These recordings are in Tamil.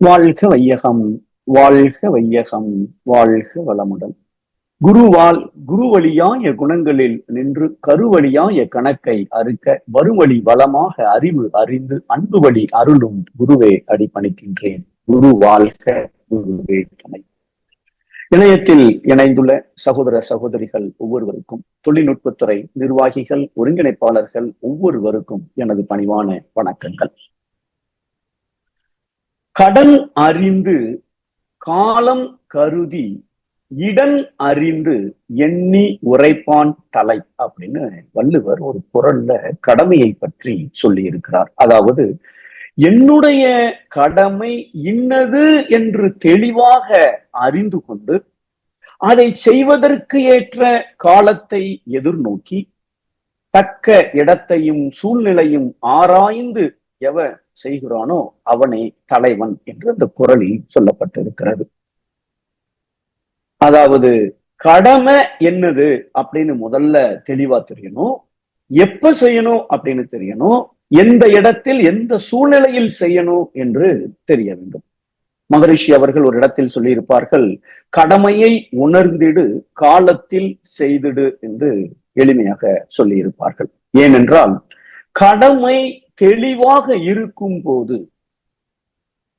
வாழ்க வையகம், வாழ்க வையகம், வாழ்க வளமுடன். குருவால் குருவழியாய குணங்களில் நின்று கருவழியாய கணக்கை அறுக்க வருவழி வளமாக அறிவு அறிந்து அன்பு வழி அருளும் குருவே அடிபணிக்கின்றேன். குரு வாழ்க, குருவே துணை. இணையத்தில் இணைந்துள்ள சகோதர சகோதரிகள் ஒவ்வொருவருக்கும், தொழில்நுட்பத்துறை நிர்வாகிகள், ஒருங்கிணைப்பாளர்கள் ஒவ்வொருவருக்கும் எனது பணிவான வணக்கங்கள். கடன் அறிந்து காலம் கருதி இடன் அறிந்து எண்ணி உரைப்பான் தலை அப்படின்னு வள்ளுவர் ஒரு குறள்ல கடமையை பற்றி சொல்லி இருக்கிறார். அதாவது என்னுடைய கடமை இன்னது என்று தெளிவாக அறிந்து கொண்டு அதை செய்வதற்கு ஏற்ற காலத்தை எதிர்நோக்கி தக்க இடத்தையும் சூழ்நிலையும் ஆராய்ந்து எவன் செய்கிறானோ அவனே தலைவன் என்று அந்த குறளில் சொல்லப்பட்டிருக்கிறது. அதாவது கடமை என்னது அப்படின்னு முதல்ல தெளிவா தெரியணும், எப்ப செய்யணும் அப்படின்னு தெரியணும், எந்த இடத்தில் எந்த சூழ்நிலையில் செய்யணும் என்று தெரிய வேண்டும். மகரிஷி அவர்கள் ஒரு இடத்தில் சொல்லியிருப்பார்கள், கடமையை உணர்ந்திடு காலத்தில் செய்திடு என்று எளிமையாக சொல்லியிருப்பார்கள். ஏனென்றால் கடமை தெளிவாக இருக்கும் போது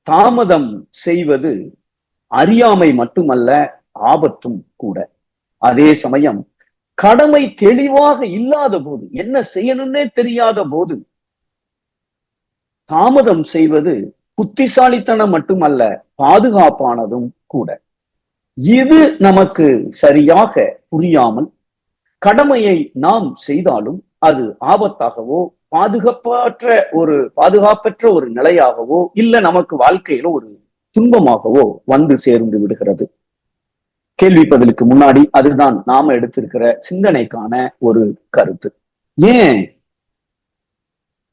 தாமதம் செய்வது அறியாமை மட்டுமல்ல, ஆபத்தும் கூட. அதே சமயம் கடமை தெளிவாக இல்லாத போது, என்ன செய்யணும்னே தெரியாத போது தாமதம் செய்வது புத்திசாலித்தனம் மட்டுமல்ல, பாதுகாப்பானதும் கூட. இது நமக்கு சரியாக புரியாமல் கடமையை நாம் செய்தாலும் அது ஆபத்தாகவோ பாதுகாப்பற்ற ஒரு நிலையாகவோ இல்ல நமக்கு வாழ்க்கையில ஒரு துன்பமாகவோ வந்து சேர்ந்து விடுகிறது. கேள்வி பதிலுக்கு முன்னாடி அதுதான் நாம எடுத்திருக்கிற சிந்தனைக்கான ஒரு கருத்து. ஏன்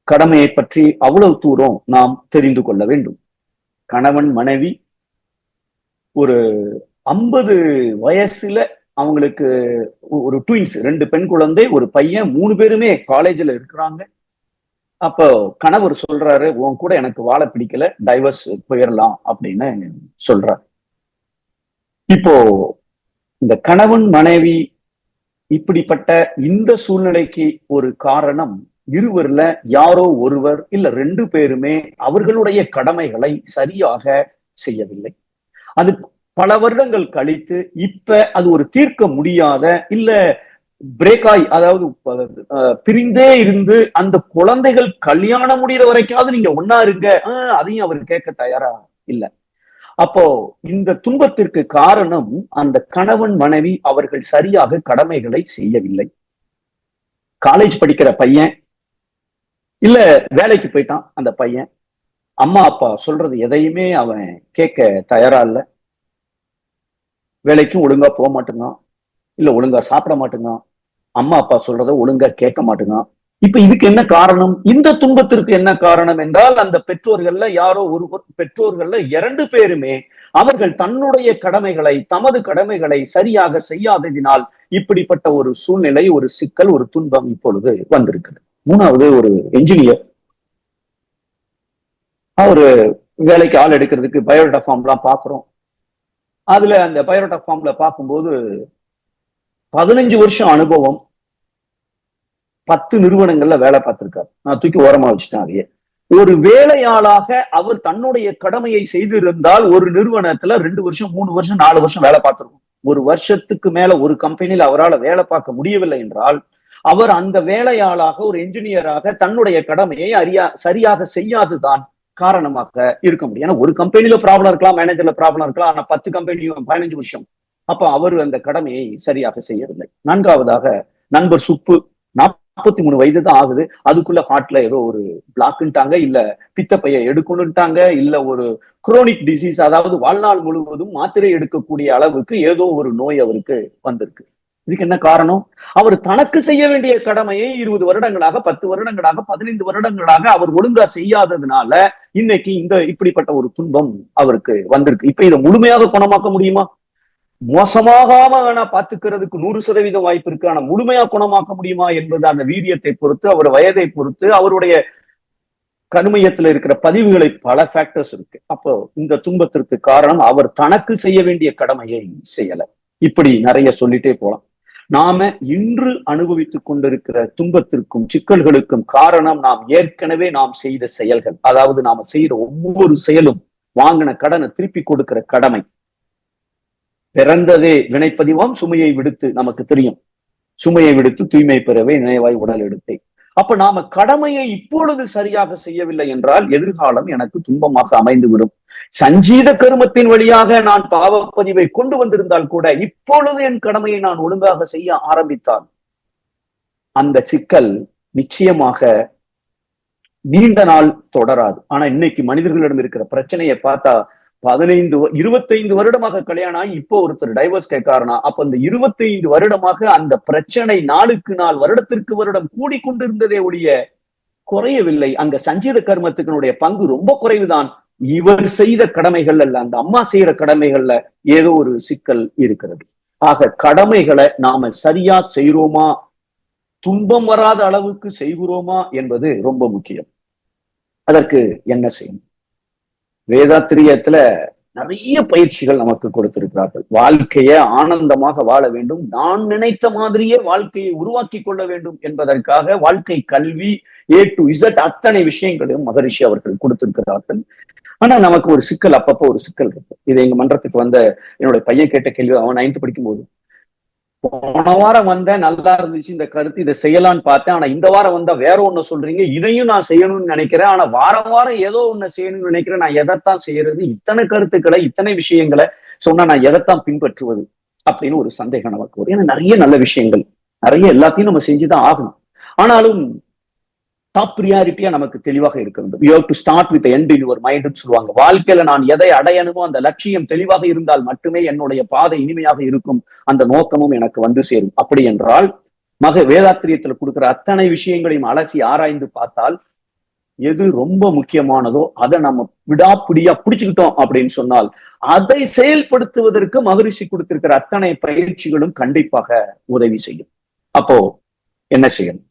கடமையை பற்றி அவ்வளவு தூரம் நாம் தெரிந்து கொள்ள வேண்டும்? கணவன் மனைவி ஒரு 50 வயசுல அவங்களுக்கு ஒரு ட்வின்ஸ், 2 பெண் குழந்தை, ஒரு பையன், 3 பேருமே காலேஜ்ல இருக்கிறாங்க. அப்போ கணவர் சொல்றாரு, உன் கூட எனக்கு வாழ பிடிக்கல, டைவர்ஸ் போயிடலாம் அப்படின்னு சொல்றாரு. இப்போ இந்த கணவன் மனைவி இப்படிப்பட்ட இந்த சூழ்நிலைக்கு ஒரு காரணம், இருவர்ல யாரோ ஒருவர் இல்ல 2 பேருமே அவர்களுடைய கடமைகளை சரியாக செய்யவில்லை. அது பல வருடங்கள் கழித்து இப்ப அது ஒரு தீர்க்க முடியாத இல்ல பிரேக்காய், அதாவது பிரிந்தே இருந்து அந்த குழந்தைகள் கல்யாணம் முடிகிற வரைக்காவது நீங்க ஒன்னா இருங்க, அதையும் அவர் கேட்க தயாரா இல்ல. அப்போ இந்த துன்பத்திற்கு காரணம் அந்த கணவன் மனைவி அவர்கள் சரியாக கடமைகளை செய்யவில்லை. காலேஜ் படிக்கிற பையன் இல்ல வேலைக்கு போயிட்டான் அந்த பையன், அம்மா அப்பா சொல்றது எதையுமே அவன் கேட்க தயாரா இல்ல. வேலைக்கும் ஒழுங்கா போக மாட்டேங்கான், இல்ல ஒழுங்கா சாப்பிட மாட்டேங்கான், அம்மா அப்பா சொல்றத ஒழுங்கா கேட்க மாட்டேங்கான். இப்ப இதுக்கு என்ன காரணம்? இந்த துன்பத்திற்கு என்ன காரணம் என்றால், அந்த பெற்றோர்கள்ல யாரோ ஒரு பெற்றோர்கள்ல 2 பேருமே அவர்கள் தன்னுடைய கடமைகளை, தமது கடமைகளை சரியாக செய்யாததினால் இப்படிப்பட்ட ஒரு சூழ்நிலை, ஒரு சிக்கல், ஒரு துன்பம் இப்பொழுது வந்திருக்கிறது. 3வது ஒரு என்ஜினியர், அவரு வேலைக்கு ஆள் எடுக்கிறதுக்கு பயோடேட்டா ஃபார்ம் எல்லாம் பாக்குறோம். அதுல அந்த பயோடேட்டா ஃபார்ம்ல பார்க்கும்போது 15 வருஷம் அனுபவம், 10 நிறுவனங்கள்ல வேலை பார்த்திருக்காரு. நான் தூக்கி ஓரமா வச்சுட்டேன். அதையே ஒரு வேலையாளாக அவர் தன்னுடைய கடமையை செய்திருந்தால் ஒரு நிறுவனத்துல 2 வருஷம் 3 வருஷம் 4 வருஷம் வேலை பார்த்திருக்கும். ஒரு வருஷத்துக்கு மேல ஒரு கம்பெனியில அவரால் வேலை பார்க்க முடியவில்லை என்றால் அவர் அந்த வேலையாளாக ஒரு என்ஜினியராக தன்னுடைய கடமையை சரியாக செய்யாதுதான் காரணமாக இருக்க முடியும். ஏன்னா ஒரு கம்பெனில ப்ராப்ளம் இருக்கலாம், மேனேஜர்ல ப்ராப்ளம் இருக்கலாம், ஆனா 10 கம்பெனியும் 15 வருஷம். அப்ப அவர் அந்த கடமையை சரியாக செய்யவில்லை. 4வதாக நண்பர் சுப்பு, 43 வயது தான் ஆகுது, அதுக்குள்ள ஹார்ட்ல ஏதோ ஒரு பிளாக்ன்ட்டாங்க, இல்ல பித்தப்பையை எடுக்கணும்ட்டாங்க, இல்ல ஒரு குரோனிக் டிசீஸ், அதாவது வாழ்நாள் முழுவதும் மாத்திரை எடுக்கக்கூடிய அளவுக்கு ஏதோ ஒரு நோய் அவருக்கு வந்திருக்கு. இதுக்கு என்ன காரணம்? அவர் தனக்கு செய்ய வேண்டிய கடமையை 20 வருடங்களாக, 10 வருடங்களாக, 15 வருடங்களாக அவர் ஒழுங்கா செய்யாததுனால இன்னைக்கு இப்படிப்பட்ட ஒரு துன்பம் அவருக்கு வந்திருக்கு. இப்ப இதை முழுமையாக குணமாக்க முடியுமா? மோசமாகாம வேணா பாத்துக்கிறதுக்கு 100% வாய்ப்பு இருக்கு. ஆனா முழுமையா குணமாக்க முடியுமா என்பது அந்த வீரியத்தை பொறுத்து, அவர் வயதை பொறுத்து, அவருடைய கருமையத்துல இருக்கிற பதிவுகளை பல ஃபேக்டர்ஸ் இருக்கு. அப்போ இந்த துன்பத்திற்கு காரணம் அவர் தனக்கு செய்ய வேண்டிய கடமையை செய்யல. இப்படி நிறைய சொல்லிட்டே போலாம். நாம இன்று அனுபவித்துக் கொண்டிருக்கிற துன்பத்திற்கும் சிக்கல்களுக்கும் காரணம் நாம் ஏற்கனவே நாம் செய்த செயல்கள். அதாவது நாம செய்யற ஒவ்வொரு செயலும் வாங்கின கடனை திருப்பி கொடுக்கிற கடமை. பிறந்ததே வினைப்பதிவாம் சுமையை விடுத்து, நமக்கு தெரியும். சுமையை விடுத்து தூய்மை பெறவே நினைவாய் உடல் எடுத்தே. அப்ப நாம கடமையை இப்பொழுது சரியாக செய்யவில்லை என்றால் எதிர்காலம் எனக்கு துன்பமாக அமைந்துவிடும். சஞ்சீத கருமத்தின் வழியாக நான் பாவப்பதிவை கொண்டு வந்திருந்தால் கூட இப்பொழுது என் கடமையை நான் ஒழுங்காக செய்ய ஆரம்பித்தால் அந்த சிக்கல் நிச்சயமாக நீண்ட நாள் தொடராது. ஆனா இன்னைக்கு மனிதர்களிடம் இருக்கிற பிரச்சனையை பார்த்தா 25 வருடமாக கல்யாணம் ஆகி இப்போ ஒருத்தர் டைவர்ஸ் கேட்காருனா, அப்ப அந்த 25 வருடமாக அந்த பிரச்சனை நாளுக்கு நாள் வருடத்திற்கு வருடம் கூடிக்கொண்டிருந்ததே ஒழிய குறையவில்லை. அங்க சஞ்சீத கர்மத்துக்குனுடைய பங்கு ரொம்ப குறைவுதான். இவர் செய்த கடமைகள் அல்ல, அந்த அம்மா செய்யற கடமைகள்ல ஏதோ ஒரு சிக்கல் இருக்கிறது. ஆக கடமைகளை நாம சரியா செய்யறோமா, துன்பம் வராத அளவுக்கு செய்கிறோமா என்பது ரொம்ப முக்கியம். அதற்கு என்ன செய்யணும்? வேதாத்திரியத்துல நிறைய பயிற்சிகள் நமக்கு கொடுத்திருக்கிறார்கள். வாழ்க்கையை ஆனந்தமாக வாழ வேண்டும், நான் நினைத்த மாதிரியே வாழ்க்கையை உருவாக்கி கொள்ள வேண்டும் என்பதற்காக வாழ்க்கை கல்வி A to Z அத்தனை விஷயங்களையும் மகரிஷி அவர்கள் கொடுத்திருக்கிறார்கள். ஆனா நமக்கு ஒரு சிக்கல், அப்பப்போ ஒரு சிக்கல் இருக்கு. இது எங்க மன்றத்துக்கு வந்த என்னுடைய பையன் கேட்ட கேள்வி. அவன் 9th படிக்கும் போது, போன வாரம் வந்தேன் நல்லா இருந்துச்சு இந்த கருத்து, இதை செய்யலான்னு பார்த்தேன், ஆனா இந்த வாரம் வந்தா வேற ஒண்ணு சொல்றீங்க, இதையும் நான் செய்யணும்னு நினைக்கிறேன், ஆனா வாரம் வாரம் ஏதோ ஒண்ணு செய்யணும்னு நினைக்கிறேன், நான் எதைத்தான் செய்யறது? இத்தனை கருத்துக்களை இத்தனை விஷயங்களை சொன்னா நான் எதைத்தான் பின்பற்றுவது அப்படின்னு ஒரு சந்தேகம் நமக்கு வரும். ஏன்னா நிறைய நல்ல விஷயங்கள், நிறைய எல்லாத்தையும் நம்ம செஞ்சுதான் ஆகணும். ஆனாலும் டாப் ப்ரியாரிட்டியா நமக்கு தெளிவாக இருக்க வேண்டும். You have to start with end in your மைண்ட்னு சொல்லுவாங்க. வாழ்க்கையில நான் எதை அடையணுமோ அந்த லட்சியம் தெளிவாக இருந்தால் மட்டுமே என்னுடைய பாதை இனிமையாக இருக்கும், அந்த நோக்கமும் எனக்கு வந்து சேரும். அப்படி என்றால் வேதாத்திரியத்துல கொடுக்கிற அத்தனை விஷயங்களையும் அலசி ஆராய்ந்து பார்த்தால் எது ரொம்ப முக்கியமானதோ அதை நம்ம விடாப்பிடியா பிடிச்சுக்கிட்டோம் அப்படின்னு சொன்னால் அதை செயல்படுத்துவதற்கு மகரிஷி கொடுத்திருக்கிற அத்தனை பயிற்சிகளும் கண்டிப்பாக உதவி செய்யும். அப்போ என்ன செய்யணும்?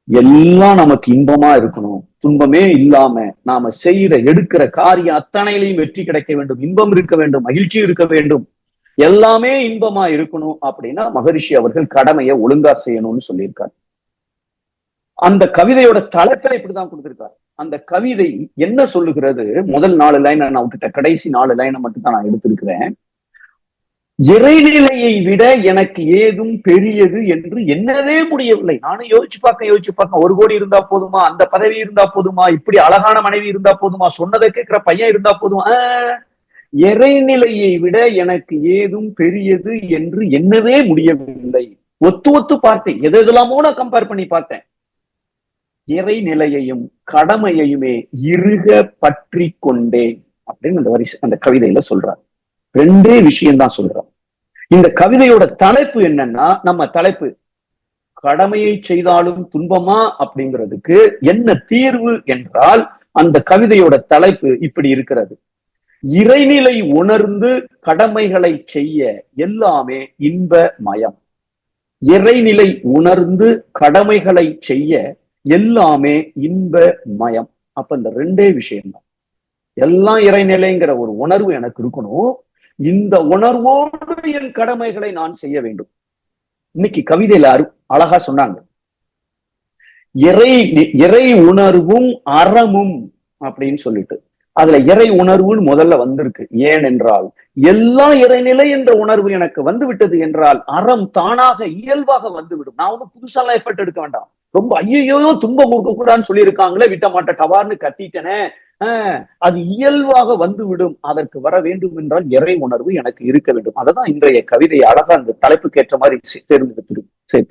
எல்லாம் நமக்கு இன்பமா இருக்கணும், துன்பமே இல்லாம நாம செய்யற எடுக்கிற காரியம் அத்தனையிலையும் வெற்றி கிடைக்க வேண்டும், இன்பம் இருக்க வேண்டும், மகிழ்ச்சி இருக்க வேண்டும், எல்லாமே இன்பமா இருக்கணும் அப்படின்னா மகரிஷி அவர்கள் கடமையை ஒழுங்கா செய்யணும்னு சொல்லியிருக்காரு. அந்த கவிதையோட தலைப்பை இப்படிதான் கொடுத்திருக்காரு. அந்த கவிதை என்ன சொல்லுகிறது? முதல் 4 லைன் நான் விட்டுட்ட, கடைசி 4 லைனை மட்டும் தான் நான் எடுத்திருக்கிறேன். இறைநிலையை விட எனக்கு ஏதும் பெரியது என்று எண்ணவே முடியவில்லை. நானும் யோசிச்சு பார்க்க 1 கோடி இருந்தா போதுமா, அந்த பதவி இருந்தா போதுமா, இப்படி அழகான மனைவி இருந்தா போதுமா, சொன்னதை கேட்கிற பையன் இருந்தா போதுமா, இறைநிலையை விட எனக்கு ஏதும் பெரியது என்று எண்ணவே முடியவில்லை. ஒத்து பார்த்தேன், எதெல்லாமோ நான் கம்பேர் பண்ணி பார்த்தேன். இறைநிலையையும் கடமையையுமே இறுக பற்றி கொண்டேன் அப்படின்னு அந்த கவிதையில சொல்றார். 2 விஷயம்தான் சொல்றோம். இந்த கவிதையோட தலைப்பு என்னன்னா, நம்ம தலைப்பு கடமையை செய்தாலும் துன்பமா அப்படிங்கிறதுக்கு என்ன தீர்வு என்றால் அந்த கவிதையோட தலைப்பு இப்படி இருக்கிறது: இறைநிலை உணர்ந்து கடமைகளை செய்ய எல்லாமே இன்ப மயம். இறைநிலை உணர்ந்து கடமைகளை செய்ய எல்லாமே இன்ப மயம். அப்ப இந்த 2 விஷயம்தான். எல்லாம் இறைநிலைங்கிற ஒரு உணர்வு எனக்கு இருக்கணும், இந்த உணர்வோடு என் கடமைகளை நான் செய்ய வேண்டும். இன்னைக்கு கவிதையில அழகா சொன்னாங்க, இறை உணர்வும் அறமும் அப்படின்னு சொல்லிட்டு. அதுல இறை உணர்வுன்னு முதல்ல வந்திருக்கு. ஏனென்றால் எல்லா இறைநிலை என்ற உணர்வு எனக்கு வந்து விட்டது என்றால் அறம் தானாக இயல்பாக வந்துவிடும். நான் வந்து புதுசாலாம் எஃபர்ட் எடுக்க வேண்டாம். ரொம்ப ஐயோ துன்பம் கொடுக்க கூடாதுன்னு சொல்லியிருக்காங்களே, விட்ட மாட்ட டவார்னு கத்திட்டனே, அது இயல்பாக வந்துவிடும். அதற்கு வர வேண்டும் என்றால் இறை உணர்வு எனக்கு இருக்க வேண்டும். அததான் இன்றைய கவிதை அழகா அந்த தலைப்புக்கு ஏற்ற மாதிரி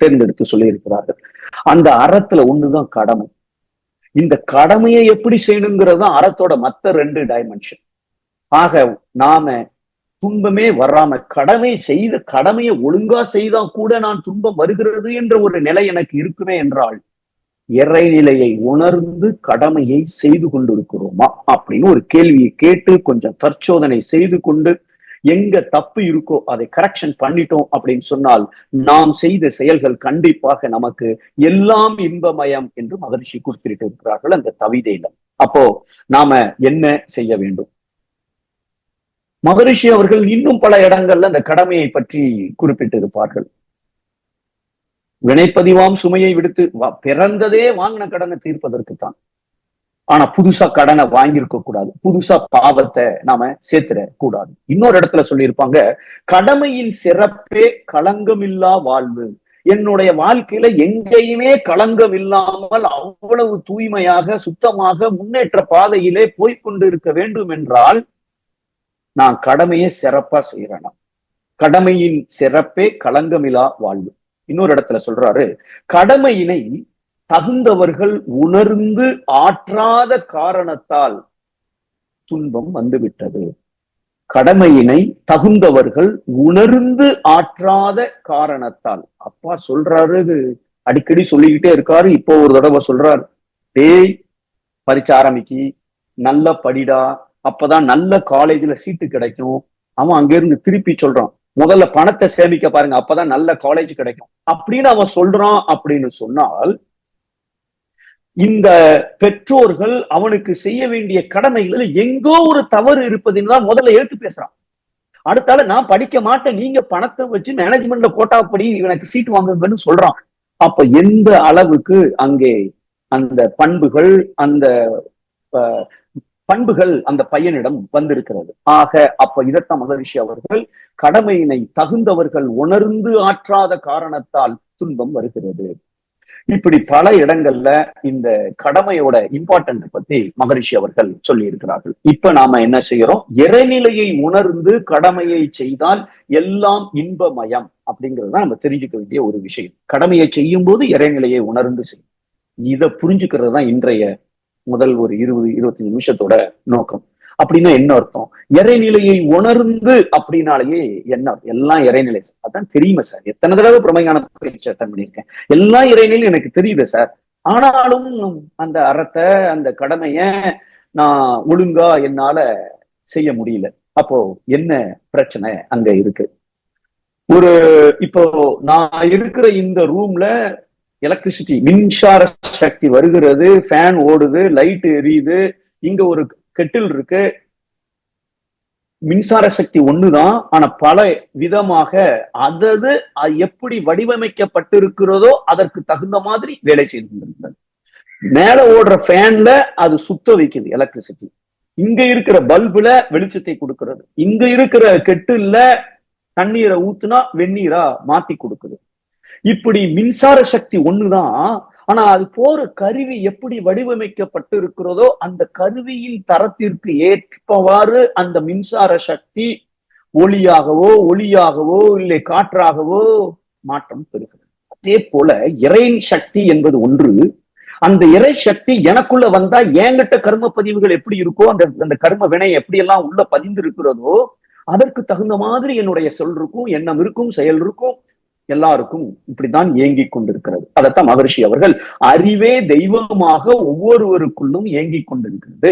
தேர்ந்தெடுத்து சொல்லி இருக்கிறார்கள். அந்த அறத்துல ஒண்ணுதான் கடமை. இந்த கடமையை எப்படி செய்யணுங்கிறது தான் அறத்தோட மத்த 2 டைமென்ஷன். ஆக நாம துன்பமே வராம கடமையை ஒழுங்கா செய்தா கூட நான் துன்பம் வருகிறது என்ற ஒரு நிலை எனக்கு இருக்குமே என்றால் இறைநிலையை உணர்ந்து கடமையை செய்து கொண்டிருக்கிறோமா அப்படின்னு ஒரு கேள்வியை கேட்டு கொஞ்சம் தற்சோதனை செய்து கொண்டு எங்க தப்பு இருக்கோ அதை கரெக்ஷன் பண்ணிட்டோம் அப்படின்னு சொன்னால் நாம் செய்த செயல்கள் கண்டிப்பாக நமக்கு எல்லாம் இன்பமயம் என்று மகரிஷி குறிப்பிட்டு இருக்கிறார்கள் அந்த கவிதையில. அப்போ நாம என்ன செய்ய வேண்டும்? மகரிஷி அவர்கள் இன்னும் பல இடங்கள்ல அந்த கடமையை பற்றி குறிப்பிட்டு இருப்பார்கள். வினைப்பதிவாம் சுமையை விடுத்து பிறந்ததே வாங்கின கடனை தீர்ப்பதற்குத்தான். ஆனா புதுசா கடனை வாங்கியிருக்க கூடாது, புதுசா பாவத்தை நாம சேர்த்துட கூடாது. இன்னொரு இடத்துல சொல்லியிருப்பாங்க, கடமையின் சிறப்பே களங்கமில்லா வாழ்வு. என்னுடைய வாழ்க்கையில எங்கேயுமே களங்கம் இல்லாமல் அவ்வளவு தூய்மையாக சுத்தமாக முன்னேற்ற பாதையிலே போய்கொண்டு இருக்க வேண்டும் என்றால் நான் கடமையை சிறப்பா செய்யறேன். கடமையின் சிறப்பே களங்கமிலா வாழ்வு. இன்னொரு இடத்துல சொல்றாரு, கடமையினை தகுந்தவர்கள் உணர்ந்து ஆற்றாத காரணத்தால் துன்பம் வந்துவிட்டது. கடமையினை தகுந்தவர்கள் உணர்ந்து ஆற்றாத காரணத்தால். அப்பா சொல்றாரு, அடிக்கடி சொல்லிக்கிட்டே இருக்காரு. இப்போ ஒரு தடவை சொல்றாரு, டேய் பரீட்சை ஆரம்பிக்கி, நல்ல படிடா, அப்பதான் நல்ல காலேஜ்ல சீட்டு கிடைக்கும். அவன் அங்க இருந்து திருப்பி சொல்றான், முதல்ல பணத்தை சேமிக்க பாருங்க, அப்பதான் நல்ல காலேஜ் கிடைக்கும் அப்படின்னு அவன் சொல்றான். அப்படின்னு சொன்னால் இந்த பெற்றோர்கள் அவனுக்கு செய்ய வேண்டிய கடமைகள் எங்கோ ஒரு தவறு இருப்பதுன்னு தான் முதல்ல எடுத்து பேசுறான். அடுத்தால நான் படிக்க மாட்டேன், நீங்க பணத்தை வச்சு மேனேஜ்மெண்ட்ல கோட்டாப்படி எனக்கு சீட் வாங்குங்கன்னு சொல்றான். அப்ப எந்த அளவுக்கு அங்கே அந்த பண்புகள் அந்த பண்புகள் அந்த பையனிடம் வந்திருக்கிறது. ஆக அப்ப இதத்தான் மகரிஷி அவர்கள் கடமையினை தகுந்தவர்கள் உணர்ந்து ஆற்றாத காரணத்தால் துன்பம் வருகிறது. இப்படி பல இடங்கள்ல இந்த கடமையோட இம்பார்ட்டன்ட் பத்தி மகரிஷி அவர்கள் சொல்லி இருக்கிறார்கள். இப்ப நாம என்ன செய்யறோம்? இறைநிலையை உணர்ந்து கடமையை செய்தால் எல்லாம் இன்பமயம் அப்படிங்கிறதுதான் நம்ம தெரிஞ்சுக்க வேண்டிய ஒரு விஷயம். கடமையை செய்யும் போது இறைநிலையை உணர்ந்து செய்யும். இதை புரிஞ்சுக்கிறது தான் இன்றைய முதல் ஒரு 20-25 நிமிஷத்தோட நோக்கம். அப்படின்னா என்ன அர்த்தம்? இறைநிலையை உணர்ந்து அப்படின்னாலேயே என்ன, எல்லாம் இறைநிலை. அதான் தெரியுமா சார், எத்தனை தடவை பிரமையான பயிற்சி அட்டன் பண்ணியிருக்கேன், எல்லாம் இறைநிலை எனக்கு தெரியுது சார். ஆனாலும் அந்த அறத்தை அந்த கடமைய நான் ஒழுங்கா என்னால செய்ய முடியல. அப்போ என்ன பிரச்சனை அங்க இருக்கு? ஒரு இப்போ நான் இருக்கிற இந்த ரூம்ல எலக்ட்ரிசிட்டி மின்சார சக்தி வருகிறது, ஃபேன் ஓடுது, லைட் எரியுது, இங்க ஒரு கெட்டில் இருக்கு. மின்சார சக்தி ஒண்ணுதான், ஆனா பல விதமாக அதது எப்படி வடிவமைக்கப்பட்டிருக்கிறதோ அதற்கு தகுந்த மாதிரி வேலை செய்து. மேல ஓடுற ஃபேன்ல அது சுத்த வைக்குது எலக்ட்ரிசிட்டி, இங்க இருக்கிற பல்புல வெளிச்சத்தை கொடுக்கிறது, இங்க இருக்கிற கெட்டில்ல தண்ணீரை ஊத்துனா வெந்நீரா மாத்தி கொடுக்குது. இப்படி மின்சார சக்தி ஒண்ணுதான், ஆனா அது போற கருவி எப்படி வடிவமைக்கப்பட்டு இருக்கிறதோ அந்த கருவியின் தரத்திற்கு ஏற்பவாறு அந்த மின்சார சக்தி ஒளியாகவோ இல்லை காற்றாகவோ மாற்றம் பெறுகிறது. அதே போல இறை சக்தி என்பது ஒன்று. அந்த இறை சக்தி எனக்குள்ள வந்தா என்கிட்ட கர்ம பதிவுகள் எப்படி இருக்கோ, அந்த கர்ம வினை எப்படி எல்லாம் உள்ள பதிந்து இருக்கிறதோ அதற்கு தகுந்த மாதிரி என்னுடைய சொல் இருக்கும், எண்ணம் இருக்கும், செயல் இருக்கும், எல்லாருக்கும் இப்படித்தான் இயங்கிக் கொண்டிருக்கிறது. அதைத்தான் மகரிஷி அவர்கள் அறிவே தெய்வமாக ஒவ்வொருவருக்குள்ளும் இயங்கிக் கொண்டிருக்கிறது.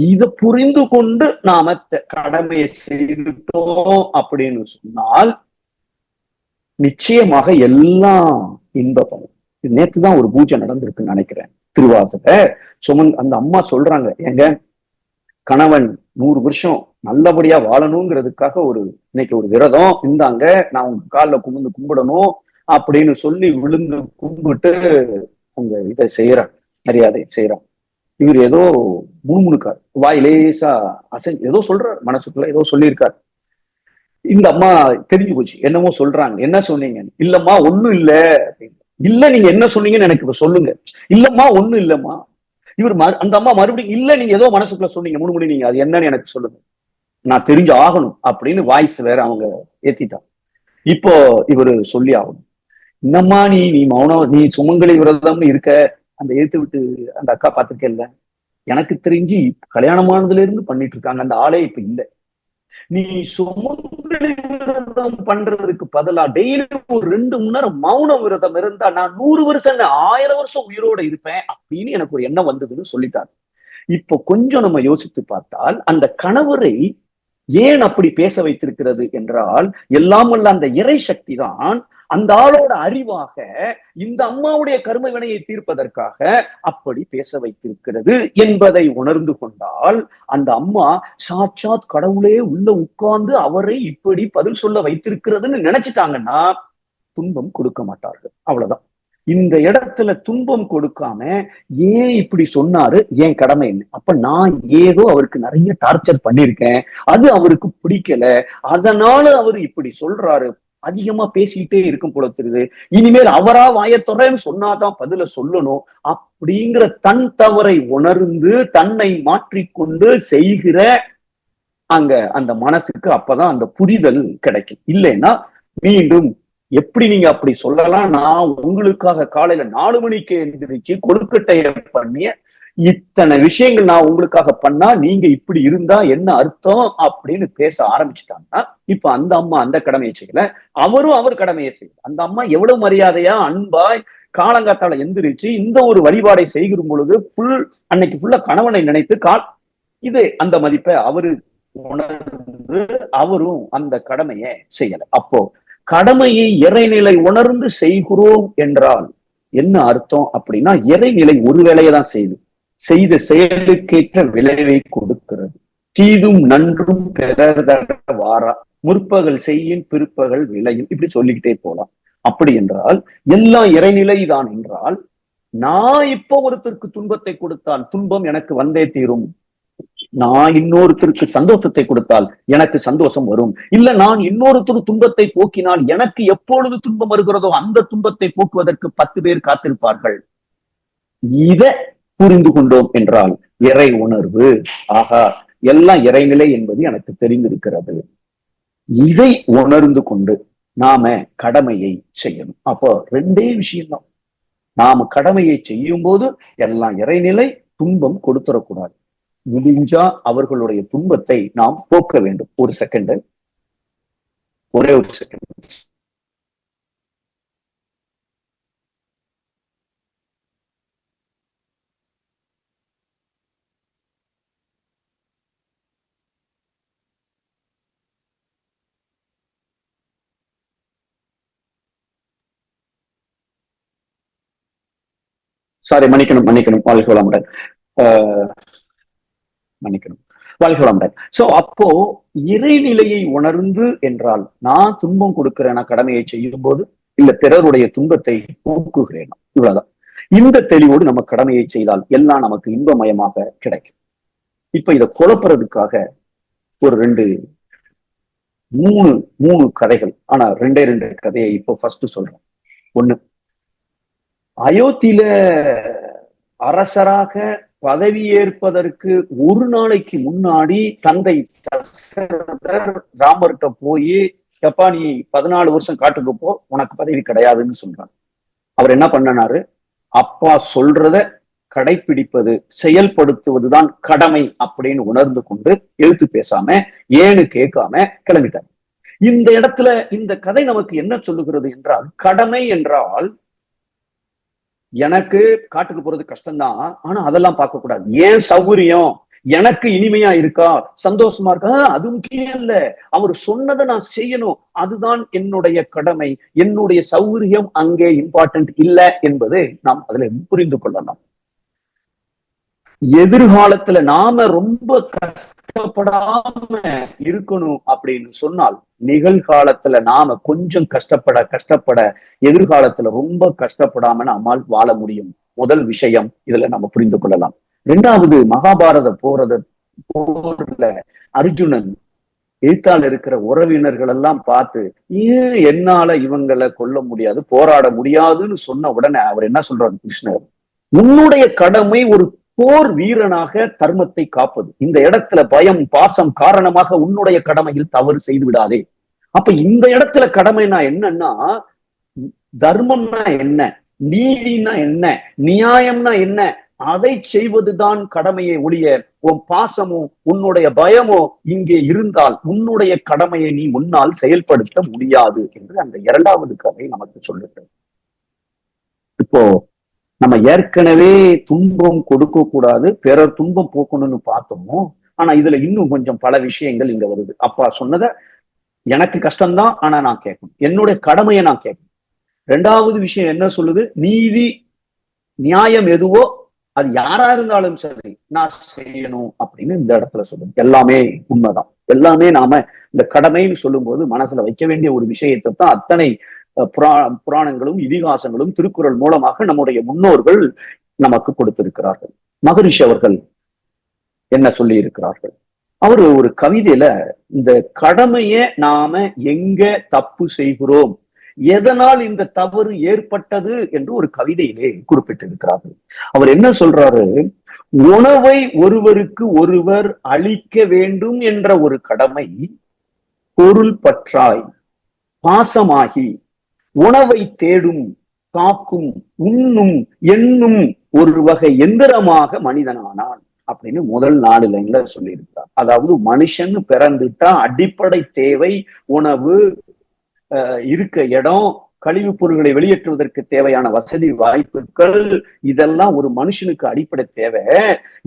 இதை புரிந்து கொண்டு நாம கடமையை செய்துட்டோம் அப்படின்னு சொன்னால் நிச்சயமாக எல்லாம் இன்பப்படும். நேற்றுதான் ஒரு பூஜை நடந்திருக்குன்னு நினைக்கிறேன், திருவாசக அந்த அம்மா சொல்றாங்க, எங்க கணவன் 100 வருஷம் நல்லபடியா வாழணுங்கிறதுக்காக இன்னைக்கு ஒரு விரதம் இருந்தாங்க, நான் உங்க காலில் கும்பிடணும் அப்படின்னு சொல்லி விழுந்து கும்பிட்டு அந்த இதை செய்யறாங்க, மரியாதை செய்யறாங்க. இவர் ஏதோ முணுமுணுக்கார், வாயிலேசா ஏதோ சொல்றாரு, மனசுக்குள்ள ஏதோ சொல்லியிருக்காரு. இந்த அம்மா தெரிஞ்சு போச்சு என்னமோ சொல்றாங்க. என்ன சொன்னீங்க? இல்லம்மா ஒண்ணும் இல்ல அப்படின்னு. இல்ல நீங்க என்ன சொன்னீங்கன்னு எனக்கு இப்ப சொல்லுங்க. இல்லம்மா ஒண்ணும் இல்லம்மா. இவர் அந்த அம்மா மறுபடியும் இல்ல நீங்க ஏதோ மனசுக்குள்ள சொன்னீங்க முணுமுணு, நீங்க அது என்னன்னு எனக்கு சொல்லுங்க, நான் தெரிஞ்சு ஆகணும் அப்படின்னு வாய்ஸ் வேற அவங்க ஏத்திட்டான். இப்போ இவரு சொல்லி ஆகணும். என்னம்மா நீ மௌனம், நீ சுமங்கலி விரதம்னு இருக்க, அந்த ஏத்து விட்டு அந்த அக்கா பாத்துருக்கேன்ல, எனக்கு தெரிஞ்சு கல்யாணமானதுல இருந்து பண்ணிட்டு இருக்காங்க, அந்த ஆளே இப்ப இல்லை. நீ சுமங்கலி விரதம் பண்றதுக்கு பதிலா டெய்லி ஒரு 2 மணி நேரம் மௌன விரதம் இருந்தா நான் 100 வருஷம் 1000 வருஷம் உயிரோட இருப்பேன் அப்படின்னு எனக்கு ஒரு எண்ணம் வந்ததுன்னு சொல்லிட்டாரு. இப்போ கொஞ்சம் நம்ம யோசித்து பார்த்தால் அந்த கணவரை ஏன் அப்படி பேச வைத்திருக்கிறது என்றால், எல்லாம் வல்ல அந்த இறை சக்தி தான் அந்த ஆளோட அறிவாக இந்த அம்மாவுடைய கர்ம வினையை தீர்ப்பதற்காக அப்படி பேச வைத்திருக்கிறது என்பதை உணர்ந்து கொண்டால், அந்த அம்மா சாட்சாத் கடவுளே உள்ள உட்கார்ந்து அவரை இப்படி பதில் சொல்ல வைத்திருக்கிறதுன்னு நினைச்சிட்டாங்கன்னா துன்பம் கொடுக்க மாட்டார்கள். அவ்வளவுதான். இந்த இடத்துல துன்பம் கொடுக்காம ஏன் இப்படி சொன்னாரு, என் கடமை என்ன? அப்ப நான் ஏதோ அவருக்கு நிறைய டார்ச்சர் பண்ணிருக்கேன், அது அவருக்கு பிடிக்கல, அதனால அவர் இப்படி சொல்றாரு, அதிகமா பேசிக்கிட்டே இருக்கும் போல தெரியுது, இனிமேல் அவரா வாயத்தொறன்னு சொன்னாதான் பதில சொல்லணும் அப்படிங்கிற தன் தவறை உணர்ந்து தன்னை மாற்றிக்கொண்டு செய்கிற அங்க அந்த மனசுக்கு அப்பதான் அந்த புரிதல் கிடைக்கும். இல்லைன்னா மீண்டும் எப்படி நீங்க அப்படி சொல்லலாம், நான் உங்களுக்காக காலையில 4 மணிக்கு எந்திரிச்சு கொழுக்கட்டைய பண்ணி இத்தனை விஷயங்கள் நான் உங்களுக்காக பண்ணா நீங்க இப்படி இருந்தா என்ன அர்த்தம் அப்படின்னு பேச ஆரம்பிச்சுட்டாங்கன்னா, இப்ப அந்த அம்மா அந்த கடமையை செய்யல, அவரும் அவர் கடமையை செய்யல. அந்த அம்மா எவ்வளவு மரியாதையா அன்பாய் காலங்காத்தால எந்திரிச்சு இந்த ஒரு வழிபாடை செய்கிற பொழுது அன்னைக்கு ஃபுல்லா கணவனை நினைத்து இது அந்த மதிப்பை அவரு உணர்ந்து அவரும் அந்த கடமையை செய்யல. அப்போ கடமையை இறைநிலை உணர்ந்து செய்கிறோம் என்றால் என்ன அர்த்தம் அப்படின்னா, இறைநிலை ஒரு வேலையை தான் செய்யுது, செய்த செயலுக்கேற்ற விளைவை கொடுக்கிறது. தீதும் நன்றும் பிறர்தர வாரா, முற்பகல் செய்யின் பிற்பகல் விளையும், இப்படி சொல்லிக்கிட்டே போலாம். அப்படி என்றால் எல்லாம் இறைநிலை தான் என்றால், நான் இப்போ ஒருத்தருக்கு துன்பத்தை கொடுத்தால் துன்பம் எனக்கு வந்தே தீரும், நான் இன்னொருத்தருக்கு சந்தோஷத்தை கொடுத்தால் எனக்கு சந்தோஷம் வரும், இல்ல நான் இன்னொருத்தர் துன்பத்தை போக்கினால் எனக்கு எப்பொழுது துன்பம் வருகிறதோ அந்த துன்பத்தை போக்குவதற்கு 10 பேர் காத்திருப்பார்கள். இத புரிந்து கொண்டோம் என்றால் இறை உணர்வு, ஆகா எல்லாம் இறைநிலை என்பது எனக்கு தெரிந்திருக்கிறது, இதை உணர்ந்து கொண்டு நாம கடமையை செய்யணும். அப்போ 2 விஷயம்தான். நாம கடமையை செய்யும் போது எல்லாம் இறைநிலை, துன்பம் கொடுத்துடக்கூடாது, முடிஞ்சா அவர்களுடைய துன்பத்தை நாம் போக்க வேண்டும். ஒரு செகண்ட், ஒரே ஒரு செகண்ட். சாரி, மன்னிக்கணும் மன்னிக்கணும், வாழ்க வளமுடன், மன்னிக்கணும், வாழ்க வளமுடன். சோ அப்போ இறைநிலையை உணர்ந்து என்றால், நான் துன்பம் கொடுக்கிறேன் கடமையை செய்யும் போது, இல்ல பிறருடைய துன்பத்தை போக்குகிறேன், இவ்வளவுதான். இந்த தெளிவோடு நம்ம கடமையை செய்தால் எல்லாம் நமக்கு இன்பமயமாக கிடைக்கும். இப்ப இதை குழப்புறதுக்காக ஒரு மூணு கதைகள், ஆனா 2 கதையை இப்போ ஃபர்ஸ்ட் சொல்றேன். ஒண்ணு, அயோத்தியில அரசராக பதவி ஏற்பதற்கு ஒரு நாளைக்கு முன்னாடி தந்தை தசரதர் ராமர்கிட்ட போய், எப்பா நீ 14 வருஷம் காட்டுக்கு போ, உனக்கு பதவி கிடையாதுன்னு சொல்றாங்க. அவர் என்ன பண்ணனாரு, அப்பா சொல்றத கடைபிடிப்பது செயல்படுத்துவதுதான் கடமை அப்படின்னு உணர்ந்து கொண்டு எழுத்து பேசாம ஏன்னு கேட்காம கிளம்பிட்டார். இந்த இடத்துல இந்த கதை நமக்கு என்ன சொல்லுகிறது என்றால், கடமை என்றால் எனக்கு காட்டுக்கு போறது கஷ்டம்தான், ஆனா அதெல்லாம் பார்க்க கூடாது, ஏன் சௌகரியம் எனக்கு இனிமையா இருக்கா, சந்தோஷமா இருக்கா, அது முக்கியம் இல்ல, அவர் சொன்னதை நான் செய்யணும், அதுதான் என்னுடைய கடமை, என்னுடைய சௌகரியம் அங்கே இம்பார்ட்டன்ட் இல்ல என்பதை நாம் அதுல புரிந்து கொள்ளலாம். எதிர்காலத்துல நாம ரொம்ப கஷ்டப்படாம இருக்கணும் அப்படின்னு சொன்னால், நிகழ்காலத்துல நாம கொஞ்சம் கஷ்டப்பட எதிர்காலத்துல ரொம்ப கஷ்டப்படாம நம்மால் வாழ முடியும். முதல் விஷயம் இதுல நம்ம புரிந்து கொள்ளலாம். 2வது, மகாபாரத போர்ல அர்ஜுனன் எய்த்தால் இருக்கிற உறவினர்கள் எல்லாம் பார்த்து, ஏன் என்னால இவங்களை கொல்ல முடியாது, போராட முடியாதுன்னு சொன்ன உடனே அவர் என்ன சொல்றாரு கிருஷ்ணர், உன்னுடைய கடமை ஒரு போர் வீரனாக தர்மத்தை காப்பது, இந்த இடத்துல பயம் பாசம் காரணமாக உன்னுடைய கடமையில் தவறு செய்து விடாதே. அப்ப இந்த இடத்துல கடமைனா என்னன்னா, தர்மம்னா என்ன, நீதினா என்ன, நியாயம்னா என்ன, அதை செய்வதுதான் கடமையை ஒழிய, உன் பாசமோ உன்னுடைய பயமோ இங்கே இருந்தால் உன்னுடைய கடமையை நீ முன்னால் செயல்படுத்த முடியாது என்று அந்த 2வது கதை நமக்கு சொல்லுகிறது. இப்போ நம்ம ஏற்கனவே துன்பம் கொடுக்க கூடாது, பிறர் துன்பம் போக்கணும்னு பார்த்தோமோ, ஆனா இதுல இன்னும் கொஞ்சம் பல விஷயங்கள் இங்க வருது. அப்பா சொன்னத எனக்கு கஷ்டம்தான், ஆனா நான் கேட்கணும். என்னுடைய கடமையை நான் கேட்கணும். ரெண்டாவது விஷயம் என்ன சொல்லுது? நீதி நியாயம் எதுவோ அது யாரா இருந்தாலும் சரி நான் செய்யணும் அப்படின்னு இந்த இடத்துல சொல்லுது. எல்லாமே உண்மைதான். எல்லாமே நாம இந்த கடமைன்னு சொல்லும் போது மனசுல வைக்க வேண்டிய ஒரு விஷயத்தை தான் அத்தனை புராணங்களும் இதிகாசங்களும் திருக்குறள் மூலமாக நம்முடைய முன்னோர்கள் நமக்கு கொடுத்திருக்கிறார்கள். மகரிஷி அவர்கள் என்ன சொல்லி இருக்கிறார்கள்? அவரு ஒரு கவிதையில இந்த கடமையை நாம எங்க தப்பு செய்கிறோம், எதனால் இந்த தவறு ஏற்பட்டது என்று ஒரு கவிதையிலே குறிப்பிட்டிருக்கிறார்கள். அவர் என்ன சொல்றாரு? உணவை ஒருவருக்கு ஒருவர் அளிக்க வேண்டும் என்ற ஒரு கடமை பொருள் பற்றாய் பாசமாகி உணவை தேடும் காக்கும் உண்ணும் எண்ணும் ஒரு வகை எந்திரமாக மனிதனானான் அப்படின்னு முதல் 4 லைன்ல சொல்லியிருக்கிறார். அதாவது மனுஷன் பிறந்துட்டா அடிப்படை தேவை உணவு, இருக்க இடம், கழிவுப் பொருள்களை வெளியேற்றுவதற்கு தேவையான வசதி வாய்ப்புகள், இதெல்லாம் ஒரு மனுஷனுக்கு அடிப்படை தேவை.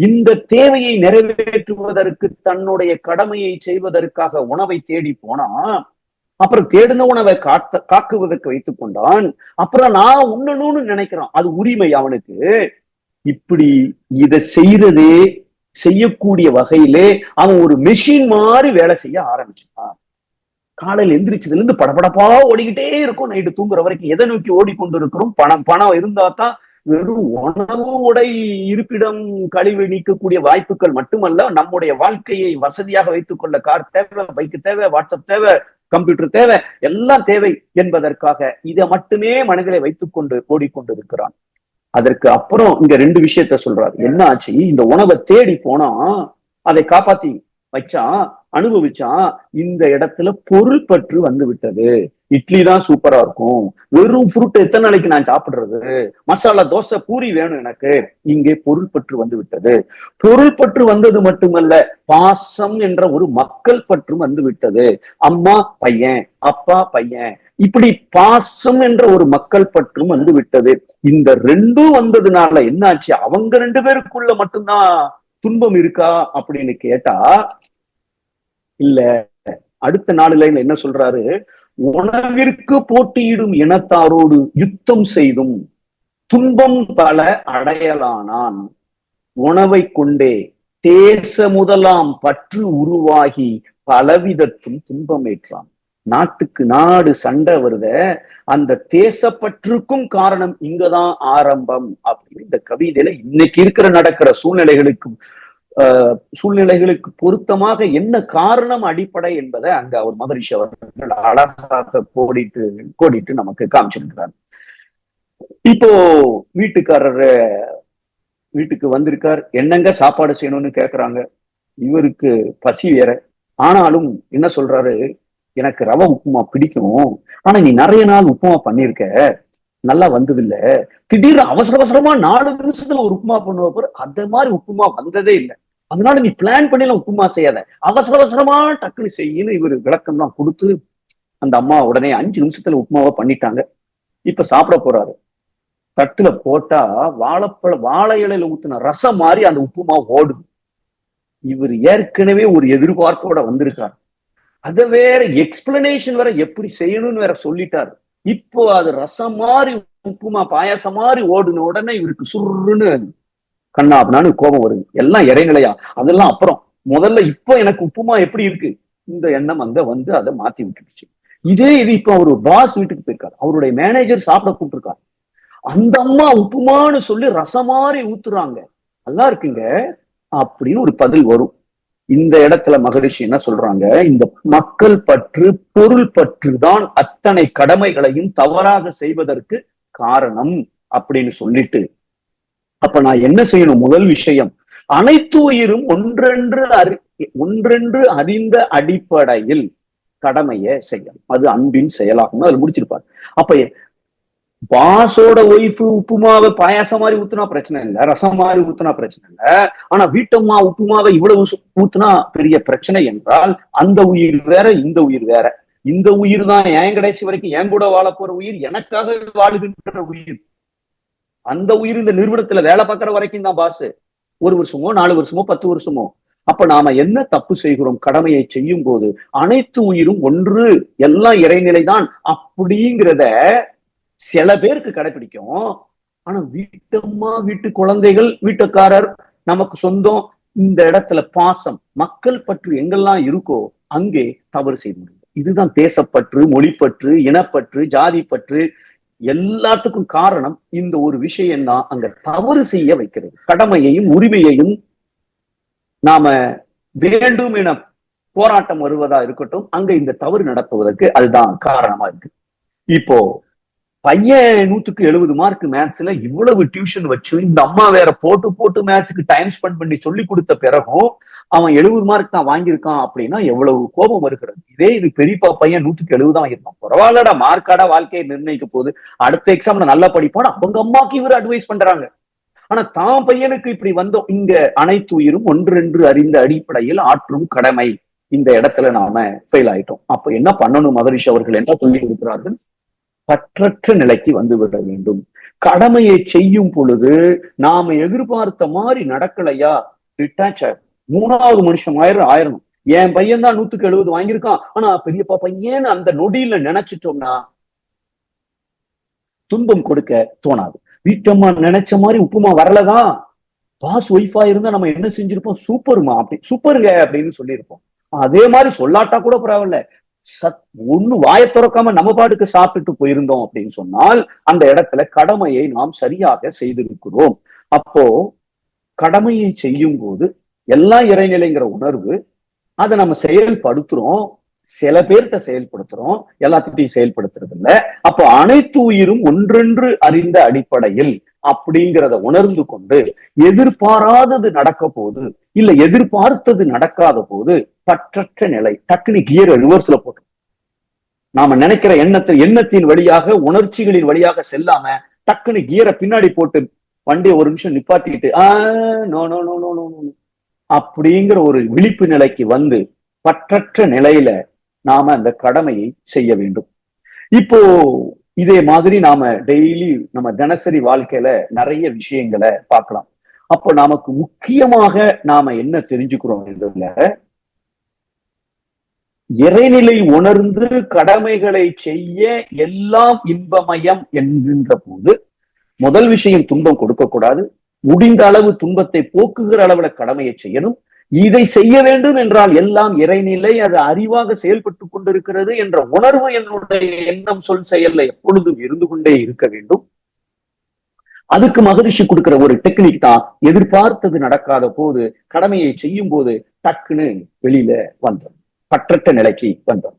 இந்த தேவையை நிறைவேற்றுவதற்கு தன்னுடைய கடமையை செய்வதற்காக உணவை தேடி போனா, அப்புறம் தேடின உணவை காக்குவதற்கு வைத்துக் கொண்டான். அப்புறம் நான் உண்ணணும்னு நினைக்கிறான், அது உரிமை அவனுக்கு. இப்படி இதை செய்யக்கூடிய வகையிலே அவன் ஒரு மெஷின் மாதிரி வேலை செய்ய ஆரம்பிச்சான். காலையில் எந்திரிச்சதுல இருந்து படபடப்பா ஓடிக்கிட்டே இருக்கும், நைட்டு தூங்குற வரைக்கும். எதை நோக்கி ஓடிக்கொண்டு இருக்கிறோம்? பணம் இருந்தா தான் வெறும் உணவு, உடை, இருப்பிடம், கழிவு நீக்கக்கூடிய வாய்ப்புகள் மட்டுமல்ல, நம்முடைய வாழ்க்கையை வசதியாக வைத்துக் கொள்ள கார் தேவை, பைக்கு தேவை, வாட்ஸ்அப் தேவை, கம்ப்யூட்டர் தேவை, எல்லாம் தேவை என்பதற்காக இதை மட்டுமே மனதிலே வைத்துக் கொண்டு ஓடிக்கொண்டு இருக்கிறான். அதற்கு அப்புறம் இங்க 2 விஷயத்த சொல்றாரு. என்ன ஆச்சு? இந்த உணவை தேடி போனா, அதை காப்பாத்தி வச்சான், அனுபவிச்சான். இந்த இடத்துல பொருள் பற்று வந்து விட்டது. இட்லி தான் சூப்பரா இருக்கும், வெறும் ஃப்ரூட் எத்தனை நாளைக்கு நான் சாப்பிடுறது, மசாலா தோசை பூரி வேணும் எனக்கு. இங்கே பொருள் பற்று வந்து விட்டது. பொருள் பற்று வந்தது மட்டுமல்ல, பாசம் என்ற ஒரு மக்கள் பற்று வந்து விட்டது. அம்மா பையன், அப்பா பையன், இப்படி பாசம் என்ற ஒரு மக்கள் பற்றும் வந்து விட்டது. இந்த 2ம் வந்ததுனால என்னாச்சு? அவங்க 2 பேருக்குள்ள மட்டும்தான் துன்பம் இருக்கா அப்படின்னு கேட்டா இல்ல. அடுத்த 4 லைன்ல என்ன சொல்றாரு? உணவிற்கு போட்டியிடும் இனத்தாரோடு யுத்தம் செய்தும் துன்பம் பல அடையலானான். உணவை கொண்டே தேச முதலாம் பற்று உருவாகி பலவிதத்தும் துன்பமேற்றான். நாட்டுக்கு நாடு சண்டை வருத, அந்த தேசப்பற்றுக்கும் காரணம் இங்கதான் ஆரம்பம் அப்படின்னு இந்த கவிதையில இன்னைக்கு நடக்கிற சூழ்நிலைகளுக்கு பொருத்தமாக என்ன காரணம் அடிப்படை என்பதை அங்க அவர் மகரிஷி அவர்கள் அழகாக கோடிட்டு நமக்கு காமிச்சிருக்கிறார். இப்போ வீட்டுக்கு வந்திருக்கார். என்னங்க சாப்பாடு செய்யணும்னு கேக்குறாங்க. இவருக்கு பசி வேற. ஆனாலும் என்ன சொல்றாரு? எனக்கு ரவை உப்புமா பிடிக்கும், ஆனா நீ நிறைய நாள் உப்புமா பண்ணிருக்க, நல்லா வந்தது இல்ல. திடீர்னு அவசரமா 4 நிமிஷத்துல ஒரு உப்புமா பண்ணுவ, அந்த மாதிரி உப்புமா வந்ததே இல்லை. அதனால நீ பிளான் பண்ணிலாம் உப்புமா செய்யாத, அவசரமா டக்குனு செய்யணும் இவரு விளக்கம் எல்லாம் கொடுத்து அந்த அம்மா உடனே 5 நிமிஷத்துல உப்புமாவை பண்ணிட்டாங்க. இப்ப சாப்பிட போறாரு. தட்டுல போட்டா வாழை இலையில ஊத்துன ரசம் மாதிரி அந்த உப்புமா ஓடுது. இவர் ஏற்கனவே ஒரு எதிர்பார்ப்போட வந்திருக்காரு. அத வேற எக்ஸ்பிளனேஷன் வேற எப்படி செய்யணும்னு வேற சொல்லிட்டாரு. இப்போ அது ரசம் மாதிரி உப்புமா பாயாசம் மாதிரி ஓடுன உடனே இவருக்கு சுருன்னு கண்ணா அப்படின்னு கோபம் வருது. எல்லாம் இறைநிலையா, அதெல்லாம் அப்புறம். முதல்ல இப்போ எனக்கு உப்புமா எப்படி இருக்கு, இந்த எண்ணம் அங்க வந்து அதை மாத்தி விட்டுடுச்சு. இது இப்போ அவரு பாஸ் வீட்டுக்கு போயிருக்காரு, அவருடைய மேனேஜர் சாப்பிட கூப்பிட்டுருக்காரு. அந்த அம்மா உப்புமான்னு சொல்லி ரசம் மாதிரி ஊத்துறாங்க, நல்லா இருக்குங்க அப்படின்னு ஒரு பதில் வரும். இந்த இடத்துல மகரிஷி என்ன சொல்றாங்க? இந்த மக்கள் பற்று, பொருள் பற்று தான் அத்தனை கடமைகளையும் தவறாக செய்வதற்கு காரணம் அப்படின்னு சொல்லிட்டு, அப்ப நான் என்ன செய்யணும்? முதல் விஷயம், அனைத்து உயிரும் ஒன்றென்று அறிந்த அடிப்படையில் கடமையை செய்யணும். அது அன்பின் செயலாகும். அதுல முடிச்சிருப்பாரு. அப்ப பாஸோட ஒய்ஃபு உப்புமாவை பாயாசம் மாதிரி ஊத்துனா பிரச்சனை இல்லை, ரசம் மாதிரி ஊத்துனா பிரச்சனை இல்லை. ஆனா வீட்டம்மா உப்புமாவை இவ்வளவு ஊத்துனா பெரிய பிரச்சனை என்றால், அந்த உயிர் வேற, இந்த உயிர் வேற. இந்த உயிர் தான் என் கடைசி வரைக்கும் என் கூட வாழ போற உயிர், எனக்காக வாழுகின்ற உயிர். அந்த உயிர் இந்த நிறுவனத்துல வேலை பார்க்கிற வரைக்கும் தான் பாஸ். 1 வருஷமோ 4 வருஷமோ 10 வருஷமோ. அப்ப நாம என்ன தப்பு செய்கிறோம்? கடமையை செய்யும் போது அனைத்து உயிரும் ஒன்று, எல்லாம் இறைநிலைதான் அப்படிங்கிறத சில பேருக்கு கடைபிடிக்கும். ஆனா வீட்டம்மா, வீட்டு குழந்தைகள், வீட்டுக்காரர், நமக்கு சொந்தம், இந்த இடத்துல பாசம், மக்கள் பற்று எங்கெல்லாம் இருக்கோ அங்கே தவறு செய்ய முடியும். இதுதான் தேசப்பற்று, மொழிப்பற்று, இனப்பற்று, ஜாதி பற்று, எல்லாத்துக்கும் காரணம் இந்த ஒரு விஷயம் தான் அங்க தவறு செய்ய வைக்கிறது. கடமையையும் உரிமையையும் நாம வேண்டும் என போராட்டம் வருவதா இருக்கட்டும், அங்க இந்த தவறு நடத்துவதற்கு அதுதான் காரணமா இருக்கு. இப்போ பையன் 100க்கு 70 மார்க் மேத்ஸ்ல இவ்வளவு டியூஷன் வச்சு இந்த அம்மா வேற போட்டு போட்டு மேத்ஸ்க்கு டைம் ஸ்பெண்ட் பண்ணி சொல்லி கொடுத்த பிறகும் அவன் 70 மார்க் தான் வாங்கியிருக்கான் அப்படின்னா எவ்வளவு கோபம் வருகிறது. இதே இது பெரியப்பா பையன் 100க்கு 70 தான் வாங்கியிருக்கான், பரவாயில்லடா மார்க்காடா வாழ்க்கையை நிர்ணயிக்க போகுது, அடுத்த எக்ஸாம்ல நல்லா படிப்பான், அவங்க அம்மாக்கு இவர் அட்வைஸ் பண்றாங்க. ஆனா தான் பையனுக்கு இப்படி வந்தோம். இங்க அனைத்து உயிரும் ஒன்றென்று அறிந்த அடிப்படையில் ஆற்றும் கடமை, இந்த இடத்துல நாம ஃபெயில் ஆயிட்டோம். அப்ப என்ன பண்ணணும்? மகரிஷி அவர்கள் என்ன சொல்லி இருக்கிறார்கள்? பற்றற்ற நிலைக்கு வந்து விட வேண்டும். கடமையை செய்யும் பொழுது நாம எதிர்பார்த்த மாதிரி நடக்கலையா, டிட்டாச் ஆயிரும். 3வது மனுஷன் ஆயிரணும். என் பையன் தான் 100க்கு 70 வாங்கியிருக்கான், ஆனா பெரியப்பா பையன் அந்த நொடியில நினைச்சிட்டோம்னா துன்பம் கொடுக்க தோணாது. வீட்டம்மா நினைச்ச மாதிரி உப்புமா வரலதான், பாஸ் ஒய்ஃபா இருந்தா நம்ம என்ன செஞ்சிருப்போம்? சூப்பருமா, அப்படி சூப்பருங்க அப்படின்னு சொல்லியிருப்போம். அதே மாதிரி சொல்லாட்டா கூட பரவாயில்ல, ஒண்ணு வாயை திறக்காம நம்ம பாட்டுக்கு சாப்பிட்டுட்டு போயிருந்தோம் அப்படின்னு சொன்னால் அந்த இடத்துல கடமையை நாம் சரியாக செய்திருக்கிறோம். அப்போ கடமையை செய்யும் போது எல்லாம் இறைநிலைங்கிற உணர்வு, அதை நம்ம செயல்படுத்துறோம். சில பேர்கிட்ட செயல்படுத்துறோம், எல்லாத்திட்டையும் செயல்படுத்துறது இல்ல. அப்போ அனைத்து உயிரும் ஒன்றென்று அறிந்த அடிப்படையில் அப்படிங்கிறத உணர்ந்து கொண்டு எதிர்பாராதது நடக்க போது, இல்ல எதிர்பார்த்தது நடக்காத போது பற்றற்ற நிலை, டக்குனு கியர் ரிவர்ஸ்ல போட்டு நாம நினைக்கிற எண்ணத்தின் வழியாக, உணர்ச்சிகளின் வழியாக செல்லாம டக்குனு கியரை பின்னாடி போட்டு வண்டியை ஒரு நிமிஷம் நிப்பாட்டிக்கிட்டு no no no no no அப்படிங்கிற ஒரு விழிப்பு நிலைக்கு வந்து பற்றற்ற நிலையில நாம அந்த கடமையை செய்ய வேண்டும். இப்போ இதே மாதிரி நாம டெய்லி நம்ம தினசரி வாழ்க்கையில நிறைய விஷயங்களை பார்க்கலாம். அப்போ நமக்கு முக்கியமாக நாம என்ன தெரிஞ்சுக்கிறோம் என்றதுல, இறைநிலை உணர்ந்து கடமைகளை செய்ய எல்லாம் இன்பமயம் என்கின்ற போது முதல் விஷயம் துன்பம் கொடுக்க கூடாது. முடிந்த அளவு துன்பத்தை போக்குகிற அளவுல கடமையை செய்யணும். இதை செய்ய வேண்டும் என்றால் எல்லாம் இறைநிலை, அது அறிவாக செயல்பட்டு கொண்டிருக்கிறது என்ற உணர்வு என்னுடைய எண்ணம், சொல், செயல்ல எப்பொழுதும் இருந்து கொண்டே இருக்க வேண்டும். அதுக்கு மகரிஷி கொடுக்கிற ஒரு டெக்னிக் தான், எதிர்பார்த்தது நடக்காத போது கடமையை செய்யும் போது டக்குன்னு வெளியில வந்தோம், பற்றற்ற நிலைக்கு வந்தோம்.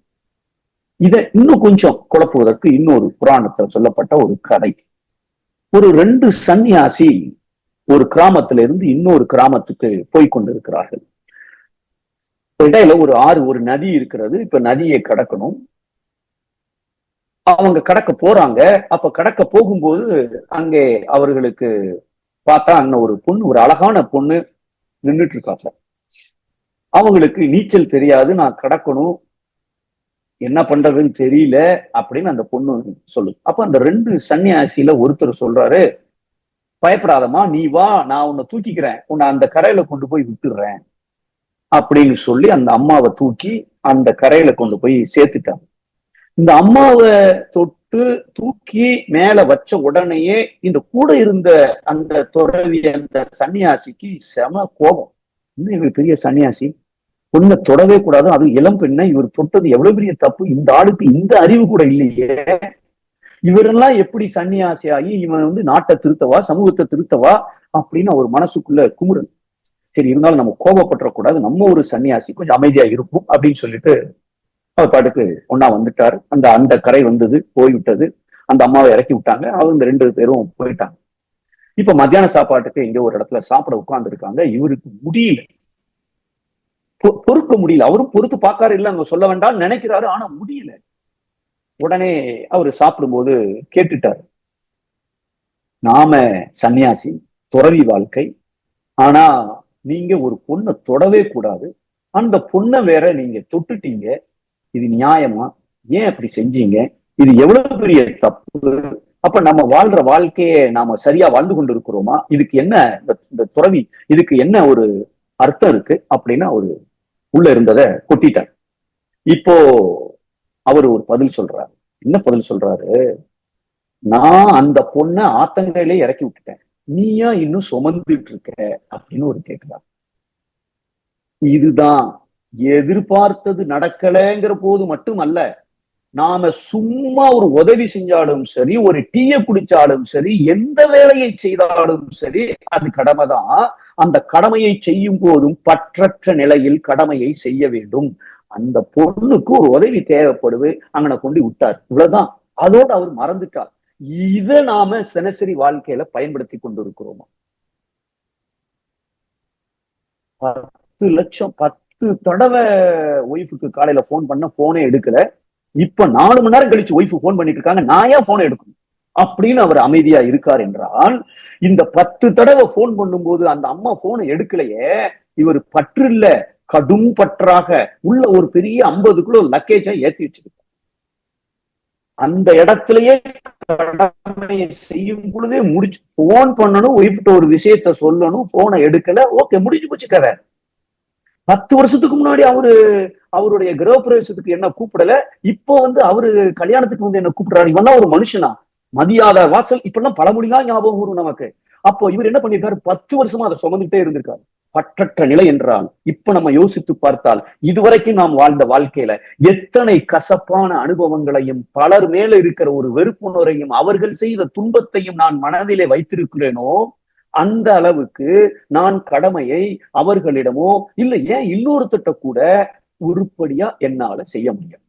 இதை இன்னும் கொஞ்சம் குழப்புவதற்கு இன்னொரு புராணத்தில் சொல்லப்பட்ட ஒரு கதை. ஒரு 2 சன்னியாசி ஒரு கிராமத்துல இருந்து இன்னொரு கிராமத்துக்கு போய்கொண்டிருக்கிறார்கள். இடையில ஒரு ஆறு, ஒரு நதி இருக்கிறது. இப்ப நதியை கடக்கணும். அவங்க கடக்க போறாங்க. அப்ப கடக்க போகும்போது அங்கே அவர்களுக்கு பார்த்தா அங்க ஒரு பொண்ணு, ஒரு அழகான பொண்ணு நின்றுட்டு இருக்காங்க. அவங்களுக்கு நீச்சல் தெரியாது, நான் கடக்கணும், என்ன பண்றதுன்னு தெரியல அப்படின்னு அந்த பொண்ணு சொல்லு. அப்ப அந்த 2 சன்னியாசியில ஒருத்தர் சொல்றாரு, பயப்படாதமா, நீ வா, நான் உன்னை தூக்கிக்கிறேன், உன்னை அந்த கரையில கொண்டு போய் விட்டுடுறேன் அப்படின்னு சொல்லி அந்த அம்மாவை தூக்கி அந்த கரையில கொண்டு போய் சேர்த்துட்டாங்க. இந்த அம்மாவை தொட்டு தூக்கி மேல வச்ச உடனேயே இந்த கூட இருந்த அந்த துறவி, அந்த சன்னியாசிக்கு செம கோபம். இன்னும் இவர் பெரிய சன்னியாசி, பொண்ணை தொடவே கூடாது, அது இளம் பெண்ணை இவர் தொட்டது எவ்வளவு பெரிய தப்பு, இந்த ஆளுக்கு இந்த அறிவு கூட இல்லையே, இவரெல்லாம் எப்படி சன்னியாசி ஆகி இவன் நாட்டை திருத்தவா, சமூகத்தை திருத்தவா அப்படின்னு ஒரு மனசுக்குள்ள குமுறல். சரி, இருந்தாலும் நம்ம கோபப்பட்டுறக்கூடாது, நம்ம ஒரு சன்னியாசி, கொஞ்சம் அமைதியா இருக்கும் அப்படின்னு சொல்லிட்டு அவர் பாட்டுக்கு ஒன்னா வந்துட்டாரு. அந்த கரை வந்தது, போய்விட்டது. அந்த அம்மாவை இறக்கி விட்டாங்க. அவங்க 2 பேரும் போயிட்டாங்க. இப்ப மத்தியான சாப்பாட்டுக்கு எங்க ஒரு இடத்துல சாப்பிட உட்கார்ந்து இருக்காங்க. இவருக்கு முடியல, பொறுக்க முடியல. அவரும் பொறுத்து பார்க்காரு, இல்ல அங்க சொல்ல வேண்டாம் நினைக்கிறாரு, ஆனா முடியல. உடனே அவரு சாப்பிடும்போது கேட்டுட்டாரு, நாம சன்னியாசி, துறவி வாழ்க்கை, ஆனா நீங்க ஒரு பொண்ணை தொடவே கூடாது, அந்த பொண்ணை வேற நீங்க தொட்டுட்டீங்க, இது நியாயமா? ஏன் அப்படி செஞ்சீங்க? இது எவ்வளவு பெரிய தப்பு? அப்ப நம்ம வாழ்ற வாழ்க்கையை நாம சரியா வாழ்ந்து கொண்டு இருக்கிறோமா? இதுக்கு என்ன இந்த துறவி, இதுக்கு என்ன ஒரு அர்த்தம் இருக்கு அப்படின்னு அவரு உள்ள இருந்ததை கொட்டிட்டார். இப்போ அவர் ஒரு பதில் சொல்றாரு. என்ன பதில் சொல்றாரு? நான் அந்த பொண்ணை ஆத்தங்கரையிலே இறக்கி விட்டுட்டேன், நீயா இன்னும் சுமந்துட்டு இருக்க அப்படின்னு ஒரு கேட்கிறார். இதுதான் எதிர்பார்த்தது நடக்கலைங்கிற போது மட்டும் அல்ல, நாம சும்மா ஒரு உதவி செஞ்சாலும் சரி, ஒரு டீயை குடிச்சாலும் சரி, எந்த வேலையை செய்தாலும் சரி, அது கடமை தான். அந்த கடமையை செய்யும் போதும் பற்றற்ற நிலையில் கடமையை செய்ய வேண்டும். அந்த பொண்ணுக்கு ஒரு உதவி தேவைப்படுது, அங்கன கொண்டு விட்டார், இவ்வளவுதான். அதோடு அவர் மறந்துட்டார். இதை நாம தினசரி வாழ்க்கையில பயன்படுத்தி கொண்டிருக்கிறோமா? 10 லட்சம் 10 தடவை ஒய்ஃபுக்கு காலையில போன் பண்ண, போனே எடுக்கல. இப்ப 4 மணி நேரம் கழிச்சு ஒய்ஃபு போன் பண்ணிட்டு இருக்காங்க, நான் ஏன் போனை எடுக்கணும் அப்படின்னு அவர் அமைதியா இருக்கார் என்றால், இந்த 10 தடவை போன் பண்ணும்போது அந்த அம்மா போனை எடுக்கலையே, இவர் பற்று இல்ல, கடும் பற்றாக உள்ள ஒரு பெரிய 50 கிலோ லக்கேஜை ஏத்தி வச்சிருக்க. அந்த இடத்திலேயே கடமையை செய்யும் பொழுதே முடிச்சு, போன் பண்ணணும், ஒய்ஃப்ட்ட ஒரு விஷயத்த சொல்லணும், போனை எடுக்கல, ஓகே முடிஞ்சு போச்சு கதை. 10 வருஷத்துக்கு முன்னாடி அவருடைய கிரகப்பிரவேசத்துக்கு என்ன கூப்பிடல, இப்போ அவரு கல்யாணத்துக்கு என்ன கூப்பிடுறாரு. இவன் ஒரு மனுஷனா? மதியாத வாசல், இப்பெல்லாம் பழமொழிதான் ஞாபகம் வரும் நமக்கு. அப்போ இவர் என்ன பண்ணிருக்காரு? 10 வருஷமா அதை சுமந்துட்டே இருந்திருக்காரு. பற்றற்ற நிலை என்றால், இப்ப நம்ம யோசித்து பார்த்தால், இதுவரைக்கும் நாம் வாழ்ந்த வாழ்க்கையில எத்தனை கசப்பான அனுபவங்களையும், பலர் மேல இருக்கிற ஒரு வெறுப்புணரையும், அவர்கள் செய்த துன்பத்தையும் நான் மனதிலே வைத்திருக்கிறேனோ, அந்த அளவுக்கு நான் கடமையை அவர்களிடமோ இல்ல ஏன் இன்னொருத்திட்ட கூட உருப்படியா என்னால செய்ய முடியும்.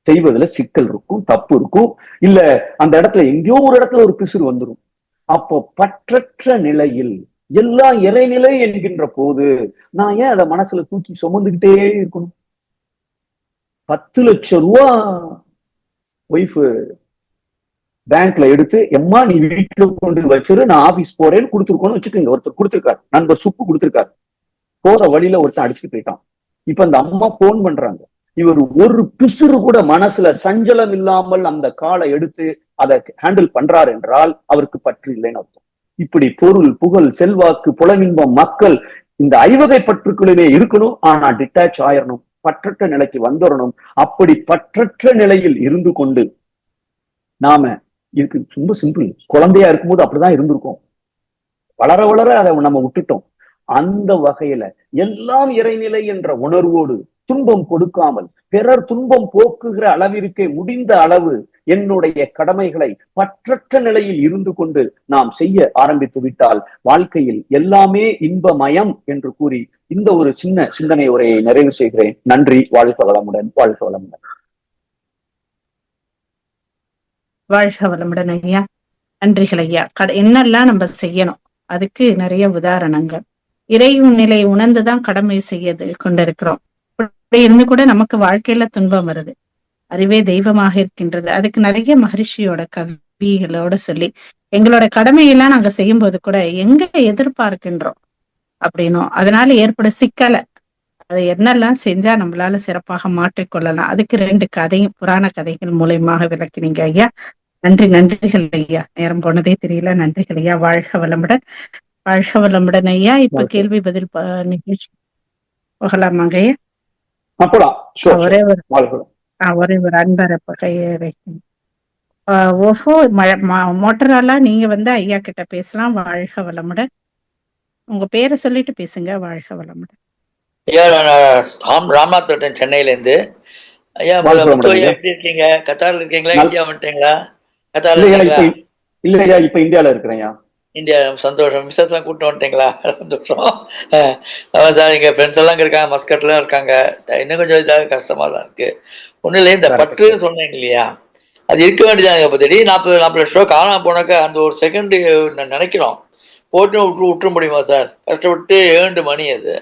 செய்வதுல சிக்கல் இருக்கும், தப்பு இருக்கும், இல்ல அந்த இடத்துல எங்கேயோ ஒரு இடத்துல ஒரு பிசுறு வந்துடும். அப்போ பற்றற்ற நிலையில் எல்லாம் இறைநிலை என்கின்ற போது நான் ஏன் அதை மனசுல தூக்கி சுமந்துகிட்டே இருக்கணும்? 10 லட்சம் ரூபா ஒய்ஃப் பேங்க்ல எடுத்து, எம்மா நீ வீட்டுல கொண்டு வச்சிரு, நான் ஆபீஸ் போறேன்னு கொடுத்துருக்கோன்னு வச்சுக்கோங்க. ஒருத்தர் கொடுத்திருக்காரு, நண்பர் சுப்பு கொடுத்திருக்காரு. போற வழியில ஒருத்தன் அடிச்சுட்டு போயிட்டான். இப்ப அந்த அம்மா போன் பண்றாங்க. இவர் ஒரு பிசுறு கூட மனசுல சஞ்சலம் இல்லாமல் அந்த காலை எடுத்து அதை ஹேண்டில் பண்றார் என்றால் அவருக்கு பற்று இல்லைன்னு அர்த்தம். இப்படி பொருள், புகழ், செல்வாக்கு, புலனின்பம், மக்கள், இந்த ஐவகை பற்றுக்களிலே இருக்கணும். ஆனா டிட்டாச் ஆயிரணும், பற்றற்ற நிலைக்கு வந்துடணும். அப்படி பற்றற்ற நிலையில் இருந்து கொண்டு நாம இதுக்கு ரொம்ப சிம்பிள். குழந்தையா இருக்கும்போது அப்படிதான் இருந்திருக்கோம். வளர வளர அதை நம்ம விட்டுட்டோம். அந்த வகையில எல்லாம் இறைநிலை என்ற உணர்வோடு துன்பம் கொடுக்காமல், பிறர் துன்பம் போக்குகிற அளவிற்கே முடிந்த அளவு என்னுடைய கடமைகளை பற்றற்ற நிலையில் இருந்து கொண்டு நாம் செய்ய ஆரம்பித்து விட்டால் வாழ்க்கையில் எல்லாமே இன்பமயம் என்று கூறி இந்த ஒரு சின்ன சிந்தனை உரையை நிறைவு செய்கிறேன். நன்றி. வாழ்க வளமுடன். வாழ்க வளமுடன். வாழ்க வளமுடன் ஐயா. நன்றிகள் ஐயா. என்னெல்லாம் நம்ம செய்யணும், அதுக்கு நிறைய உதாரணங்கள். இறைவன் நிலை உணர்ந்துதான் கடமை செய்யது கொண்டிருக்கிறோம். அப்படி இருந்து கூட நமக்கு வாழ்க்கையில துன்பம் வருது. அறிவே தெய்வமாக இருக்கின்றது. அதுக்கு நிறைய மகரிஷியோட கவிகளோட சொல்லி எங்களோட கடமையெல்லாம் நாங்க செய்யும் போது கூட எங்க எதிர்பார்க்கின்றோம் அப்படின்னும், அதனால ஏற்படும் சிக்கலை அதை என்னெல்லாம் செஞ்சா நம்மளால சிறப்பாக மாற்றிக்கொள்ளலாம், அதுக்கு 2 கதையும் புராண கதைகள் மூலயமாக விளக்கினீங்க ஐயா. நன்றி. நன்றிகள் ஐயா. நேரம் போனதே தெரியல. நன்றிகள் ஐயா. வாழ்க வளமுடன். வாழ்க வளமுடன் ஐயா. இப்ப கேள்வி பதில் நிகழ்ச்சி போகலாமாங்க ஐயா? ஒரே ஒரு அன்பரை கையை வைக்கணும். ஓஃபோ மோட்டராலா நீங்க ஐயா கிட்ட பேசலாம். வாழ்க வளமுடன். உங்க பேரை சொல்லிட்டு பேசுங்க. வாழ்க வளமுடன். ஐயா, நான் ராம்நாத் பேட்டேன், சென்னையில இருந்து. ஐயா எப்படி இருக்கீங்க? கத்தார்ல இருக்கீங்களா? இந்தியா வந்துட்டீங்களா? கத்தார்ல இருக்கீங்களா? இல்லையா, இப்ப இந்தியால இருக்கிறேன். இந்தியா. சந்தோஷம். மிஸ்ஸஸ் எல்லாம் கூப்பிட்டு வந்துட்டீங்களா? சந்தோஷம். அதான் சார், எங்க ஃப்ரெண்ட்ஸ் எல்லாம் இருக்காங்க, மஸ்கட்ல இருக்காங்க. இன்னும் கொஞ்சம் இதாக கஷ்டமா தான் இருக்கு. ஒன்றும் இல்லை, இந்த பற்றுன்னு சொன்னீங்க இல்லையா, அது இருக்க வேண்டியதாங்க. இப்போ திடீர்னு 40 லட்ச ரூபா காணாம போனாக்கா அந்த ஒரு செகண்ட் நினைக்கிறோம், போட்டு விட்டுற முடியுமா சார்? கஷ்டப்பட்டு ஏர்ன்டு மணி அது.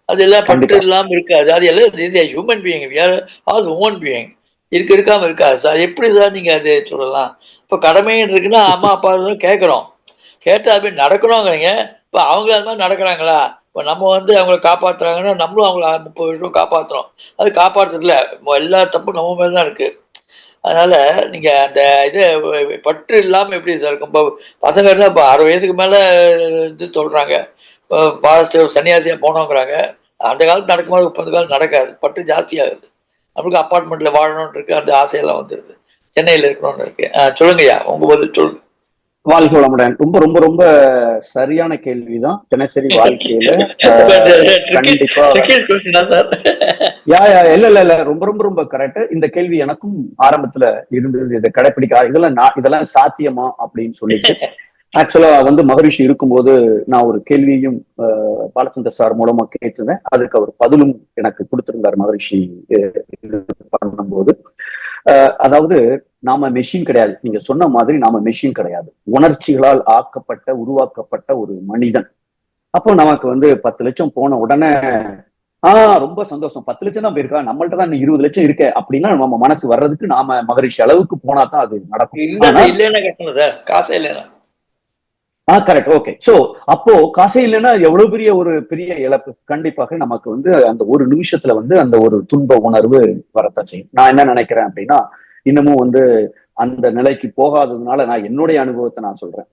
அது எல்லாம் பற்று இல்லாமல் இருக்காது. அது எல்லாம் human being, all human being இருக்காம இருக்காது சார். அது எப்படி சார் நீங்க அது சொல்லலாம்? இப்போ கடமைன்னு இருக்குன்னா அம்மா அப்பா கேட்குறோம், கேட்டால் அது போய் நடக்கணுங்கிறீங்க. இப்போ அவங்க அது மாதிரி நடக்கிறாங்களா? இப்போ நம்ம அவங்கள காப்பாற்றுறாங்கன்னா நம்மளும் அவங்கள 30 வருஷம் காப்பாற்றுறோம். அது காப்பாற்றுறதுல எல்லா தப்பும் நம்ம மேலே தான் இருக்குது. அதனால நீங்க அந்த இது பற்று இல்லாமல் எப்படி சார் இருக்கும்? இப்போ பசங்க இப்போ 60 வயசுக்கு மேலே இது சொல்றாங்க, ஃபாரஸ்ட் சன்னியாசியா போனோங்கிறாங்க. அந்த காலத்து நடக்கும்போது 30 காலம் நடக்காது, பட்டு ஜாஸ்தி ஆகுது. நம்மளுக்கு அப்பார்ட்மெண்ட்ல வாழணும்னு இருக்கு, அந்த ஆசையெல்லாம் வந்துருது. சென்னையில இருக்கணும்னு இருக்கு. சொல்லுங்கய்யா, உங்க பதில் சொல்லுங்க. வாழ்க்கை வளமுடன். ரொம்ப ரொம்ப ரொம்ப சரியான கேள்விதான். தினசரி வாழ்க்கையில கண்டிப்பா இல்ல ரொம்ப ரொம்ப ரொம்ப கரெக்ட். இந்த கேள்வி எனக்கும் ஆரம்பத்துல இருந்தது. இதை கடைபிடிக்க இதெல்லாம் சாத்தியமா அப்படின்னு சொல்லிட்டு ஆக்சுவலா மகரிஷி இருக்கும்போது நான் ஒரு கேள்வியும் பாலச்சந்தர் சார் மூலமா கேட்டிருந்தேன். அதுக்கு அவர் பதிலும் எனக்கு கொடுத்திருந்தார் மகரிஷி பண்ணும்போது. அதாவது நாம மெஷின் கிடையாது. நீங்க சொன்ன மாதிரி நாம மெஷின் கிடையாது. உணர்ச்சிகளால் ஆக்கப்பட்ட உருவாக்கப்பட்ட ஒரு மனிதன். அப்போ நமக்கு 10 லட்சம் போன உடனே ரொம்ப சந்தோஷம், 10 லட்சம் தான் போயிருக்கா, நம்மள்ட்ட தான் 20 லட்சம் இருக்கு அப்படின்னா நம்ம மனசு வர்றதுக்கு நாம மகரிஷி அளவுக்கு போனா தான் அது நடக்கும். காசே இல்லைன்னா கரெக்ட். ஓகே. சோ அப்போ காசே இல்லைன்னா எவ்வளவு பெரிய இழப்பு. கண்டிப்பாக நமக்கு அந்த ஒரு நிமிஷத்துல அந்த ஒரு துன்ப உணர்வு வரத்தான் செய்யும். நான் என்ன நினைக்கிறேன் அப்படின்னா, இன்னமும் அந்த நிலைக்கு போகாததுனால நான் என்னுடைய அனுபவத்தை நான் சொல்றேன்.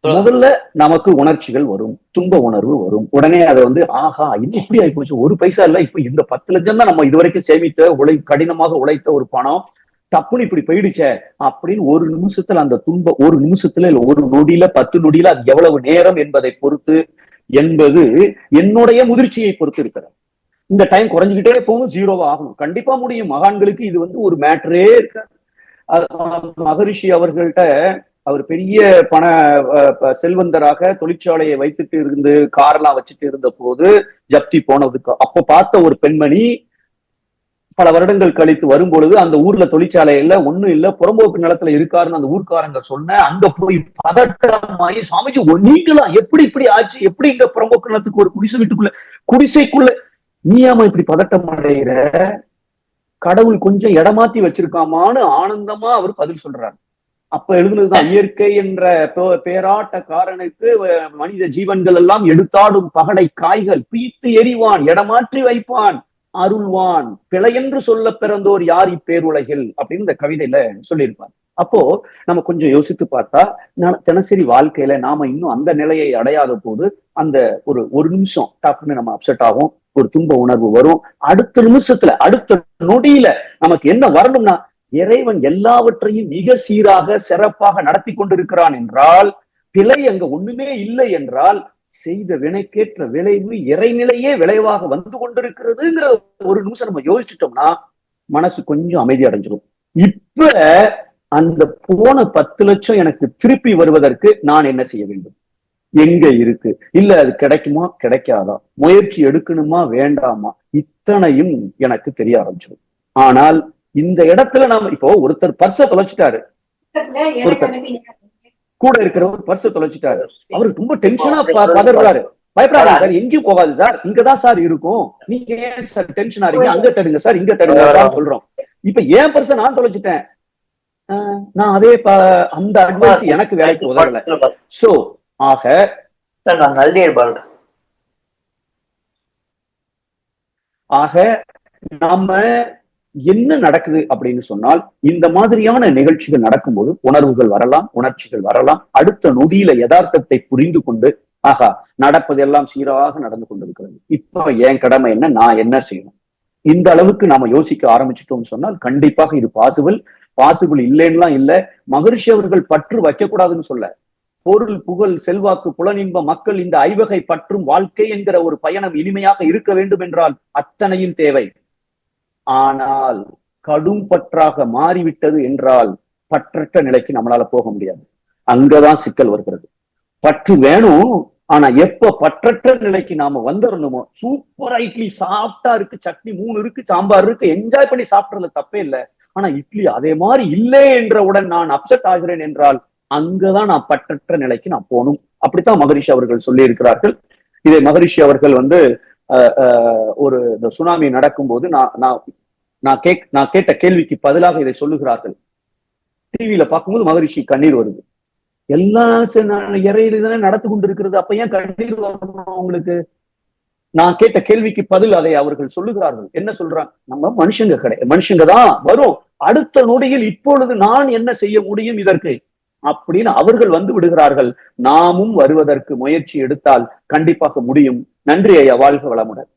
முதல்ல நமக்கு உணர்ச்சிகள் வரும், துன்ப உணர்வு வரும். உடனே அதை ஆஹா இன்னும் இப்படி ஆகி போச்சு, ஒரு பைசா இல்ல, இப்ப இந்த 10 லட்சம் தான் நம்ம இதுவரைக்கும் சேமித்த கடினமாக உழைத்த ஒரு பணம் தப்புன்னு இப்படி போயிடுச்சே அப்படின்னு ஒரு நிமிஷத்துல அந்த துன்பம், ஒரு நிமிஷத்துல இல்ல ஒரு நொடியில 10 நொடியில அது எவ்வளவு நேரம் என்பதை பொறுத்து என்பது என்னுடைய முதிர்ச்சியை பொறுத்து இருக்கிறது. இந்த டைம் குறைஞ்சுக்கிட்டே போகும், ஜீரோவா ஆகணும். கண்டிப்பா முடியும். மகான்களுக்கு இது ஒரு மேட்டரே இருக்க. மகரிஷி அவர்கள்ட்ட அவர் பெரிய பண செல்வந்தராக தொழிற்சாலையை வைத்துட்டு இருந்து காரெல்லாம் வச்சுட்டு இருந்த போது ஜப்தி போனதுக்கு அப்போ பார்த்த ஒரு பெண்மணி பல வருடங்கள் கழித்து வரும்பொழுது அந்த ஊர்ல தொழிற்சாலையில ஒண்ணும் இல்ல, புறம்போக்கு நிலத்துல இருக்காருன்னு அந்த ஊர்க்காரங்க சொன்ன. அங்க போய் பதட்டமாயி, சாமிஜி நீங்களா எப்படி இப்படி ஆச்சு, எப்படி இங்க புறம்போக்கு நிலத்துக்கு ஒரு குடிசைக்குள்ள நீயாம இப்படி பதட்டம் அடைகிற, கடவுள் கொஞ்சம் இடமாத்தி வச்சிருக்காமான்னு ஆனந்தமா அவர் பதில் சொல்றாரு. அப்ப எழுதுனதுதான், இயற்கை என்ற பேராட்டக்காரனுக்கு மனித ஜீவன்கள் எல்லாம் எடுத்தாடும் பகடை காய்கள் பீத்து எறிவான், இடமாற்றி வைப்பான், அருள்வான், பிழையென்று சொல்ல பிறந்தோர் யார் இப்பேருலகில் அப்படின்னு இந்த கவிதையில சொல்லியிருப்பார். அப்போ நம்ம கொஞ்சம் யோசித்து பார்த்தா, தினசரி வாழ்க்கையில நாம இன்னும் அந்த நிலையை அடையாத போது அந்த ஒரு நிமிஷம் டக்குன்னு நம்ம அப்செட் ஆகும், ஒரு துன்ப உணர்வு வரும். அடுத்த நிமிஷத்துல அடுத்த நொடியில நமக்கு என்ன வரணும்னா, இறைவன் எல்லாவற்றையும் மிக சீராக சிறப்பாக நடத்தி கொண்டிருக்கிறான் என்றால், பிழை அங்க ஒண்ணுமே இல்லை என்றால், செய்த வினைக்கேற்ற விளைவு இறைநிலையே விளைவாக வந்து கொண்டிருக்கிறதுங்கிற ஒரு நிமிஷம் நம்ம யோசிச்சுட்டோம்னா மனசு கொஞ்சம் அமைதி அடைஞ்சிடும். இப்ப அந்த போன 10 லட்சம் எனக்கு திருப்பி வருவதற்கு நான் என்ன செய்ய வேண்டும், எங்க இருக்கு, இல்ல அது கிடைக்குமா கிடைக்காதா, முயற்சி எடுக்கணுமா வேண்டாமா, இத்தனையும் எனக்கு தெரிய ஆரம்பிச்சிடும். ஆனால் இந்த இடத்துல நாம இப்போ ஒருத்தர் பர்ஸ தொலைச்சிட்டாரு, ஒருத்தர் கூட இருக்கிறவர் பர்ஸ தொலைச்சிட்டாரு, அவருக்கு ரொம்ப டென்ஷனா பதறாரு. பயப்படாத சார், எங்கேயும் போகாது சார், இங்கதான் சார் இருக்கும், நீங்க ஏன் சார் டென்ஷனா இருக்கீங்க, அங்க தடுங்க சார், இங்க தடுங்க சொல்றோம். இப்ப ஏன் பர்ஸ நான் தொலைச்சிட்டேன், நான் அதே அந்த அட்வைஸ் எனக்கு வேலைக்கு உதவல. சோ ஆக நாம என்ன நடக்குது அப்படின்னு சொன்னால், இந்த மாதிரியான நிகழ்ச்சிகள் நடக்கும்போது உணர்வுகள் வரலாம், உணர்ச்சிகள் வரலாம். அடுத்த நொடியில யதார்த்தத்தை புரிந்து கொண்டு, ஆகா நடப்பதெல்லாம் சீராக நடந்து கொண்டிருக்கிறது, இப்ப என் கடமை என்ன, நான் என்ன செய்யணும், இந்த அளவுக்கு நாம யோசிக்க ஆரம்பிச்சிட்டோம்னு சொன்னால் கண்டிப்பாக இது பாசிபிள் இல்லைன்னுலாம் இல்ல. மகரிஷி அவர்கள் பற்று வைக்க கூடாதுன்னு சொல்ல, பொருள் புகழ் செல்வாக்கு புலனின்ப மக்கள் இந்த ஐவகை பற்றும் வாழ்க்கை என்கிற ஒரு பயணம் இனிமையாக இருக்க வேண்டும் என்றால் அத்தனையும் தேவை. ஆனால் கடும் பற்றாக மாறிவிட்டது என்றால் பற்றற்ற நிலைக்கு நம்மளால போக முடியாது. அங்கதான் சிக்கல் வருகிறது. பற்று வேணும், ஆனா எப்ப பற்றற்ற நிலைக்கு நாம வந்துடணுமோ, சூப்பரா இட்லி சாப்பிட்டா இருக்கு, சட்னி 3 இருக்கு, சாம்பார் இருக்கு, என்ஜாய் பண்ணி சாப்பிடுறது தப்பே இல்லை. ஆனா இட்லி அதே மாதிரி இல்லை என்றவுடன் நான் அப்செட் ஆகிறேன் என்றால் அங்கதான் நான் பற்றற்ற நிலைக்கு நான் போகணும். அப்படித்தான் மகரிஷி அவர்கள் சொல்லி இருக்கிறார்கள். இதை மகரிஷி அவர்கள் ஒரு இந்த சுனாமி நடக்கும்போது நான் கேட்ட கேள்விக்கு பதிலாக இதை சொல்லுகிறார்கள். டிவியில பார்க்கும்போது மகரிஷி கண்ணீர் வருது. எல்லாம் இறையில தானே நடந்து கொண்டிருக்கிறது, அப்ப ஏன் கண்ணீர் வரணும் உங்களுக்கு? நான் கேட்ட கேள்விக்கு பதில் அதை அவர்கள் சொல்லுகிறார்கள். என்ன சொல்றாங்க, நம்ம மனுஷங்க தான் வரும், அடுத்த நொடியில் இப்பொழுது நான் என்ன செய்ய முடியும் இதற்கு, அப்படின்னு அவர்கள் வந்து விடுகிறார்கள். நாமும் வருவதற்கு முயற்சி எடுத்தால் கண்டிப்பாக முடியும். நன்றி ஐயா, வாழ்க வளமுடன்.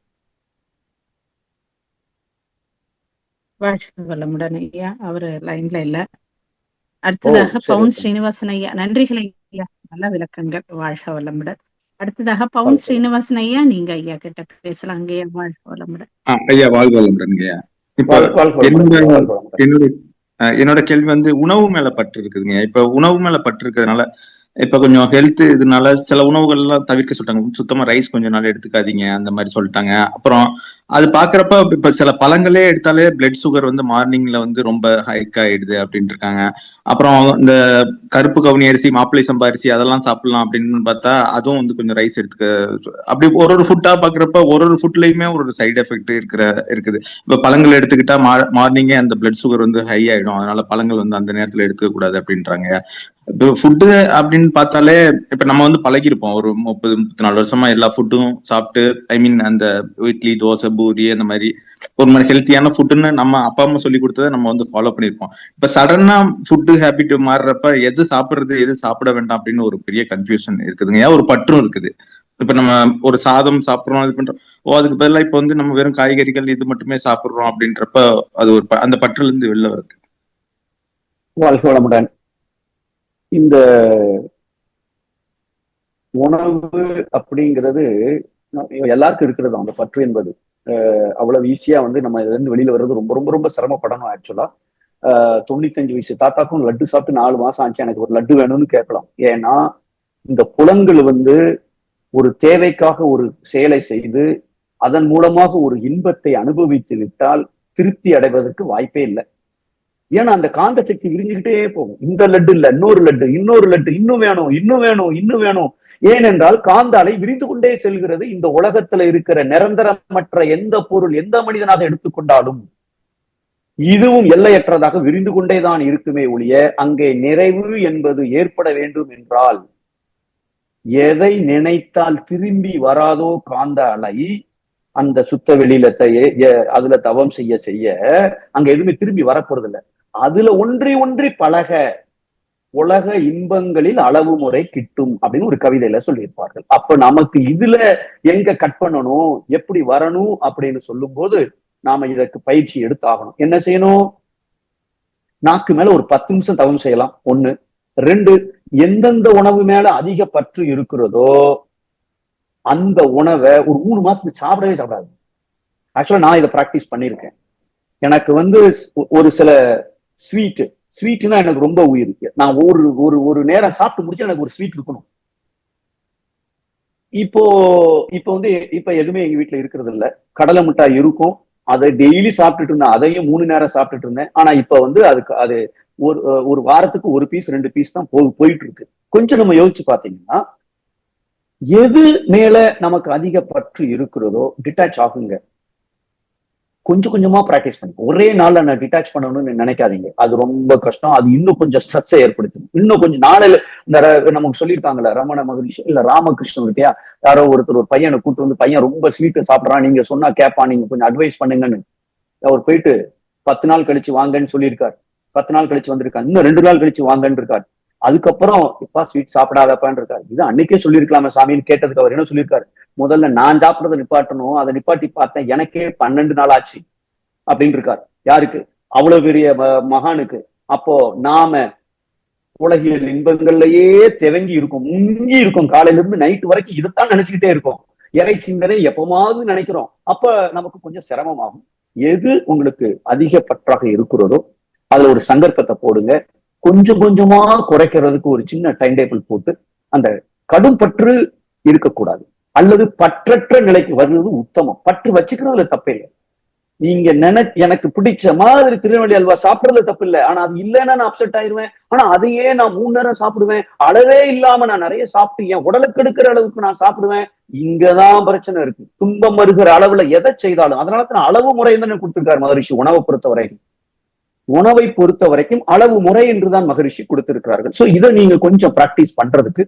வாழ்க வளமுடன் ஐயா. அவரு லைன்ல இல்ல. அடுத்ததாக பவுன் ஸ்ரீனிவாசன் ஐயா. நன்றிகள் ஐயா, நல்ல விளக்கங்கள். வாழ்க வளமுடன். அடுத்ததாக பவுன் ஸ்ரீனிவாசன் ஐயா, நீங்க ஐயா கிட்ட பேசலாம். ஐயா வாழ்க வளமுடன். ஐயா வாழ்க வளமுடன் ஐயா. இப்ப என்னோட கேள்வி வந்து உணவு மேல பற்று இருக்குதுங்க. இப்ப உணவு மேல பற்று இருக்கிறதுனால இப்ப கொஞ்சம் ஹெல்த் இதனால சில உணவுகள் எல்லாம் தவிர்க்க சொல்லிட்டாங்க. சுத்தமா ரைஸ் கொஞ்ச நாள் எடுத்துக்காதீங்க அந்த மாதிரி சொல்லிட்டாங்க. அப்புறம் அது பாக்குறப்ப இப்ப சில பழங்களே எடுத்தாலே பிளட் சுகர் வந்து மார்னிங்ல வந்து ரொம்ப ஹைக் ஆயிடுது அப்படின்னு இருக்காங்க. அப்புறம் இந்த கருப்பு கவுனி அரிசி, மாப்பிள்ளை சம்பா அரிசி அதெல்லாம் சாப்பிடலாம் அப்படின்னு பார்த்தா அதுவும் வந்து கொஞ்சம் ரைஸ் எடுத்துக்க அப்படி ஒரு ஃபுட்டா பாக்குறப்ப ஒரு ஃபுட்லயுமே ஒரு சைடு எஃபெக்ட் இருக்குது. இப்ப பழங்கள் எடுத்துக்கிட்டா மார்னிங்கே அந்த பிளட் சுகர் வந்து ஹை ஆயிடும். அதனால பழங்கள் வந்து அந்த நேரத்துல எடுத்துக்க கூடாது அப்படின்றாங்க. ஃபுட்டு அப்படின்னு பார்த்தாலே இப்ப நம்ம வந்து பழகிருப்போம். ஒரு 30-34 வருஷமா எல்லா ஃபுட்டும் சாப்பிட்டு, ஐ மீன் அந்த இட்லி, தோசை, பூரி அந்த மாதிரி ஒரு மாதிரி ஹெல்த்தியான ஃபுட்டுன்னு நம்ம அப்பா அம்மா சொல்லி கொடுத்ததை நம்ம வந்து ஃபாலோ பண்ணிருப்போம். இப்ப சடனா ஃபுட்டு ஹேபிட் மாறுறப்ப எது சாப்பிடுறது எது சாப்பிட வேண்டாம் அப்படின்னு ஒரு பெரிய கன்ஃபியூஷன் இருக்குதுங்க. ஏன் ஒரு பற்றும் இருக்குது. இப்ப நம்ம ஒரு சாதம் சாப்பிடுறோம், இது பண்றோம், அதுக்கு பதிலாக இப்ப வந்து நம்ம வெறும் காய்கறிகள் இது மட்டுமே சாப்பிடுறோம் அப்படின்றப்ப அது ஒரு அந்த பற்றுல இருந்து வெளில வருது. வாழ்க வளமுடன். இந்த உணவு அப்படிங்கிறது எல்லாருக்கும் இருக்கிறது. அந்த பற்று என்பது அவ்வளவு ஈஸியா வந்து நம்ம இதுல இருந்து வெளியில வர்றது ரொம்ப ரொம்ப ரொம்ப சிரமப்படணும். ஆக்சுவலா 95 வயசு தாத்தாக்கும் லட்டு சாப்பிட்டு 4 மாசம் ஆச்சு, எனக்கு ஒரு லட்டு வேணும்னு கேட்கலாம். ஏன்னா இந்த புலன்கள் வந்து ஒரு தேவைக்காக ஒரு செயலை செய்து அதன் மூலமாக ஒரு இன்பத்தை அனுபவித்து விட்டால் திருப்தி அடைவதற்கு வாய்ப்பே இல்லை. ஏன்னா அந்த காந்த சக்தி விரிஞ்சுக்கிட்டே போகும். இந்த லட்டு இல்ல, இன்னொரு லட்டு, இன்னொரு லட்டு, இன்னும் வேணும், இன்னும் வேணும், இன்னும் வேணும். ஏனென்றால் காந்த அலை விரிந்து கொண்டே செல்கிறது. இந்த உலகத்துல இருக்கிற நிரந்தரமற்ற எந்த பொருள், எந்த மனிதனாக எடுத்துக்கொண்டாலும் இதுவும் எல்லையற்றதாக விரிந்து கொண்டேதான் இருக்குமே ஒழிய அங்கே நிறைவு என்பது ஏற்பட வேண்டும் என்றால் எதை நினைத்தால் திரும்பி வராதோ காந்த அலை, அந்த சுத்த வெளியில அதுல தவம் செய்ய செய்ய அங்க எதுவுமே திரும்பி வரப்போறது இல்லை. அதுல ஒன்றி ஒன்றி பழக உலக இன்பங்களில் அளவு முறை கிட்டும் அப்படின்னு ஒரு கவிதையில சொல்லியிருப்பார்கள். அப்ப நமக்கு இதுல எங்க கட் பண்ணணும், எப்படி வரணும் அப்படின்னு சொல்லும் போது நாம இதற்கு பயிற்சி எடுத்தாகணும். என்ன செய்யணும்? நாக்கு மேல ஒரு 10 நிமிஷம் தவம் செய்யலாம். 1. 2, எந்தெந்த உணவு மேல அதிக பற்று இருக்கிறதோ அந்த உணவை ஒரு 3 மாசத்துக்கு சாப்பிடவே சாப்பிடாது. ஆக்சுவலா நான் இதை பிராக்டிஸ் பண்ணியிருக்கேன். எனக்கு வந்து ஒரு சில ஸ்வீட்னா எனக்கு ரொம்ப உயிர். நான் ஒரு நேரம் சாப்பிட்டு முடிச்சு எனக்கு ஒரு ஸ்வீட் இருக்கணும். இப்போ வந்து இப்ப எதுவுமே எங்க வீட்டுல இருக்கிறது இல்ல. கடலை மிட்டாய் இருக்கும், அதை டெய்லி சாப்பிட்டுட்டு இருந்தேன். அதையும் 3 நேரம் சாப்பிட்டுட்டு இருந்தேன். ஆனா இப்ப வந்து அது ஒரு வாரத்துக்கு 1 பீஸ் 2 பீஸ் தான் போயிட்டு இருக்கு. கொஞ்சம் நம்ம யோசிச்சு பாத்தீங்கன்னா எது மேல நமக்கு அதிக பற்று இருக்கிறதோ டிட்டாச் ஆகுங்க. கொஞ்சம் கொஞ்சமா பிராக்டிஸ் பண்ணி ஒரே நாள்ல நான் டிட்டாச் பண்ணணும்னு நினைக்காதீங்க. அது ரொம்ப கஷ்டம். அது இன்னும் கொஞ்சம் ஸ்ட்ரெஸ்ஸை ஏற்படுத்தும். இன்னும் கொஞ்சம் நாளையில இந்த நமக்கு சொல்லியிருக்காங்கல்ல ரமண மகரிஷி இல்ல ராமகிருஷ்ணன் இருக்கியா, யாரோ ஒருத்தர் ஒரு பையனை கூட்டு வந்து, பையன் ரொம்ப ஸ்வீட்டை சாப்பிட்றான், நீங்க சொன்னா கேட்பான், நீங்க கொஞ்சம் அட்வைஸ் பண்ணுங்கன்னு. அவர் போயிட்டு 10 நாள் கழிச்சு வாங்கன்னு சொல்லியிருக்காரு. 10 நாள் கழிச்சு வந்திருக்காரு. இன்னும் 2 நாள் கழிச்சு வாங்கன்னு இருக்காரு. அதுக்கப்புறம் இப்ப ஸ்வீட் சாப்பிடாதப்பான்னு இருக்காரு. இது அன்னைக்கே சொல்லியிருக்கலாமே சாமின்னு கேட்டதுக்கு அவர் என்ன சொல்லியிருக்காரு? முதல்ல நான் சாப்பிட்றதை நிப்பாட்டணும், அதை நிப்பாட்டி பார்த்தேன், எனக்கே 12 நாள் ஆச்சு அப்படின்னு இருக்காரு. யாருக்கு? அவ்வளவு பெரிய மகானுக்கு. அப்போ நாம உலகியல் இன்பங்கள்லயே திவங்கி இருக்கும், முங்கி இருக்கும். காலையில இருந்து நைட்டு வரைக்கும் இதைத்தான் நினைச்சுக்கிட்டே இருக்கோம். இறை சிந்தனை எப்பமாவது நினைக்கிறோம். அப்ப நமக்கு கொஞ்சம் சிரமமாகும். எது உங்களுக்கு அதிக பற்றாக இருக்கிறதோ அதுல ஒரு சங்கற்பத்தை போடுங்க. கொஞ்சம் கொஞ்சமா குறைக்கிறதுக்கு ஒரு சின்ன டைம் டேபிள் போட்டு அந்த கடும் பற்று இருக்கக்கூடாது. அல்லது பற்றற்ற நிலைக்கு வர்றது உத்தமம். பற்று வச்சுக்கிறதுல தப்பே இல்லை. நீங்க எனக்கு பிடிச்ச மாதிரி திருநெல்வேலி அல்வா சாப்பிடறதுல தப்பு இல்லை. ஆனா அது இல்லைன்னா நான் அப்செட் ஆயிருவேன். ஆனா அதையே நான் 3 நேரம் சாப்பிடுவேன். அளவே இல்லாம நான் நிறைய சாப்பிட்டு என் உடலுக்கு எடுக்கிற அளவுக்கு நான் சாப்பிடுவேன். இங்கதான் பிரச்சனை இருக்கு. துன்பம் வருகிற அளவுல எதை செய்தாலும். அதனால அளவு முறை தானே கொடுத்திருக்காரு மகரிஷி. உணவை பொறுத்த வரைக்கும் அளவு முறை என்றுதான் மகரிஷி கொடுத்திருக்கிறார்கள். சோ இதை நீங்க கொஞ்சம் பிராக்டிஸ் பண்றதுக்கு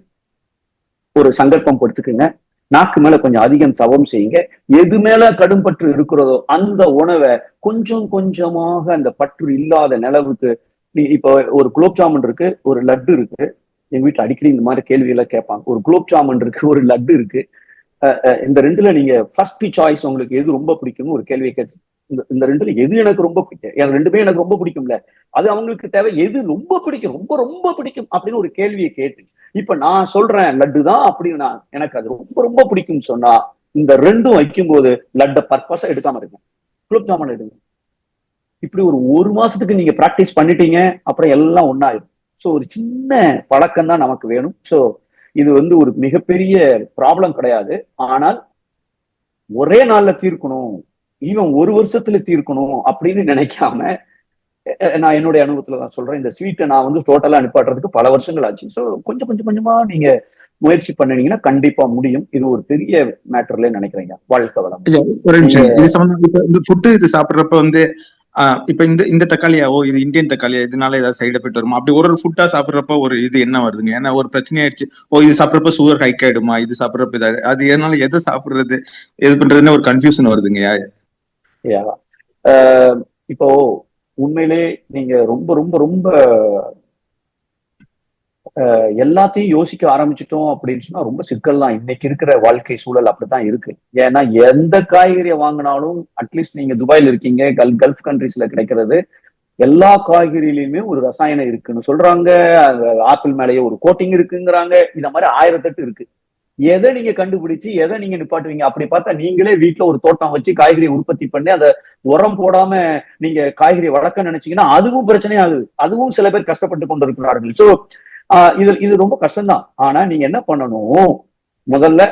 ஒரு சங்கல்பம் கொடுத்துக்குங்க. நாக்கு மேல கொஞ்சம் அதிகம் தவம் செய்யுங்க. எது மேல கடும் பற்று இருக்கிறதோ அந்த உணவை கொஞ்சம் கொஞ்சமாக அந்த பற்று இல்லாத நிலவுக்கு இப்போ ஒரு குலோப் ஜாமுன் இருக்கு, ஒரு லட்டு இருக்கு. எங்க வீட்டுல அடிக்கடி இந்த மாதிரி கேள்வி எல்லாம் கேட்பாங்க. ஒரு குலோப் ஜாமுன் இருக்கு, ஒரு லட்டு இருக்கு. இந்த ரெண்டுல நீங்க ஃபர்ஸ்ட் சாய்ஸ் உங்களுக்கு எது ரொம்ப பிடிக்கும்னு ஒரு கேள்வியை கேட்டு, இந்த ரெண்டுல எது எனக்கு ரொம்ப பிடிக்கும், எனக்கு ரெண்டுமே எனக்கு ரொம்ப பிடிக்கும்ல, அது அவங்களுக்கு தேவை. எது ரொம்ப பிடிக்கும், ரொம்ப ரொம்ப பிடிக்கும் அப்படின்னு ஒரு கேள்வியை கேட்டு, இப்ப நான் சொல்றேன் லட்டு தான் அப்படின்னு, எனக்கு அது ரொம்ப ரொம்ப பிடிக்கும்னு சொன்னா, இந்த ரெண்டும் வைக்கும் போது லட்டை பர்பஸா எடுக்காம இருக்கேன், குலோப் ஜாமுன் எடுங்க. இப்படி ஒரு மாசத்துக்கு நீங்க பிராக்டிஸ் பண்ணிட்டீங்க, அப்புறம் எல்லாம் ஒன்னாயிடும். ஸோ ஒரு சின்ன பழக்கம் தான் நமக்கு வேணும். ஸோ இது ஒரு மிகப்பெரிய ப்ராப்ளம் கிடையாது. ஆனால் ஒரே நாள்ல தீர்க்கணும், ஈவன் ஒரு வருஷத்துல தீர்க்கணும் அப்படின்னு நினைக்காம, நான் என்னுடைய அனுபவத்துல தான் சொல்றேன், இந்த ஸ்வீட்டை நான் டோட்டலா நிப்பாட்டுறதுக்கு பல வருஷங்கள் ஆச்சு. ஸோ கொஞ்சம் கொஞ்சம் கொஞ்சமா நீங்க முயற்சி பண்ணினீங்கன்னா கண்டிப்பா முடியும். இது ஒரு பெரிய மேட்டர்ல நினைக்கிறீங்க. வாழ்க்கை வளம். ஒரு நிமிஷம், இது சம்பந்தம். இப்ப இந்த ஃபுட்டு இது சாப்பிடுறப்ப இப்ப இந்த தக்காளியாவோ இது இந்தியன் தக்காளியா, இதனால ஏதாவது சைடு எஃபெக்ட் வருமா? அப்படி ஒரு ஃபுட்டா சாப்பிடுறப்ப ஒரு இது என்ன வருதுங்க? ஏன்னா ஒரு பிரச்சனை ஆயிடுச்சு, இது சாப்பிடுறப்ப சுகர் ஹைக் ஆயிடுமா, இது சாப்பிடுறப்ப இதாக, அது எதனால எதை சாப்பிடுறது எது பண்றதுன்னு ஒரு கன்ஃபியூஷன் வருதுங்க. இப்போ உண்மையிலே நீங்க ரொம்ப ரொம்ப ரொம்ப எல்லாத்தையும் யோசிக்க ஆரம்பிச்சிட்டோம் அப்படின்னு சொன்னா ரொம்ப சிக்கல் தான். இன்னைக்கு இருக்கிற வாழ்க்கை சூழல் அப்படித்தான் இருக்கு. ஏன்னா எந்த காய்கறியை வாங்கினாலும், அட்லீஸ்ட் நீங்க துபாயில இருக்கீங்க, கல்ஃப் கண்ட்ரீஸ்ல கிடைக்கிறது எல்லா காய்கறியிலுமே ஒரு ரசாயனம் இருக்குன்னு சொல்றாங்க. ஆப்பிள் மேலேயே ஒரு கோட்டிங் இருக்குங்கிறாங்க. இந்த மாதிரி 1008 இருக்கு. எதை நீங்க கண்டுபிடிச்சு எதை நீங்க நிப்பாட்டுவீங்க? அப்படி பார்த்தா நீங்களே வீட்டுல ஒரு தோட்டம் வச்சு காய்கறி உற்பத்தி பண்ணி அதை உரம் போடாம நீங்க காய்கறி வளர்க்க நினைச்சீங்கன்னா அதுவும் பிரச்சனையாகுது. அதுவும் சில பேர் கஷ்டப்பட்டு கொண்டு இருக்கிறார்கள். சோ இது ரொம்ப கஷ்டம்தான். ஆனா நீங்க என்ன பண்ணணும், முதல்ல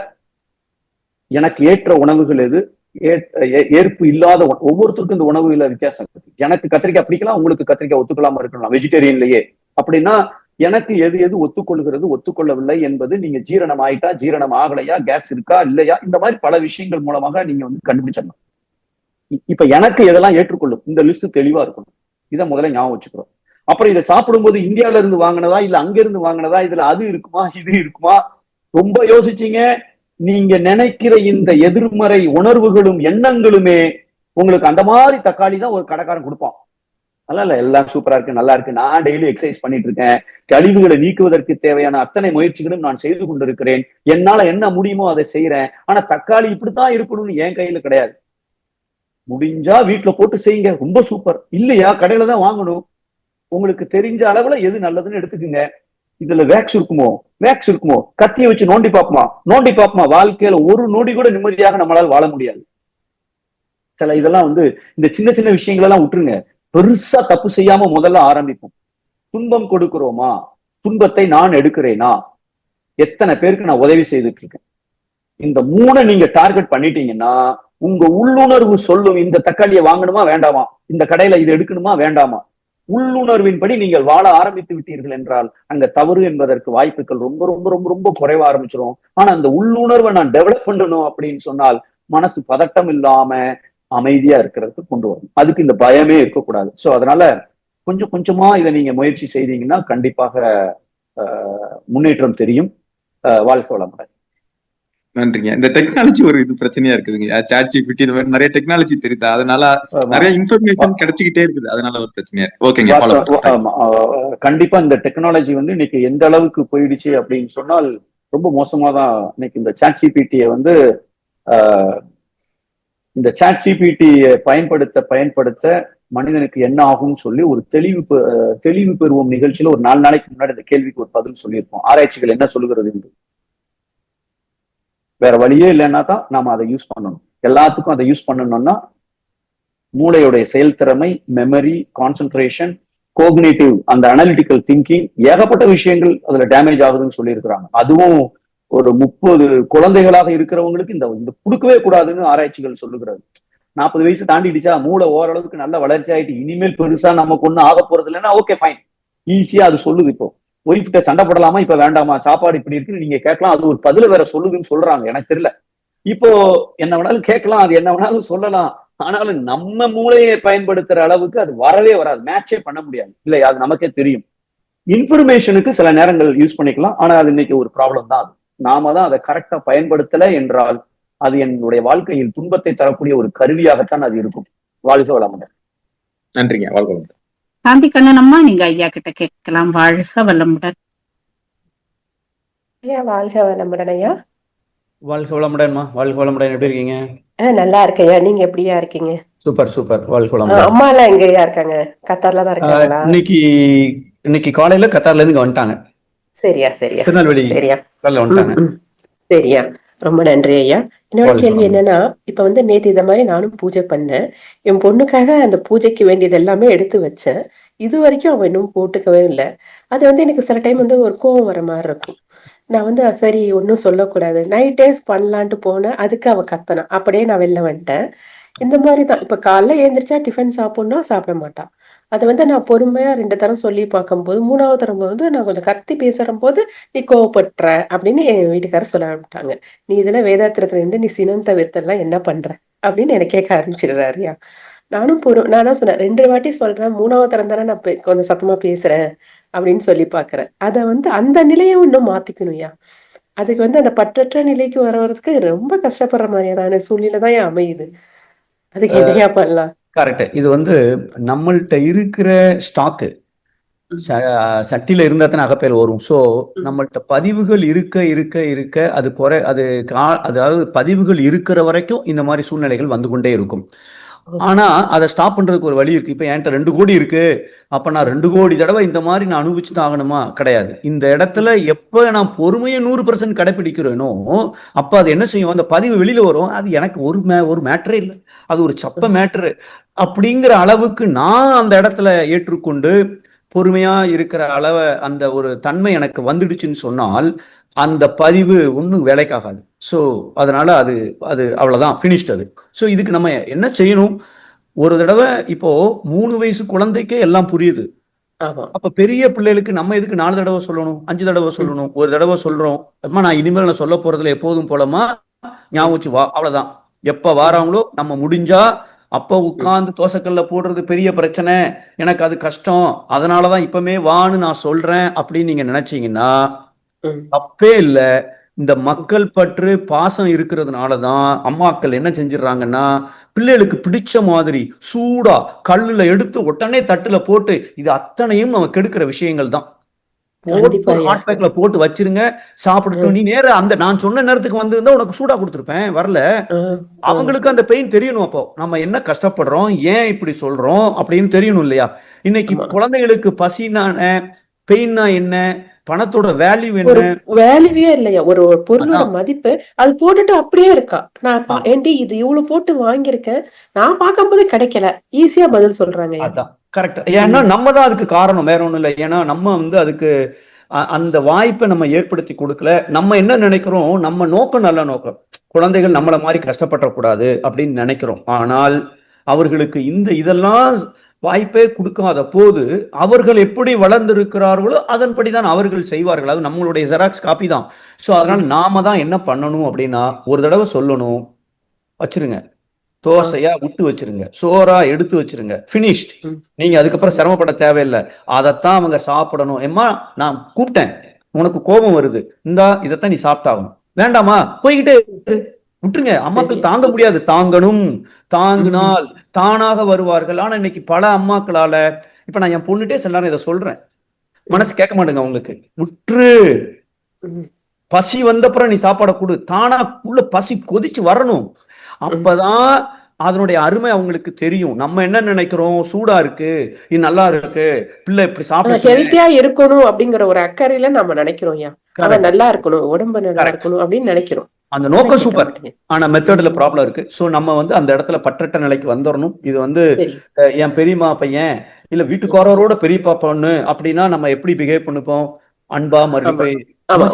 எனக்கு ஏற்ற உணவுகள் எது, ஏற்பு இல்லாத ஒவ்வொருத்தருக்கும் இந்த உணவுல வித்தியாசம் இருக்கு. எனக்கு கத்திரிக்காய் பிடிக்கலாம், உங்களுக்கு கத்திரிக்காய் ஒத்துக்கலாம இருக்கலாம் வெஜிடேரியன்லயே. அப்படின்னா எனக்கு எது எது ஒத்துக்கொள்கிறது ஒத்துக்கொள்ளவில்லை என்பது நீங்க ஜீரணம் ஆயிட்டா, ஜீரணம் ஆகலையா, கேஸ் இருக்கா இல்லையா, இந்த மாதிரி பல விஷயங்கள் மூலமாக நீங்க கண்டுபிடிச்சிடலாம். இப்ப எனக்கு எதெல்லாம் ஏற்றுக்கொள்ளும், இந்த லிஸ்ட் தெளிவா இருக்கணும். இதை முதல்ல ஞாபகம் வச்சுக்கிறோம். அப்புறம் இதை சாப்பிடும்போது இந்தியாவில இருந்து வாங்கினதா இல்ல அங்க இருந்து வாங்கினதா, இதுல அது இருக்குமா இது இருக்குமா, ரொம்ப யோசிச்சீங்க. நீங்க நினைக்கிற இந்த எதிர்மறை உணர்வுகளும் எண்ணங்களுமே உங்களுக்கு அந்த மாதிரி தக்காளி தான் ஒரு கடைக்காரன் கொடுப்பான். இல்ல எல்லாம் சூப்பரா இருக்கு, நல்லா இருக்கு, நான் டெய்லி எக்ஸசைஸ் பண்ணிட்டு இருக்கேன், கழிவுகளை நீக்குவதற்கு தேவையான அத்தனை முயற்சிகளும் நான் செய்து கொண்டிருக்கிறேன், என்னால என்ன முடியுமோ அதை செய்யறேன், ஆனா தக்காளி இப்படித்தான் இருக்கணும்னு என் கையில கிடையாது. முடிஞ்சா வீட்டுல போட்டு செய்யுங்க, ரொம்ப சூப்பர். இல்லையா கடையில தான் வாங்கணும். உங்களுக்கு தெரிஞ்ச அளவுல எது நல்லதுன்னு எடுத்துக்குங்க. இதுல வேக்ஸ் இருக்குமோ, கத்தியை வச்சு நோண்டி பாப்போமா, வாழ்க்கையில ஒரு நொடி கூட நிம்மதியாக நம்மளால வாழ முடியாது. சில இதெல்லாம் இந்த சின்ன சின்ன விஷயங்கள் எல்லாம் விட்டுருங்க, பெருசா தப்பு செய்யாம முதல்ல ஆரம்பிப்போம். துன்பம் கொடுக்கிறோமா, துன்பத்தை நான் எடுக்கிறேனா, எத்தனை பேருக்கு நான் உதவி செய்துட்டு இருக்கேன், இந்த 3 நீங்க டார்கெட் பண்ணிட்டீங்கன்னா உங்க உள்ளுணர்வு சொல்லும் இந்த தக்காளியை வாங்கணுமா வேண்டாமா, இந்த கடையில இது எடுக்கணுமா வேண்டாமா. உள்ளுணர்வின்படி நீங்கள் வாழ ஆரம்பித்து விட்டீர்கள் என்றால் அங்க தவறு என்பதற்கு வாய்ப்புகள் ரொம்ப ரொம்ப ரொம்ப ரொம்ப குறைவ ஆரம்பிச்சிடும். ஆனா அந்த உள்ளுணர்வை நான் டெவலப் பண்ணணும் அப்படின்னு சொன்னால் மனசு பதட்டம் இல்லாம அமைதியா இருக்கிறதுக்கு கொண்டு வரும். அதுக்கு இந்த பயமே இருக்கக்கூடாது. சோ அதனால கொஞ்சம் கொஞ்சமா இதை நீங்க முயற்சி செய்தீங்கன்னா கண்டிப்பாக முன்னேற்றம் தெரியும். வாழ்க்கை வளமுடன். நன்றிங்க. இந்த டெக்னாலஜி ஒரு இது பிரச்சனையா இருக்குதுங்க. ChatGPT இந்த மாதிரி நிறைய டெக்னாலஜி தெரியுது, அதனால நிறைய இன்ஃபர்மேஷன் கிடைச்சிக்கிட்டே இருக்குது, அதனால ஒரு பிரச்சனையா இருக்கு. ஓகேங்க. கண்டிப்பா இந்த டெக்னாலஜி இன்னைக்கு எந்த அளவுக்கு போயிடுச்சு அப்படின்னு சொன்னால் ரொம்ப மோசமா தான். இன்னைக்கு இந்த ChatGPT-யை இந்த ChatGPT-யை பயன்படுத்த மனிதனுக்கு என்ன ஆகும்னு சொல்லி ஒரு தெளிவு பெறுவோம் நிகழ்ச்சியில ஒரு 4 நாளைக்கு முன்னாடி இந்த கேள்விக்கு ஒரு பதில் சொல்லியிருப்போம். ஆராய்ச்சிகள் என்ன சொல்லுகிறது என்று. வேற வழியே இல்லைன்னா தான் நாம அதை யூஸ் பண்ணணும். எல்லாத்துக்கும் அதை யூஸ் பண்ணணும்னா மூளையுடைய செயல்திறமை, மெமரி, கான்சென்ட்ரேஷன், கோக்னேட்டிவ், அந்த அனலிட்டிக்கல் திங்கிங், ஏகப்பட்ட விஷயங்கள் அதுல டேமேஜ் ஆகுதுன்னு சொல்லியிருக்கிறாங்க. அதுவும் ஒரு 30 குழந்தைகளாக இருக்கிறவங்களுக்கு இந்த கொடுக்கவே கூடாதுன்னு ஆராய்ச்சிகள் சொல்லுகிறது. 40 வயசு தாண்டிடுச்சா, மூளை ஓரளவுக்கு நல்ல வளர்ச்சி ஆயிட்டு இனிமேல் பெருசா நமக்கு ஒன்னும் ஆக போறது இல்லைன்னா ஓகே ஃபைன், ஈஸியா அது சொல்லுது. இப்போ ஒய்ஃப்கிட்ட சண்டை போடலாமா, இப்ப வேண்டாமா, சாப்பாடு இப்படி இருக்குன்னு நீங்க கேட்கலாம், அது ஒரு பதில வேற சொல்லுதுன்னு சொல்றாங்க. எனக்கு தெரியல, இப்போ என்ன வேணாலும் கேட்கலாம், அது என்ன வேணாலும் சொல்லலாம். ஆனாலும் நம்ம மூளையை பயன்படுத்துற அளவுக்கு அது வரவே வராது, மேட்சே பண்ண முடியாது இல்லையா, அது நமக்கே தெரியும். இன்ஃபர்மேஷனுக்கு சில நேரங்கள் யூஸ் பண்ணிக்கலாம், ஆனா அது இன்னைக்கு ஒரு ப்ராப்ளம் தான். அது நாம தான் அதை கரெக்டா பயன்படுத்தல என்றால் அது என்னுடைய வாழ்க்கையில் துன்பத்தை தரக்கூடிய ஒரு கருவியாகத்தான் அது இருக்கும். வாழ்க வளமுடன். நன்றிங்க. வாழ்க வளமுடன். சாந்தி கண்ணன் அம்மா, நீங்க ஐயா கிட்ட கேட்கலாம். வாழ்க வளமுடன். ஐயா வாழ்க வளமுடன் ஐயா. வாழ்க வளமுடன்மா. வாழ்க வளமுடன். எப்படி இருக்கீங்க? நல்லா இருக்கேயா. நீங்க எப்படியா இருக்கீங்க? Super super. வாழ்க வளமுடன். அம்மா எல்லாம் எங்கயா இருக்காங்க? கத்தார்ல தான் இருக்காங்களா? இன்னைக்கு காலையில கத்தார்ல இருந்து வந்துட்டாங்க. சரியா சரியா திருநெல்வேலி சரியா வந்துட்டாங்க. சரியா, ரொம்ப நன்றி ஐயா. என்னோட கேள்வி என்னன்னா, இப்ப வந்து நேத்து இத மாதிரி நானும் பூஜை பண்ணேன். என் பொண்ணுக்காக அந்த பூஜைக்கு வேண்டியது எல்லாமே எடுத்து வச்சேன். இது வரைக்கும் அவன் இன்னும் போட்டுக்கவே இல்லை. அது வந்து எனக்கு சில டைம் வந்து ஒரு கோவம் வர மாதிரி இருக்கும். நான் வந்து சரி ஒன்னும் சொல்லக்கூடாது, நைட்டே பண்ணலான்ட்டு போனேன். அதுக்கு அவ கத்தனா, அப்படியே நான் வெளில வந்துட்டேன். இந்த மாதிரிதான் இப்ப காலைல எழுந்திரிச்சா டிஃபன் சாப்பிடணும், சாப்பிட மாட்டா. அதை வந்து நான் பொறுமையா 2 தரம் சொல்லி பார்க்கும்போது, 3வது தரம் வந்து நான் கொஞ்சம் கத்தி பேசுற போது நீ கோவப்படுற அப்படின்னு என் வீட்டுக்காரர் சொல்ல ஆரம்பிட்டாங்க. நீ இதெல்லாம் வேதாத்திரத்துல இருந்து நீ சினம் தவிர்த்தெல்லாம் என்ன பண்ற அப்படின்னு எனக்கு கேட்க ஆரம்பிச்சிடுறாருயா. நானா சொன்னேன், 2 வாட்டி சொல்றேன், 3வது தரம் தானே நான் கொஞ்சம் சத்தமா பேசுறேன் அப்படின்னு சொல்லி பாக்குறேன். அத வந்து அந்த நிலையும் இன்னும் மாத்திக்கணும்யா. அதுக்கு வந்து அந்த பற்றற்ற நிலைக்கு வர்றதுக்கு ரொம்ப கஷ்டப்படுற மாதிரியான சூழ்நிலை தான் அமையுது. அதுக்கு என்னையா பண்ணலாம்? கரெக்ட். இது வந்து நம்மள்ட்ட இருக்கிற ஸ்டாக்கு சட்டியில இருந்தா தானே அகப்பையில் வரும். ஸோ நம்மள்ட்ட பதிவுகள் இருக்க இருக்க இருக்க அது அதாவது பதிவுகள் இருக்கிற வரைக்கும் இந்த மாதிரி சூழ்நிலைகள் வந்து கொண்டே இருக்கும். ஆனா அதை ஸ்டாப் பண்றதுக்கு ஒரு வழி இருக்கு. இப்ப என்கிட்ட 2 கோடி இருக்கு, அப்ப நான் 2 கோடி தடவை இந்த மாதிரி நான் அனுபவிச்சு தான் ஆகணுமா? கிடையாது. இந்த இடத்துல எப்ப நான் பொறுமையை 100% கடைபிடிக்கிறேனோ அப்ப அது என்ன செய்யும், அந்த பதிவு வெளியில வரும். அது எனக்கு ஒரு மேட்டரே இல்லை, அது ஒரு சப்ப மேட்டரு அப்படிங்கிற அளவுக்கு நான் அந்த இடத்துல ஏற்றுக்கொண்டு பொறுமையா இருக்கிற அளவை அந்த ஒரு தன்மை எனக்கு வந்துடுச்சுன்னு சொன்னால் அந்த பதிவு ஒன்றும் வேலைக்காகாது. ஸோ அதனால அது அது அவ்வளவுதான், ஃபினிஷ்ட் அது. ஸோ இதுக்கு நம்ம என்ன செய்யணும்? ஒரு தடவை இப்போ 3 வயசு குழந்தைக்கே எல்லாம் புரியுது. அப்ப பெரிய பிள்ளைகளுக்கு நம்ம எதுக்கு 4 தடவை சொல்லணும், 5 தடவை சொல்லணும்? ஒரு தடவை சொல்றோம், அம்மா நான் இனிமேல் நான் சொல்ல போறதுல எப்போதும் போலமா ஞாபகம் வச்சு வா, அவ்வளவுதான். எப்ப வாராங்களோ நம்ம முடிஞ்சா அப்ப உட்கார்ந்து தோசைக்கல்ல போடுறது பெரிய பிரச்சனை, எனக்கு அது கஷ்டம், அதனாலதான் இப்பமே வான்னு நான் சொல்றேன் அப்படின்னு நீங்க நினைச்சீங்கன்னா தப்பே இல்லை. இந்த மக்கள் பற்று பாசம் இருக்கிறதுனாலதான் அம்மாக்கள் என்ன செஞ்சிடறாங்கன்னா, பிள்ளைகளுக்கு பிடிச்ச மாதிரி சூடா கல்லுல எடுத்து உடனே தட்டுல போட்டு, இது அத்தனையும் நம்ம கெடுக்கிற விஷயங்கள் தான். ஹாட் பேக்ல போட்டு வச்சிருங்க, சாப்பிடட்டும். நீ நேர அந்த நான் சொன்ன நேரத்துக்கு வந்திருந்தா உனக்கு சூடா கொடுத்துருப்பேன், வரல. அவங்களுக்கு அந்த பெயின் தெரியணும். அப்போ நம்ம என்ன கஷ்டப்படுறோம், ஏன் இப்படி சொல்றோம் அப்படின்னு தெரியணும் இல்லையா? இன்னைக்கு குழந்தைகளுக்கு பசினா பெயின்னா என்ன, பணத்தோட வேல்யூ என்ன, வேல்யூவே இல்லையா? ஒரு பொருளோட மதிப்பு அது போட்டுட்டு அப்படியே இருக்கா. நான் ஏண்டி இது இவ்வளவு போட்டு வாங்கியிருக்கேன், நான் பார்க்கும்போது கிடைக்கல, ஈஸியா பதில் சொல்றாங்க. அதான் கரெக்ட். ஏன்னா நம்ம தான் அதுக்கு காரணம், வேற ஒண்ணும் இல்லை. ஏன்னா நம்ம வந்து அதுக்கு அந்த வாய்ப்பை நம்ம ஏற்படுத்தி கொடுக்கல. நம்ம என்ன நினைக்கிறோம், நம்ம நோக்கம் நல்ல நோக்கம், குழந்தைகள் நம்மள மாதிரி கஷ்டப்படக்கூடாது அப்படின்னு நினைக்கிறோம். ஆனால் அவர்களுக்கு இதெல்லாம் வாய்ப்பே கொடுக்காத போது அவர்கள் எப்படி வளர்ந்திருக்கிறார்களோ அதன்படிதான் அவர்கள் செய்வார்கள். அது நம்மளுடைய ஜெராக்ஸ் காப்பி தான். ஸோ அதனால நாம தான் என்ன பண்ணணும் அப்படின்னா, ஒரு தடவை சொல்லணும், வச்சிருங்க, தோசையா விட்டு வச்சிருங்க, சோறா எடுத்து வச்சிருங்க, பினிஷ்ட். நீங்க அதுக்கப்புறம் சிரமப்பட தேவையில்லை. அதைத்தான் அவங்க சாப்பிடணும். ஏம்மா நான் கூப்பிட்டேன், உனக்கு கோபம் வருது, இந்தா இதைத்தான் நீ சாப்பிட்டாகணும், வேண்டாமா போய்கிட்டே விட்டுருங்க. அம்மாக்கள் தாங்க முடியாது, தாங்கணும். தாங்கினால் தானாக வருவார்கள். ஆனா இன்னைக்கு பல அம்மாக்களால, இப்ப நான் என் பொண்ணுட்டே சில நேரம் இதை சொல்றேன், மனசு கேட்க மாட்டேங்க அவங்களுக்கு. விட்டுரு, பசி வந்தப்புறம் நீ சாப்பாடை கொடு, தானா உள்ள பசி கொதிச்சு வரணும், அப்பதான் அதனுடைய அருமை அவங்களுக்கு தெரியும். நம்ம என்ன நினைக்கிறோம், சூடா இருக்கு, இது நல்லா இருக்கு, பிள்ளை இப்படி சாப்பிட ஹெல்த்தியா இருக்கணும் அப்படிங்கிற ஒரு அக்கறையில நம்ம நினைக்கிறோம், அவன் நல்லா இருக்கணும், உடம்பு நல்லா இருக்கணும் அப்படின்னு நினைக்கிறோம். அந்த நோக்கம் சூப்பர், ஆனா மெத்தட்ல ப்ராப்ளம் இருக்கு. சோ நம்ம வந்து அந்த இடத்துல பற்றட்ட நிலைக்கு வந்துடணும். இது வந்து என் பெரியம்மா பையன் இல்ல வீட்டுக்காரரோட பெரியப்பா பொண்ணு அப்படின்னா நம்ம எப்படி பிஹேவ் பண்ணிப்போம், அன்பா மறுபடி அதை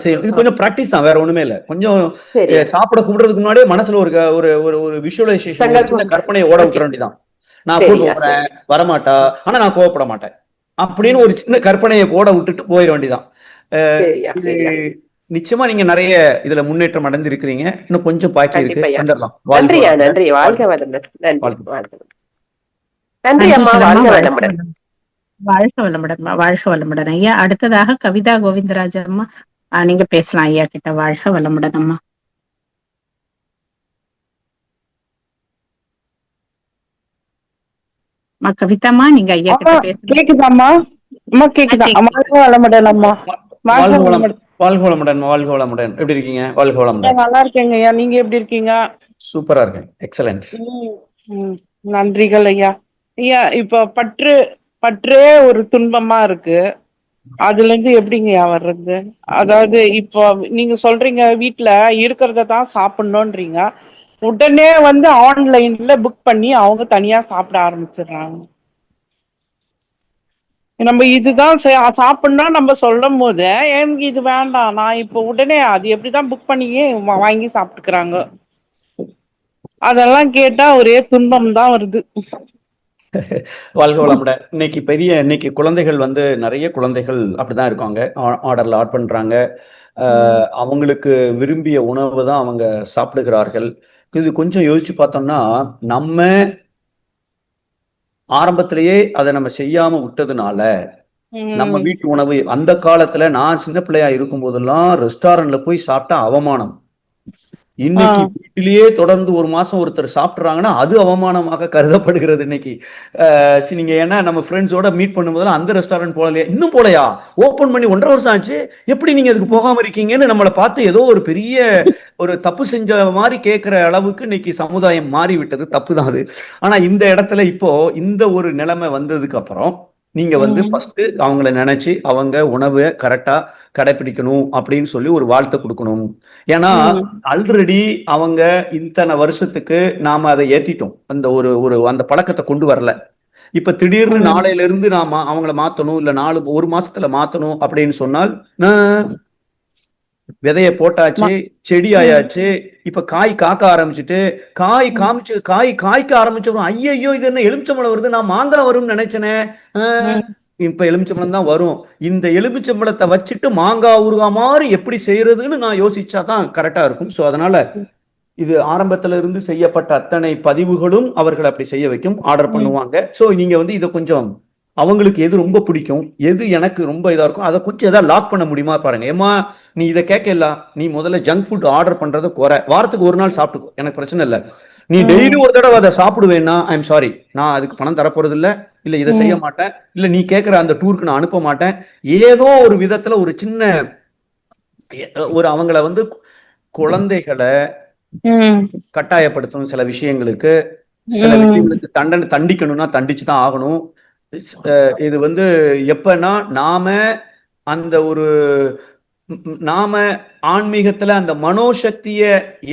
செய்யணும். இது கொஞ்சம் பிராக்டிஸ் தான், வேற ஒண்ணுமே இல்ல. கொஞ்சம் சாப்பிட கூப்பிடுறதுக்கு முன்னாடியே மனசுல ஒரு விஷுவலைசேஷன், சின்ன கற்பனையை ஓட விட்டுற வேண்டியதான். நான் கூப்பிடுறேன், வரமாட்டா, ஆனா நான் கோவப்பட மாட்டேன் அப்படின்னு ஒரு சின்ன கற்பனையை ஓட விட்டுட்டு போயிட வேண்டியதான். நிச்சயமா நீங்க நிறைய இதுல முன்னேற்றம் அடைஞ்சிருக்கிறீங்க. இன்னும் கொஞ்சம் பாக்கி இருக்கு. நன்றி, வாழ்க வளமுடன். நன்றி அம்மா, வாழ்க வளமுடன். வாழ்க வளமுடன், வாழ்க வளமுடன் ஐயா. அடுத்ததாக கவிதா கோவிந்தராஜ் அம்மா, நீங்க பேசலாம் ஐயா கிட்ட. வாழ்க வளமுடன் அம்மா. அம்மா கவிதாம்மா, நீங்க ஐயா அம்மா கிட்ட பேசலாம். கேக்குதாம்மா? அம்மா கேக்குதா? கேக்குது. வாழ்க வளமுடன் அம்மா. வாழ்க வாழ்க வளம், வளமுடன். வாழ்க வளமுடன், வாழ்க வளமுடன். எப்படி இருக்கீங்க? வாழ்க நான் வளமுடன். நல்லா இருக்கேங்க ஐயா. நீங்க எப்படி இருக்கீங்க? சூப்பரா இருக்கேன். எக்ஸலன்ட். ம், ம். நன்றிகள் ஐயா. ஐயா இப்ப பற்றே ஒரு துன்பமா இருக்கு. அதுல இருந்து எப்படிங்கய்யா வர்றது? அதாவது இப்போ நீங்க சொல்றீங்க வீட்ல இருக்கிறத தான் சாப்பிடணும்ன்றீங்க. உடனே வந்து ஆன்லைன்ல புக் பண்ணி அவங்க தனியா சாப்பிட ஆரம்பிச்சிடுறாங்க. நம்ம இதுதான் சாப்பிடணும் நம்ம சொல்லும் போது எனக்கு இது வேண்டாம், நான் இப்போ உடனே அது எப்படிதான் புக் பண்ணியே வாங்கி சாப்பிட்டுக்கிறாங்க. அதெல்லாம் கேட்டா ஒரே துன்பம் தான் வருது. வாழ்க வளமுடன். இன்னைக்கு குழந்தைகள் வந்து நிறைய குழந்தைகள் அப்படிதான் இருக்காங்க. ஆர்டர்ல ஆட் பண்றாங்க. அவங்களுக்கு விரும்பிய உணவு தான் அவங்க சாப்பிடுகிறார்கள். இது கொஞ்சம் யோசிச்சு பார்த்தோம்னா, நம்ம ஆரம்பத்திலேயே அதை நம்ம செய்யாம விட்டதுனால நம்ம ம். வீட்டு உணவு அந்த காலத்துல நான் சின்ன பிள்ளையா இருக்கும் போதெல்லாம் ரெஸ்டாரண்ட்ல போய் சாப்பிட்டா அவமானம். இன்னைக்கு வீட்டிலேயே தொடர்ந்து ஒரு மாசம் ஒருத்தர் சாப்பிட்றாங்கன்னா அது அவமானமாக கருதப்படுகிறது இன்னைக்கு. நீங்க ஏன்னா நம்ம ஃப்ரெண்ட்ஸோட மீட் பண்ணும்போதெல்லாம் அந்த ரெஸ்டாரண்ட் போகலையா, இன்னும் போலையா, ஓப்பன் பண்ணி 1.5 வருஷம் ஆச்சு, எப்படி நீங்க அதுக்கு போகாம இருக்கீங்கன்னு நம்மளை பார்த்து ஏதோ ஒரு பெரிய ஒரு தப்பு செஞ்ச மாதிரி கேட்கிற அளவுக்கு இன்னைக்கு சமுதாயம் மாறி விட்டது. தப்பு தான் அது. ஆனா இந்த இடத்துல இப்போ இந்த ஒரு நிலைமை வந்ததுக்கு அப்புறம் நீங்க வந்து ஃபர்ஸ்ட் அவங்கள நினைச்சு அவங்க உணவை கரெக்டா கடைபிடிக்கணும் அப்படின்னு சொல்லி ஒரு வாழ்த்தை கொடுக்கணும். ஏன்னா ஆல்ரெடி அவங்க இத்தனை வருஷத்துக்கு நாம அதை ஏத்திட்டோம். அந்த ஒரு அந்த பழக்கத்தை கொண்டு வரல. இப்ப திடீர்னு நாளையில இருந்து நாம அவங்கள மாத்தணும், இல்ல ஒரு மாசத்துல மாத்தணும் அப்படின்னு சொன்னால் விதைய போட்டாச்சு, செடி ஆயாச்சு, இப்ப காய் காக்க ஆரம்பிச்சுட்டு காய் காய்க்க ஆரம்பிச்சவரும் ஐயோ இது என்ன எலுமிச்சம்பழம் வருது, நான் மாங்காய் வரும்னு நினைச்சனே, இப்ப எலுமிச்சம்பழம் தான் வரும். இந்த எலுமிச்சம்பழத்தை வச்சுட்டு மாங்காய் ஊறுகாய் மாதிரி எப்படி செய்யறதுன்னு நான் யோசிச்சாதான் கரெக்டா இருக்கும். சோ அதனால இது ஆரம்பத்துல இருந்து செய்யப்பட்ட அத்தனை பதிவுகளும் அவர்கள் அப்படி செய்ய வைக்கும், ஆர்டர் பண்ணுவாங்க. சோ நீங்க வந்து இதை கொஞ்சம் அவங்களுக்கு எது ரொம்ப பிடிக்கும், எது எனக்கு ரொம்ப இதா இருக்கும், அதை கொஞ்சம் ஏதாவது லாக் பண்ண முடியுமா பாருங்க. ஏமா நீ இதை கேட்கல, நீ முதல்ல ஜங்க் ஃபுட் ஆர்டர் பண்றதை குறை, வாரத்துக்கு ஒரு நாள் சாப்பிட்டுக்கோ, எனக்கு பிரச்சனை இல்லை. நீ டெய்லி ஒரு தடவை அதை சாப்பிடுவேன்னா ஐ எம் சாரி, நான் அதுக்கு பணம் தரப்போறது இல்ல இதை செய்ய மாட்டேன், இல்ல நீ கேட்கிற அந்த டூருக்கு நான் அனுப்ப மாட்டேன். ஏதோ ஒரு விதத்துல ஒரு சின்ன அவங்கள வந்து குழந்தைகளை கட்டாயப்படுத்தணும் சில விஷயங்களுக்கு. சில விஷயங்களுக்கு தண்டிக்கணும்னா தண்டிச்சுதான் ஆகணும். இது வந்து எப்பன்னா நாம ஆன்மீகத்துல அந்த மனோசக்திய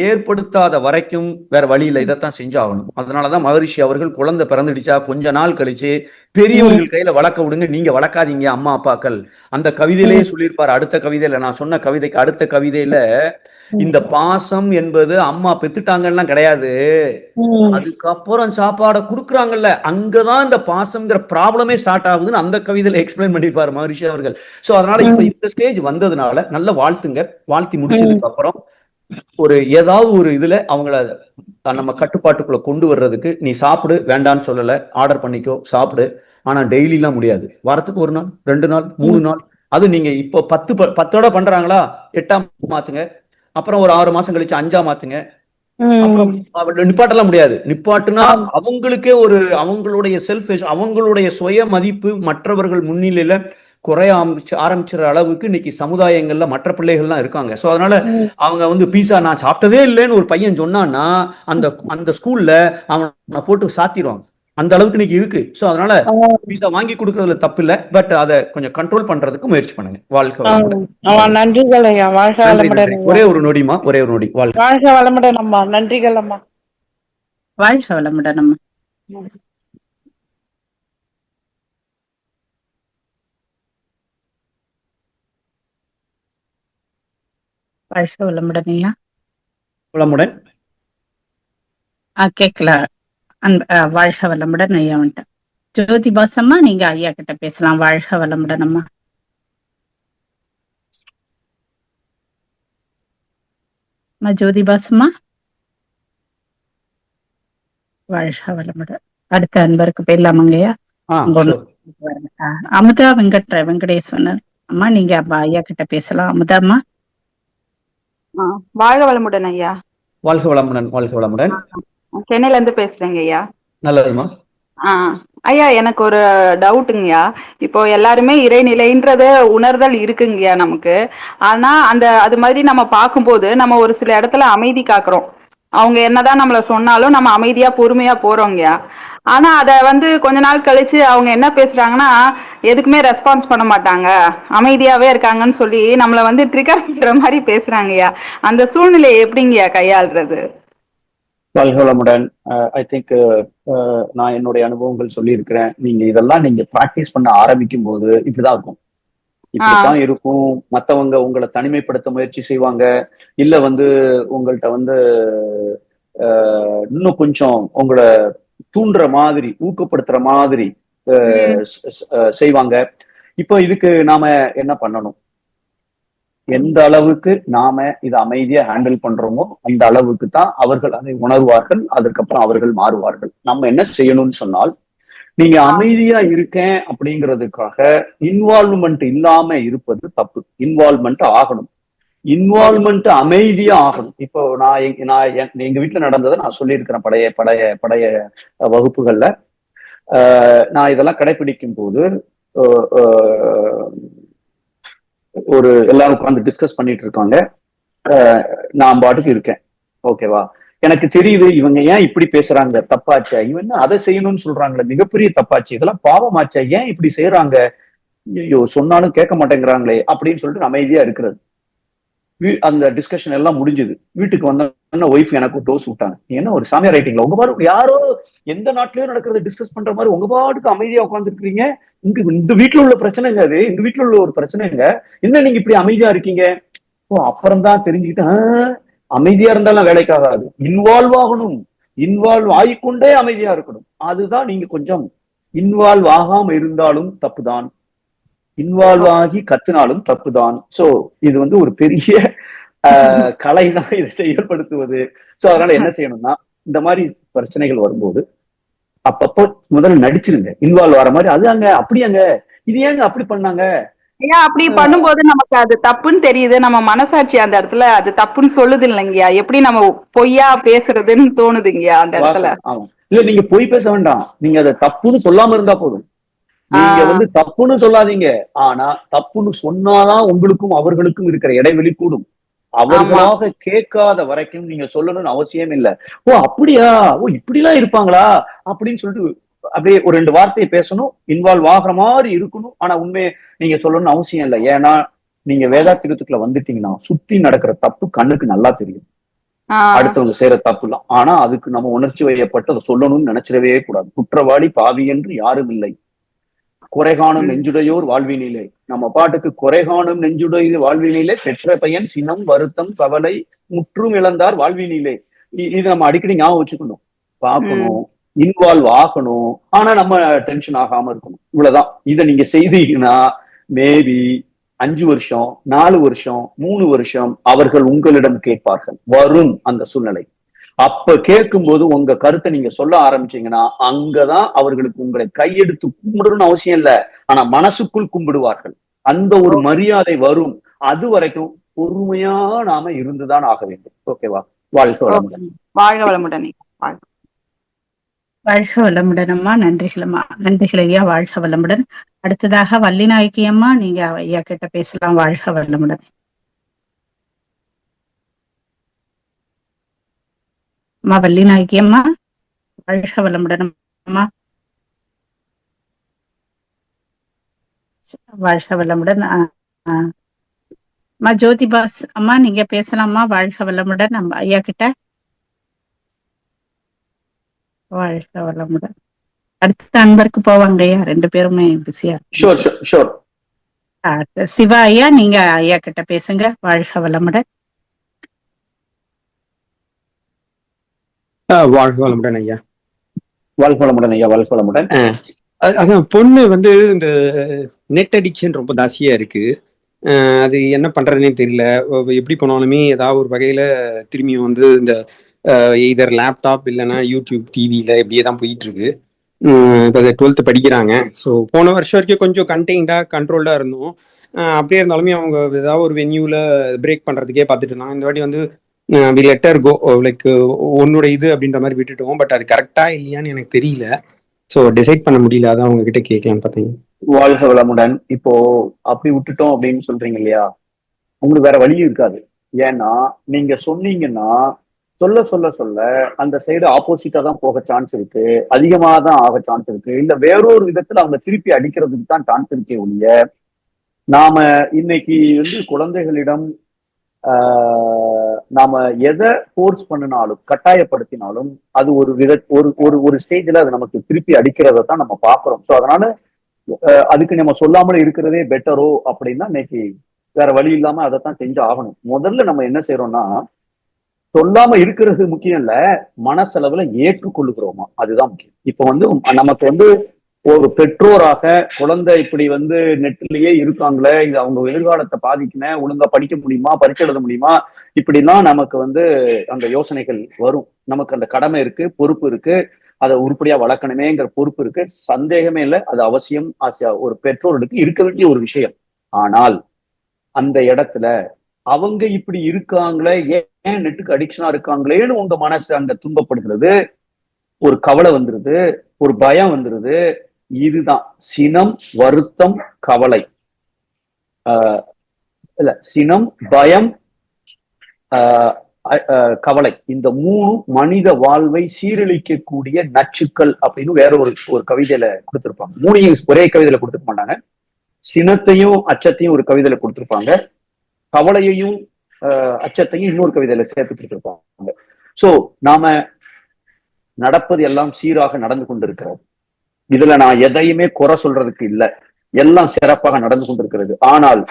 ஏற்படுத்தாத வரைக்கும் வேற வழியில இதைத்தான் செஞ்சாகணும். அதனாலதான் மகரிஷி அவர்கள் குழந்தை பிறந்துடுச்சா கொஞ்ச நாள் கழிச்சு பெரியவர்கள் கையில வளர்க்க விடுங்க, நீங்க வளர்க்காதீங்க அம்மா அப்பாக்கள். அந்த கவிதையிலேயே சொல்லியிருப்பாரு. அடுத்த கவிதையில, நான் சொன்ன கவிதைக்கு அடுத்த கவிதையில, இந்த பாசம் என்பது அம்மா பெத்துட்டாங்கன்னா கிடையாது, அதுக்கப்புறம் சாப்பாடை கொடுக்குறாங்கல்ல அங்கதான் இந்த பாசம்ங்கிற ப்ராப்ளமே ஸ்டார்ட் ஆகுதுன்னு அந்த கவிதையில எக்ஸ்பிளைன் பண்ணிருப்பாரு மகரிஷி அவர்கள். சோ அதனால இப்ப இந்த ஸ்டேஜ் வந்ததுனால நல்ல வாழ்த்துங்க. வாழ்த்தி முடிச்சதுக்கு அப்புறம் ஏதாவது ஒரு இதுல அவங்கள நம்ம கட்டுப்பாட்டுக்குள்ள கொண்டு வர்றதுக்கு, நீ சாப்பிடு வேண்டான்னு சொல்லல, ஆர்டர் பண்ணிக்கோ சாப்பிடு, ஆனா டெய்லி எல்லாம் முடியாது. வாரத்துக்கு 1 நாள் 2 நாள் 3 நாள், அது நீங்க இப்போ 10 பண்றாங்களா 8 மாத்துங்க, அப்புறம் ஒரு 6 மாசம் கழிச்சு 5 மாத்துங்க, அப்புறம் நிப்பாட்டலாம் முடியாது. நிப்பாட்டுனா அவங்களுக்கே அவங்களுடைய அவங்களுடைய சுய மதிப்பு மற்றவர்கள் முன்னிலையில குறைய ஆரம்பிச்சிற அளவுக்கு இன்னைக்கு சமுதாயங்கள்ல மற்ற பிள்ளைகள்லாம் இருக்காங்க. சோ அதனால அவங்க வந்து பீஸா நான் சாப்பிட்டதே இல்லைன்னு ஒரு பையன் சொன்னான்னா அந்த ஸ்கூல்ல அவனை போட்டு சாத்திடுவாங்க. அந்த அளவுக்கு இன்னைக்கு இருக்கு. சோ அதனால பீஸா வாங்கி கொடுக்கறதுல தப்பு இல்லை, பட் அதை கொஞ்சம் கண்ட்ரோல் பண்றதுக்கு முயற்சி பண்ணுங்க. வாழ்க்கை நன்றிகள் ஐயா. வாழ்க வளமுடன். ஒரே ஒரு நொடிமா, ஒரே ஒரு நொடி. வாழ்க வளமுடன் அம்மா. நன்றிகள் அம்மா. வாழ்க வளமுடன் அம்மா. வாழ்க வளமுடன் ஐயா. வளமுடன். கேட்கல. வாழ்க வளமுடன் ஐயா வந்துட்டு. ஜோதி பாசம்மா, நீங்க ஐயா கிட்ட பேசலாம். வாழ்க வளமுடன் அம்மா. ஜோதி பாசம்மா, வாழ்க வளமுடன். அடுத்த அன்பருக்கு போயிடலாமாங்கய்யா? அமுதா வெங்கடேஸ்வரன் அம்மா, நீங்க ஐயா கிட்ட பேசலாம். அமுதா அம்மா. வாழ்க வளமுடன் ஐயா. வாழ்க வளமுடன். வாழ்க வளமுடன். சென்னையில இருந்து பேசுறேங்க ஐயா. நல்லதுமா. ஐயா எனக்கு ஒரு டவுட்டுங்கய்யா. இப்போ எல்லாருமே இறைநிலைன்றத உணர்தல் இருக்குங்கய்யா நமக்கு. ஆனா அது மாதிரி நம்ம பார்க்கும்போது நம்ம ஒரு சில இடத்துல அமைதி காக்குறோம். அவங்க என்னதான் நம்மள சொன்னாலும் நம்ம அமைதியா பொறுமையா போறோங்கய்யா. ஆனா அத கொஞ்ச நாள் கழிச்சு அவங்க என்ன பேசுறாங்கன்னா எதுக்குமே ரெஸ்பான்ஸ் பண்ண மாட்டாங்க, அமைதியாவே இருக்காங்கன்னு சொல்லி நம்மள ட்ரிகர் பண்ற மாதிரி பேசுறாங்கய்யா. அந்த சூழ்நிலையை எப்படிங்கய்யா கையாளுறது? வல்கலமுடன். ஐ திங்க் நான் என்னுடைய அனுபவங்கள் சொல்லியிருக்கிறேன். இதெல்லாம் நீங்க பிராக்டிஸ் பண்ண ஆரம்பிக்கும் போது இப்படிதான் இருக்கும். இப்படித்தான் இருக்கும். மத்தவங்க உங்களை தனிமைப்படுத்த முயற்சி செய்வாங்க. இல்ல உங்கள்கிட்ட இன்னும் கொஞ்சம் உங்களை தூண்டுற மாதிரி, ஊக்கப்படுத்துற மாதிரி செய்வாங்க. இப்போ இதுக்கு நாம என்ன பண்ணணும்? எந்த அளவுக்கு நாம இதை அமைதியா ஹேண்டில் பண்றோமோ அந்த அளவுக்கு தான் அவர்கள் அதை உணர்வார்கள். அதுக்கப்புறம் அவர்கள் மாறுவார்கள். நம்ம என்ன செய்யணும்னு சொன்னால், நீங்க அமைதியா இருக்கேன் அப்படிங்கிறதுக்காக இன்வால்வ்மெண்ட் இல்லாம இருப்பது தப்பு. இன்வால்வ்மெண்ட் ஆகணும். இன்வால்வ்மெண்ட் அமைதியா ஆகணும். இப்போ நான் எங்க வீட்டுல நடந்ததை நான் சொல்லியிருக்கிறேன் பழைய பழைய பழைய வகுப்புகள்ல. நான் இதெல்லாம் கடைபிடிக்கும் போது ஒரு எல்லாரும் உட்காந்து டிஸ்கஸ் பண்ணிட்டு இருக்காங்க. நான் பாட்டுக்கு இருக்கேன். ஓகேவா? எனக்கு தெரியுது இவங்க ஏன் இப்படி பேசுறாங்க, தப்பாச்சா, இவன் அதை செய்யணும்னு சொல்றாங்களே, மிகப்பெரிய தப்பாச்சு, இதெல்லாம் பாவமாச்சா, ஏன் இப்படி செய்யறாங்க, ஐயோ சொன்னாலும் கேட்க மாட்டேங்கிறாங்களே அப்படின்னு சொல்லிட்டு அமைதியா இருக்கிறது. அந்த டிஸ்கஷன் எல்லாம் முடிஞ்சது. வீட்டுக்கு வந்த ஒய்ஃப் எனக்கு டோஸ் விட்டாங்க. என்ன ஒரு சாமியார் ரைட்டிங்ல உங்க பாரு யாரோ எந்த நாட்டிலயும் நடக்கிறத டிஸ்கஸ் பண்ற மாதிரி உங்க பாட்டுக்கு அமைதியா உட்கார்ந்து இருக்கிறீங்க. இந்த வீட்டுல உள்ள பிரச்சனைங்க, அது இந்த வீட்டுல உள்ள ஒரு பிரச்சனைங்க, என்ன நீங்க இப்படி அமைதியா இருக்கீங்க? ஓ, அப்புறம் தான் தெரிஞ்சுக்கிட்டேன், அமைதியா இருந்தாலும் வேலைக்காகாது, இன்வால்வ் ஆகணும். இன்வால்வ் ஆகிக்கொண்டே அமைதியா இருக்கணும். அதுதான். நீங்க கொஞ்சம் இன்வால்வ் ஆகாம இருந்தாலும் தப்புதான், இன்வால்வ் ஆகி கத்துனாலும் தப்புதான். சோ இது ஒரு பெரிய கலை தான் இதை செயல்படுத்துவது. சோ அதனால என்ன செய்யணும்னா, இந்த மாதிரி பிரச்சனைகள் வரும்போது அப்பப்போ முதல்ல நடிச்சிருங்க, இன்வால்வ் ஆற மாதிரி. அது அங்க அப்படியாங்க, இது ஏங்க அப்படி பண்ணாங்க, ஏன் அப்படி பண்ணும்போது நமக்கு அது தப்புன்னு தெரியுது, நம்ம மனசாட்சி அந்த இடத்துல அது தப்புன்னு சொல்லுது இல்லைங்கய்யா. எப்படி நம்ம பொய்யா பேசுறதுன்னு தோணுதுங்கய்யா அந்த இடத்துல. ஆமா, இல்ல நீங்க பொய் பேச வேண்டாம், நீங்க அதை தப்புன்னு சொல்லாம இருந்தா போதும். நீங்க தப்புன்னு சொல்லாதீங்க. ஆனா தப்புன்னு சொன்னாதான் உங்களுக்கும் அவர்களுக்கும் இருக்கிற இடைவெளி கூடும். அவர்களாக கேட்காத வரைக்கும் நீங்க சொல்லணும்னு அவசியம் இல்லை. ஓ அப்படியா, ஓ இப்படி எல்லாம் இருப்பாங்களா அப்படின்னு சொல்லிட்டு அப்படியே ஒரு 2 வார்த்தையை பேசணும், இன்வால்வ் ஆகிற மாதிரி இருக்கணும். ஆனா உண்மையை நீங்க சொல்லணும்னு அவசியம் இல்லை. ஏன்னா நீங்க வேதாத்திரத்துக்குள்ள வந்துட்டீங்கன்னா சுத்தி நடக்கிற தப்பு கண்ணுக்கு நல்லா தெரியும், அடுத்தவங்க செய்யற தப்பு எல்லாம். ஆனா அதுக்கு நம்ம உணர்ச்சி வயப்பட்டு அதை சொல்லணும்னு நினைச்சிடவே கூடாது. குற்றவாளி பாவி என்று யாரும் இல்லை, குறைகாணும் நெஞ்சுடையோர் வாழ்வினிலே. நம்ம பாட்டுக்கு குறைகாணும் நெஞ்சுடைய வாழ்வினிலே பெற்ற பையன் சினம் வருத்தம் கவலை முற்றும் இழந்தார் வாழ்வினிலே. இது நம்ம அடிக்கடி ஞாபகம் வச்சுக்கணும், பார்க்கணும், இன்வால்வ் ஆகணும். ஆனா நம்ம டென்ஷன் ஆகாம இருக்கணும். இவ்வளவுதான். இதை நீங்க செய்தீங்கன்னா மேபி 5 வருஷம் 4 வருஷம் 3 வருஷம் அவர்கள் உங்களிடம் கேட்பார்கள். வரும் அந்த சூழ்நிலை. அப்ப கேட்கும்போது உங்க கருத்தை நீங்க சொல்ல ஆரம்பிச்சீங்கன்னா அங்கதான் அவர்களுக்கு உங்களை கையெடுத்து கும்பிடணும்னு அவசியம் இல்லை, ஆனா மனசுக்குள் கும்பிடுவார்கள். அந்த ஒரு மரியாதை வரும். அது வரைக்கும் பொறுமையா நாம இருந்துதான் ஆக வேண்டும். ஓகேவா? வாழ்க வளமுடன். வாழ்க வளமுடன். வாழ்க வளமுடன் அம்மா. நன்றிகள் அம்மா. நன்றிகள் ஐயா. வாழ்க வளமுடன். அடுத்ததாக வள்ளிநாயகி அம்மா, நீங்க ஐயா கிட்ட பேசலாம். வாழ்க வளமுடன் அம்மா. வள்ளிநாயகி அம்மா, வாழ்க வளமுடன் அம்மா. வாழ்க வளமுடன் அம்மா. ஜோதிபாஸ் அம்மா, நீங்க பேசலாமா? வாழ்க வளமுடன் நம்ம ஐயா கிட்ட. வாழ்க வளமுடன். அடுத்த அன்பருக்கு போவாங்க ஐயா, 2 பேருமே பிஸியா. சிவா ஐயா, நீங்க ஐயா கிட்ட பேசுங்க. வாழ்க வளமுடன். வாழ்க வளமுடன் ஐயா. வாழ்க வளமுடன் ஐயா. வாழ்க வளமுடன். அதான் பொண்ணு இந்த நெட் அடிக்ஷன் ரொம்ப ஜாஸ்தியா இருக்கு. அது என்ன பண்றதுன்னே தெரியல. எப்படி போனாலுமே ஏதாவது ஒரு வகையில திரும்பியும் இந்த எய்தர் லேப்டாப் இல்லைன்னா யூடியூப் டிவியில இப்படியே தான் போயிட்டு இருக்கு. இப்போ 12th படிக்கிறாங்க. ஸோ போன வருஷம் வரைக்கும் கொஞ்சம் கண்டெய்ன்டா கண்ட்ரோல்டா இருந்தோம். அப்படியே இருந்தாலுமே அவங்க ஏதாவது ஒரு வென்யூல பிரேக் பண்றதுக்கே பார்த்துட்டு இருந்தாங்க. இந்த வாட்டி வி லெட்டர் கோ, லைக் உன்னோட இது அப்படின்ற மாதிரி விட்டுட்டோம். பட் அது கரெக்டா இல்லையான்னு எனக்கு தெரியல. ஸோ டிசைட் பண்ண முடியல, அதான் உங்ககிட்ட கேட்கலான்னு பார்த்தீங்க. வாழ்க வளமுடன். இப்போ அப்படி விட்டுட்டோம் அப்படின்னு சொல்றீங்க இல்லையா, உங்களுக்கு வேற வழி இருக்காது. ஏன்னா நீங்க சொன்னீங்கன்னா சொல்ல சொல்ல சொல்ல அந்த சைடு ஆப்போசிட்டா தான் போக சான்ஸ் இருக்கு, அதிகமா தான் ஆக சான்ஸ் இருக்கு, இல்ல வேறொரு விதத்துல அவங்க திருப்பி அடிக்கிறதுக்கு தான் சான்ஸ் இருக்கே ஒழிய, நாம இன்னைக்கு குழந்தைகளிடம் நாம எதை ஃபோர்ஸ் பண்ணினாலும் கட்டாயப்படுத்தினாலும் அது ஒரு ஒரு ஒரு ஒரு ஸ்டேஜ்ல அது நமக்கு திருப்பி அடிக்கிறத தான் நம்ம பாக்குறோம். ஸோ அதனால அதுக்கு நம்ம சொல்லாமலே இருக்கிறதே பெட்டரோ அப்படின்னா இன்னைக்கு வேற வழி இல்லாம அதைத்தான் செஞ்சு ஆகணும். முதல்ல நம்ம என்ன செய்யறோம்னா, சொல்லாம இருக்கிறது முக்கியம் இல்ல, மனசளவுல ஏற்றுக்கொள்ளுகிறோமா அதுதான் முக்கியம். இப்ப நமக்கு ஒரு பெற்றோராக குழந்தை இப்படி நெட்லயே இருக்காங்களே, இது அவங்க எதிர்காலத்தை பாதிக்குமே, ஒழுங்கா படிக்க முடியுமா, பரீட்சை எழுத முடியுமா, இப்படிலாம் நமக்கு அந்த யோசனைகள் வரும். நமக்கு அந்த கடமை இருக்கு, பொறுப்பு இருக்கு, அதை உருப்படியா வளர்க்கணுமேங்கிற பொறுப்பு இருக்கு, சந்தேகமே இல்லை. அது அவசியம், ஒரு பெற்றோர்களுக்கு இருக்க வேண்டிய ஒரு விஷயம். ஆனால் அந்த இடத்துல அவங்க இப்படி இருக்காங்களே, ஏன் நெட்டுக்கு அடிக்ஷனா இருக்காங்களேன்னு உங்க மனசு அங்க துன்பப்படுகிறது, ஒரு கவலை வந்துருது, ஒரு பயம் வந்துருது. இதுதான் சினம், வருத்தம், கவலை. இல்ல, சினம், பயம், கவலை, இந்த 3 மனித வாழ்வை சீரழிக்கக்கூடிய நச்சுக்கள் அப்படின்னு வேற ஒரு கவிதையில கொடுத்திருப்பாங்க. 3 ஒரே கவிதையில கொடுத்துருக்க மாட்டாங்க. சினத்தையும் அச்சத்தையும் ஒரு கவிதையில கொடுத்திருப்பாங்க, கவலையையும் அச்சத்தையும் இன்னொரு கவிதையில சேர்த்து கொடுத்திருப்பாங்க. சோ நாம நடப்பது எல்லாம் சீராக நடந்து கொண்டிருக்கிறது. இதுல நான் எதையுமே குறை சொல்றதுக்கு இல்ல, எல்லாம் சிறப்பாக நடந்து கொண்டிருக்கிறது. ஆனால்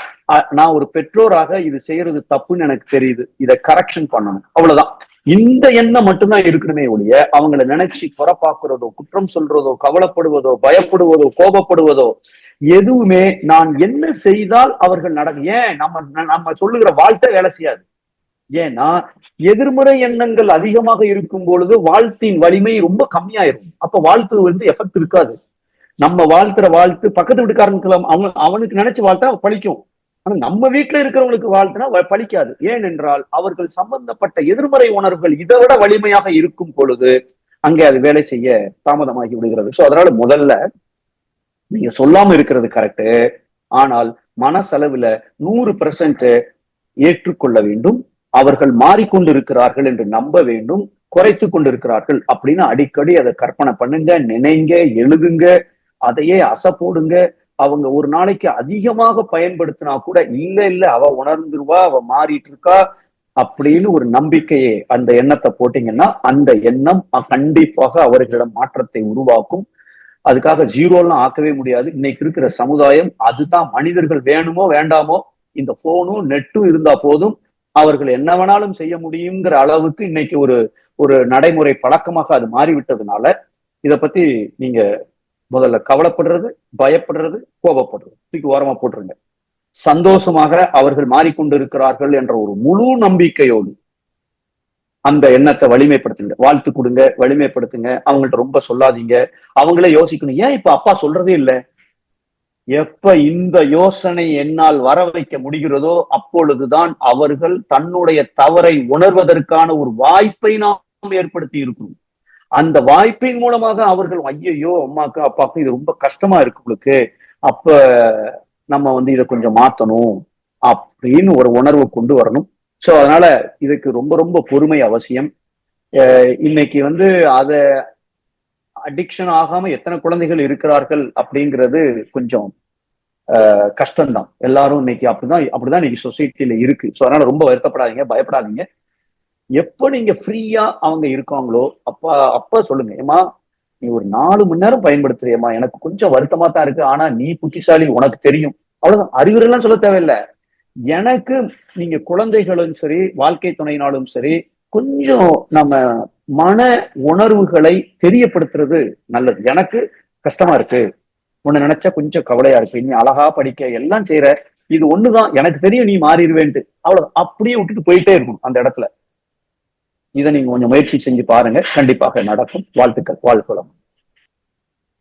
நான் ஒரு பெற்றோராக இது செய்யறது தப்புன்னு எனக்கு தெரியுது, இதை கரெக்ஷன் பண்ணணும், அவ்வளவுதான். இந்த எண்ணம் மட்டும்தான் இருக்கணுமே ஒழிய அவங்கள நினைச்சு குறை பார்க்கிறதோ, குற்றம் சொல்றதோ, கவலைப்படுவதோ, பயப்படுவதோ, கோபப்படுவதோ எதுவுமே நான் என்ன செய்தால் அவர்கள் ஏன் நம்ம சொல்லுகிற வாழ்க்கை வேலை செய்யாது. ஏன்னா எதிர்மறை எண்ணங்கள் அதிகமாக இருக்கும் பொழுது வாழ்த்தின் வலிமை ரொம்ப கம்மியாயிரும். அப்ப வாழ்த்து எஃபெக்ட் இருக்காது. நம்ம வாழ்த்துற வாழ்த்து பக்கத்து வீட்டுக்காரனுக்கு அவனுக்கு நினைச்சு வாழ்த்தா பழிக்கும், ஆனா நம்ம வீட்டுல இருக்கிறவங்களுக்கு வாழ்த்துனா பழிக்காது. ஏனென்றால் அவர்கள் சம்பந்தப்பட்ட எதிர்மறை உணர்வுகள் இதை விட வலிமையாக இருக்கும் பொழுது அங்கே அது வேலை செய்ய தாமதமாகி விடுகிறது. சோ அதனால முதல்ல நீங்க சொல்லாம இருக்கிறது கரெக்டு, ஆனால் மனசளவுல 100% ஏற்றுக்கொள்ள வேண்டும். அவர்கள் மாறிக்கொண்டிருக்கிறார்கள் என்று நம்ப வேண்டும். குறைத்து கொண்டிருக்கிறார்கள் அப்படின்னு அடிக்கடி அதை கற்பனை பண்ணுங்க, நினைங்க, எழுதுங்க, அதையே அசை போடுங்க. அவங்க ஒரு நாளைக்கு அதிகமாக பயன்படுத்தினா கூட இல்ல அவ உணர்ந்துருவா, அவ மாறிட்டு இருக்கா அப்படின்னு ஒரு நம்பிக்கையை, அந்த எண்ணத்தை போட்டீங்கன்னா அந்த எண்ணம் கண்டிப்பாக அவர்களிடம் மாற்றத்தை உருவாக்கும். அதுக்காக ஜீரோலாம் ஆக்கவே முடியாது. இன்னைக்கு இருக்கிற சமுதாயம் அதுதான். மனிதர்கள் வேணுமோ வேண்டாமோ இந்த போனும் நெட்டும் இருந்தா போதும், அவர்கள் என்ன வேணாலும் செய்ய முடியுங்கிற அளவுக்கு இன்னைக்கு ஒரு நடைமுறை பழக்கமாக அது மாறிவிட்டதுனால இதை பத்தி நீங்க முதல்ல கவலைப்படுறது, பயப்படுறது, கோபப்படுறது தூக்கி ஓரமா போட்டுருங்க. சந்தோஷமாக அவர்கள் மாறிக்கொண்டிருக்கிறார்கள் என்ற ஒரு முழு நம்பிக்கையோடு அந்த எண்ணத்தை வலிமைப்படுத்துங்க, வாழ்த்து கொடுங்க, வலிமைப்படுத்துங்க. அவங்கள்ட்ட ரொம்ப சொல்லாதீங்க. அவங்களே யோசிக்கணும், ஏன் இப்ப அப்பா சொல்றதே இல்லை. எப்ப இந்த யோசனை என்னால் வர வைக்க முடிகிறதோ அப்பொழுதுதான் அவர்கள் தன்னுடைய தவறை உணர்வதற்கான ஒரு வாய்ப்பை நாம் ஏற்படுத்தி இருக்கணும். அந்த வாய்ப்பின் மூலமாக அவர்கள் ஐயையோ அம்மாக்கு அப்பாவுக்கு இது ரொம்ப கஷ்டமா இருக்கு உங்களுக்கு, அப்ப நம்ம இதை கொஞ்சம் மாத்தணும் அப்படின்னு ஒரு உணர்வு கொண்டு வரணும். சோ அதனால இதுக்கு ரொம்ப ரொம்ப பொறுமை அவசியம். இன்னைக்கு அத அடிக்ஷன் ஆகாம எத்தனை குழந்தைகள் இருக்கிறார்கள் அப்படிங்கிறது கொஞ்சம் கஷ்டம்தான். எல்லாரும் இன்னைக்கு அப்படிதான் இன்னைக்கு சொசைட்டில இருக்கு. ஸோ அதனால ரொம்ப வருத்தப்படாதீங்க, பயப்படாதீங்க. எப்ப நீங்க ஃப்ரீயா அவங்க இருக்காங்களோ அப்ப சொல்லுங்க, ஏமா நீ ஒரு 4 மணி நேரம் பயன்படுத்துறியம்மா, எனக்கு கொஞ்சம் வருத்தமா தான் இருக்கு, ஆனா நீ புத்திசாலி, உனக்கு தெரியும், அவ்வளவுதான். அறிவுரைலாம் சொல்ல தேவையில்லை. எனக்கு நீங்க குழந்தைகளும் சரி, வாழ்க்கை துணையினாலும் சரி, கொஞ்சம் நம்ம மன உணர்வுகளை தெரியப்படுத்துறது நல்லது. எனக்கு கஷ்டமா இருக்கு, உன்னை நினைச்சா கொஞ்சம் கவலையா இருக்கு, நீ அழகா படிக்க எல்லாம் செய்யற, இது ஒண்ணுதான் எனக்கு தெரியும், நீ மாறிடுவேன்ட்டு அவ்வளவு அப்படியே விட்டுட்டு போயிட்டே இருக்கும் அந்த இடத்துல. இதை நீங்க கொஞ்சம் முயற்சி செஞ்சு பாருங்க, கண்டிப்பாக நடக்கும். வாழ்த்துக்கள். வாழ்க்கலம்.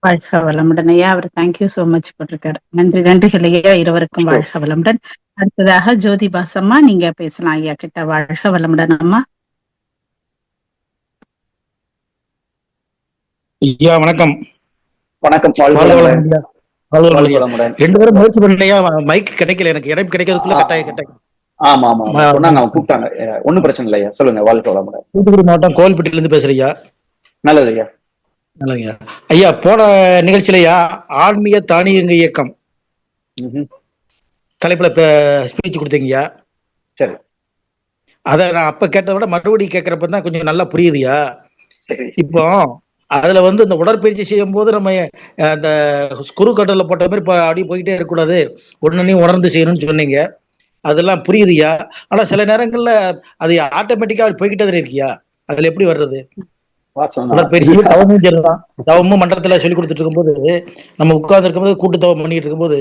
வாழ்க வளமுடன் ஐயா. அவர் தேங்க்யூ சோ மச் போட்டிருக்காரு. நன்றிகள் ஐயா, இருவருக்கும் வாழ்க வளமுடன். அடுத்ததாக ஜோதி பாசம்மா, நீங்க பேசலாம் ஐயா கிட்ட. வாழ்க வளமுடன் அம்மா. ஐயா வணக்கம். வணக்கம். வாழ்க வாழ்க வளமுடன். வளமுடன் ஐயா. வாழ்க வளமுடன் வாழ்க ஐயா. வளமுடன். 2 பேரும் முயற்சி பண்ணலையா, மைக் கிடைக்கல எனக்கு. இடம் கிடைக்கிறதுக்குள்ள கட்டாயம். ஆமா ஆமா ஆமா சொன்னாங்க, அவங்க கூப்பிட்டாங்க. ஒண்ணும் பிரச்சனை இல்லையா, சொல்லுங்க. வாழ்க வளமுடன். தூத்துக்குடி மாவட்டம் கோவில்பட்டியில இருந்து பேசுறேன் ஐயா. நல்லது ஐயா. நல்லதுங்க ஐயா. போன நிகழ்ச்சியிலயா ஆன்மீக தானியங்க இயக்கம் தலைப்புல ஸ்பீச் கொடுத்தீங்கய்யா. சரி. அத நான் அப்ப கேட்டதை விட மறுபடியும் கேட்கறப்ப தான் கொஞ்சம் நல்லா புரியுதுயா. சரி. இப்போ அதுல வந்து இந்த உடற்பயிற்சி செய்யும் போது நம்ம அந்த குரு கட்டல போட்ட மாதிரி அப்படியே போயிட்டே இருக்கக்கூடாது, ஒன்னையும் உணர்ந்து செய்யணும்னு சொன்னீங்க. அதெல்லாம் புரியுதுயா. ஆனா சில நேரங்கள்ல அது ஆட்டோமேட்டிக்கா போய்கிட்டே இருக்கியா, அதுல எப்படி வர்றது? உடற்பயிற்சி தவமும் சொல்லலாம். தவமும் மண்டலத்துல சொல்லி கொடுத்துட்டு இருக்கும்போது நம்ம உட்கார்ந்து இருக்கும்போது கூட்டு தவம் பண்ணிட்டு இருக்கும்போது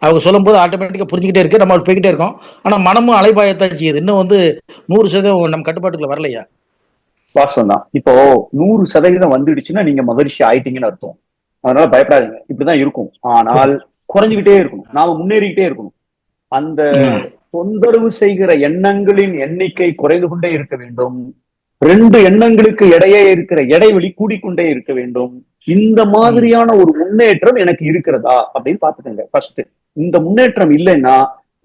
அவங்க சொல்லும் போது ஆட்டோமேட்டிக்கா புரிஞ்சுக்கிட்டே இருக்கு, நம்ம போய்கிட்டே இருக்கோம். ஆனா மனமும் அலைபாயத்தான் செய்யுது. இன்னும் வந்து 100% நம்ம கட்டுப்பாட்டுக்குள்ள வரலையா? வாசம் தான். இப்போ 100% வந்துடுச்சுன்னா நீங்க மகிழ்ச்சி ஆயிட்டீங்கன்னு அர்த்தம். அதனால பயப்படாதீங்க, இப்படிதான் இருக்கும். ஆனால் குறைஞ்சுக்கிட்டே இருக்கணும், நாம முன்னேறிக்கிட்டே இருக்கணும். அந்த தொந்தரவு செய்கிற எண்ணங்களின் எண்ணிக்கை குறைந்து கொண்டே இருக்க வேண்டும். 2 எண்ணங்களுக்கு இடையே இருக்கிற இடைவெளி கூடிக்கொண்டே இருக்க வேண்டும். இந்த மாதிரியான ஒரு முன்னேற்றம் எனக்கு இருக்கிறதா அப்படின்னு பாத்துக்கோங்க. ஃபர்ஸ்ட் இந்த முன்னேற்றம் இல்லைன்னா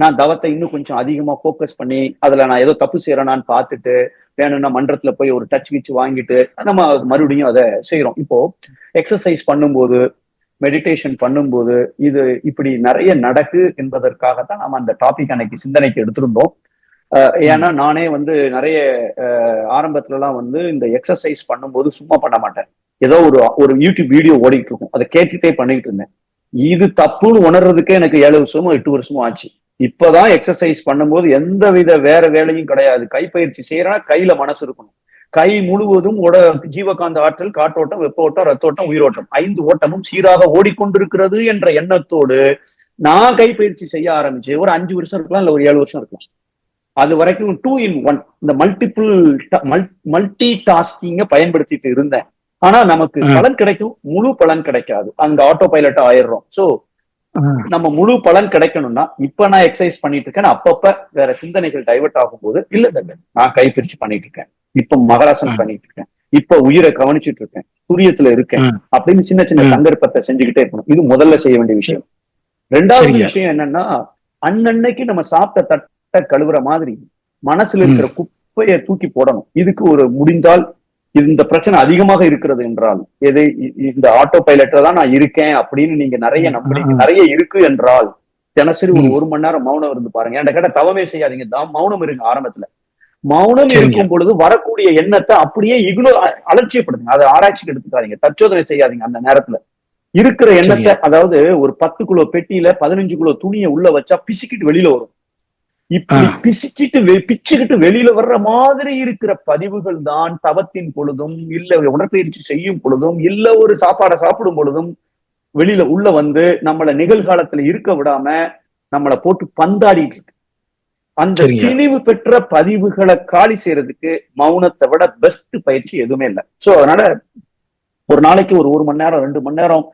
நான் தவத்தை இன்னும் கொஞ்சம் அதிகமா போக்கஸ் பண்ணி அதுல நான் ஏதோ தப்பு செய்யறேனான்னு பார்த்துட்டு வேணும்னா மன்றத்துல போய் ஒரு டச் கிச்சு வாங்கிட்டு நம்ம மறுபடியும் அதை செய்யறோம். இப்போ எக்ஸசைஸ் பண்ணும்போது, மெடிடேஷன் பண்ணும்போது இது இப்படி நிறைய நடக்கு என்பதற்காகத்தான் நம்ம அந்த டாபிக் அன்னைக்கு சிந்தனைக்கு எடுத்திருந்தோம். ஏன்னா நானே வந்து நிறைய ஆரம்பத்துல எல்லாம் வந்து இந்த எக்ஸசைஸ் பண்ணும்போது சும்மா பண்ண மாட்டேன். ஏதோ ஒரு யூடியூப் வீடியோ ஓடிட்டு இருக்கும், அதை கேட்டுட்டே பண்ணிட்டு இருந்தேன். இது தப்புன்னு உணர்றதுக்கே எனக்கு 7 வருஷமோ 8 வருஷமோ ஆச்சு. இப்பதான் எக்ஸசைஸ் பண்ணும்போது எந்த வித வேற வேலையும் கிடையாது. கைப்பயிற்சி செய்யறா, கையில மனசு இருக்கணும். கை முழுவதும் ஜீவகாந்த ஆற்றல், காற்றோட்டம், வெப்ப ஓட்டம், ரத்தோட்டம், உயிரோட்டம் 5 ஓட்டமும் சீராக ஓடிக்கொண்டிருக்கிறது என்ற எண்ணத்தோடு நான் கைப்பயிற்சி செய்ய ஆரம்பிச்சு ஒரு 5 வருஷம் இருக்கலாம், இல்ல ஒரு 7 வருஷம் இருக்கலாம். அது வரைக்கும் 2 in 1 இந்த மல்டி டாஸ்கிங்க பயன்படுத்திட்டு இருந்தேன். ஆனா நமக்கு பலன் கிடைக்கும், முழு பலன் கிடைக்காது. அங்க ஆட்டோ பைலட்டா ஆயிடுறோம். சோ நம்ம முழு பலன் கிடைக்கணும்னா இப்ப நான் எக்ஸசைஸ் பண்ணிட்டு இருக்கேன், அப்பப்ப வேற சிந்தனைகள் டைவர்ட் ஆகும் போது இல்ல நான் கைப்பயிற்சி பண்ணிட்டு இருக்கேன், இப்ப மகராசனம் பண்ணிட்டு இருக்கேன், இப்ப உயிரை கவனிச்சுட்டு இருக்கேன், துரியத்துல இருக்கேன் அப்படின்னு சின்ன சின்ன சந்தர்ப்பத்தை செஞ்சுக்கிட்டே இருக்கணும். இது முதல்ல செய்ய வேண்டிய விஷயம். 2வது விஷயம் என்னன்னா, அன்னன்னைக்கு நம்ம சாப்பிட்ட தட்டை கழுவுற மாதிரி மனசுல இருக்கிற குப்பையை தூக்கி போடணும். இதுக்கு ஒரு முடிந்தால் இந்த பிரச்சனை அதிகமாக இருக்கிறது என்றால், இந்த ஆட்டோ பைலட்ல தான் நான் இருக்கேன் அப்படின்னு நீங்க நிறைய நம்புறீங்க, நிறைய இருக்கு என்றால் தினசரி ஒரு 1 மணி நேரம் மௌனம் இருந்து பாருங்க. என்கிட்ட கேட்ட தவமே செய்யாதீங்க, மௌனம் இருங்க. ஆரம்பத்துல மௌனம் இருக்கும் பொழுது வரக்கூடிய எண்ணத்தை அப்படியே அலட்சியப்படுத்துங்க, அதை ஆராய்ச்சிக்கு எடுத்துக்காதீங்க, தற்சோதனை செய்யாதீங்க. அந்த நேரத்துல இருக்கிற எண்ணத்தை, அதாவது ஒரு 10 கிலோ பெட்டியில 15 கிலோ துணியை உள்ள வச்சா பிசிக்கிட்டு வெளியில வரும். இப்படி பிச்சுக்கிட்டு வெளியில வர்ற மாதிரி இருக்கிற பதிவுகள் தான் தவத்தின் பொழுதும், இல்ல உடற்பயிற்சி செய்யும் பொழுதும், இல்ல ஒரு சாப்பாடை சாப்பிடும் பொழுதும் வெளியில உள்ள வந்து நம்மள நிகழ்காலத்துல இருக்க விடாம நம்மளை போட்டு பந்தாடிட்டு இருக்கு. அந்த திணிவு பெற்ற பதிவுகளை காலி செய்யறதுக்கு மௌனத்தை விட பெஸ்ட் பயிற்சி எதுவுமே இல்லை. சோ அதனால ஒரு நாளைக்கு ஒரு 1 மணி நேரம் 2 மணி நேரம்,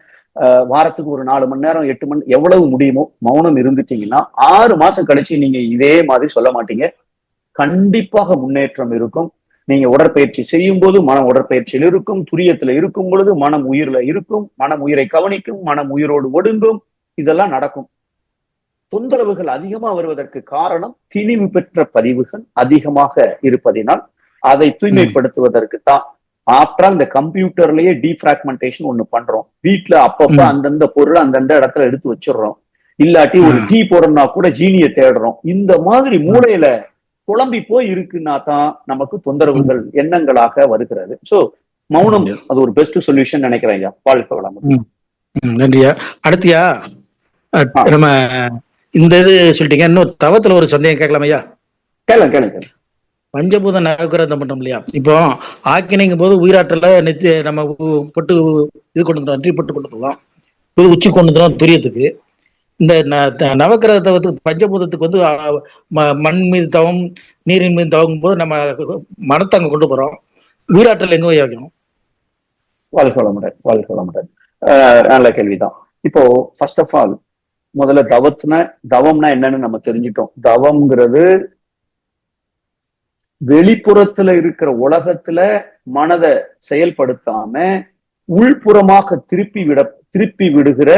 வாரத்துக்கு ஒரு 4 மணி நேரம் 8 மணி எவ்வளவு முடியுமோ மௌனம் இருந்துட்டீங்கன்னா 6 மாசம் கழிச்சு நீங்க இதே மாதிரி சொல்ல மாட்டீங்க. கண்டிப்பாக முன்னேற்றம் இருக்கும். நீங்க உடற்பயிற்சி செய்யும் போது மனம் உடற்பயிற்சியில் இருக்கும், துரியத்துல இருக்கும் பொழுது மனம் உயிர்ல இருக்கும், மனம் உயிரை கவனிக்கும், மனம் உயிரோடு ஒடுங்கும், இதெல்லாம் நடக்கும். தொந்தரவுகள் அதிகமா வருவதற்கு காரணம் திணிவு பெற்ற பதிவுகள் அதிகமாக இருப்பதினால் அதை தூய்மைப்படுத்துவதற்கு தான். ஆஃப்டர் இந்த கம்ப்யூட்டர்லயே டீஃப்ராக்மெண்டேஷன் ஒண்ணு பண்றோம். வீட்டுல அப்பப்ப அந்தந்த பொருள் அந்தந்த இடத்துல எடுத்து வச்சிடறோம். இல்லாட்டி ஒரு டீ போடணும்னா கூட ஜீனிய தேடுறோம். இந்த மாதிரி மூளையில குழம்பி போய் இருக்குன்னா தான் நமக்கு தொந்தரவுகள் எண்ணங்களாக வருகிறது. சோ மௌனம் அது ஒரு பெஸ்ட் சொல்யூஷன் நினைக்கிறேன் ஐயா. வாழ்க்கை வளமுடன். நன்றியா. அடுத்தியா நம்ம இந்த இது சொல்லிட்டீங்க. இன்னொரு தவத்துல ஒரு சந்தேகம் கேட்கலாம் ஐயா? கேளுங்க. பஞ்சபூத நவகிரகம் பண்றோம் இல்லையா? இப்போ ஆக்கினைங்கும் போது உயிராற்றல நெத்தி நம்ம பொட்டு இது கொண்டு வந்துடும், நன்றி பொட்டு கொண்டு வந்துடலாம், இது உச்சி கொண்டு வந்துடும் துரியத்துக்கு. இந்த நவகிரக தவத்துக்கு பஞ்சபூதத்துக்கு வந்து மண் மீது தவம், நீரின் மீது தவங்கும் போது நம்ம மனத்தை அங்க கொண்டு போறோம், உயிராற்றல் எங்க போய் வைக்கணும்? வாழ்க்கை வளமுடன். நல்ல கேள்விதான். இப்போ ஃபர்ஸ்ட் ஆஃப் ஆல் முதல்ல தவம்னா என்னன்னு நம்ம தெரிஞ்சுட்டோம். தவம்ங்கிறது வெளிப்புறத்துல இருக்கிற உலகத்துல மனதை செயல்படுத்தாம உள்புறமாக திருப்பி விடுகிற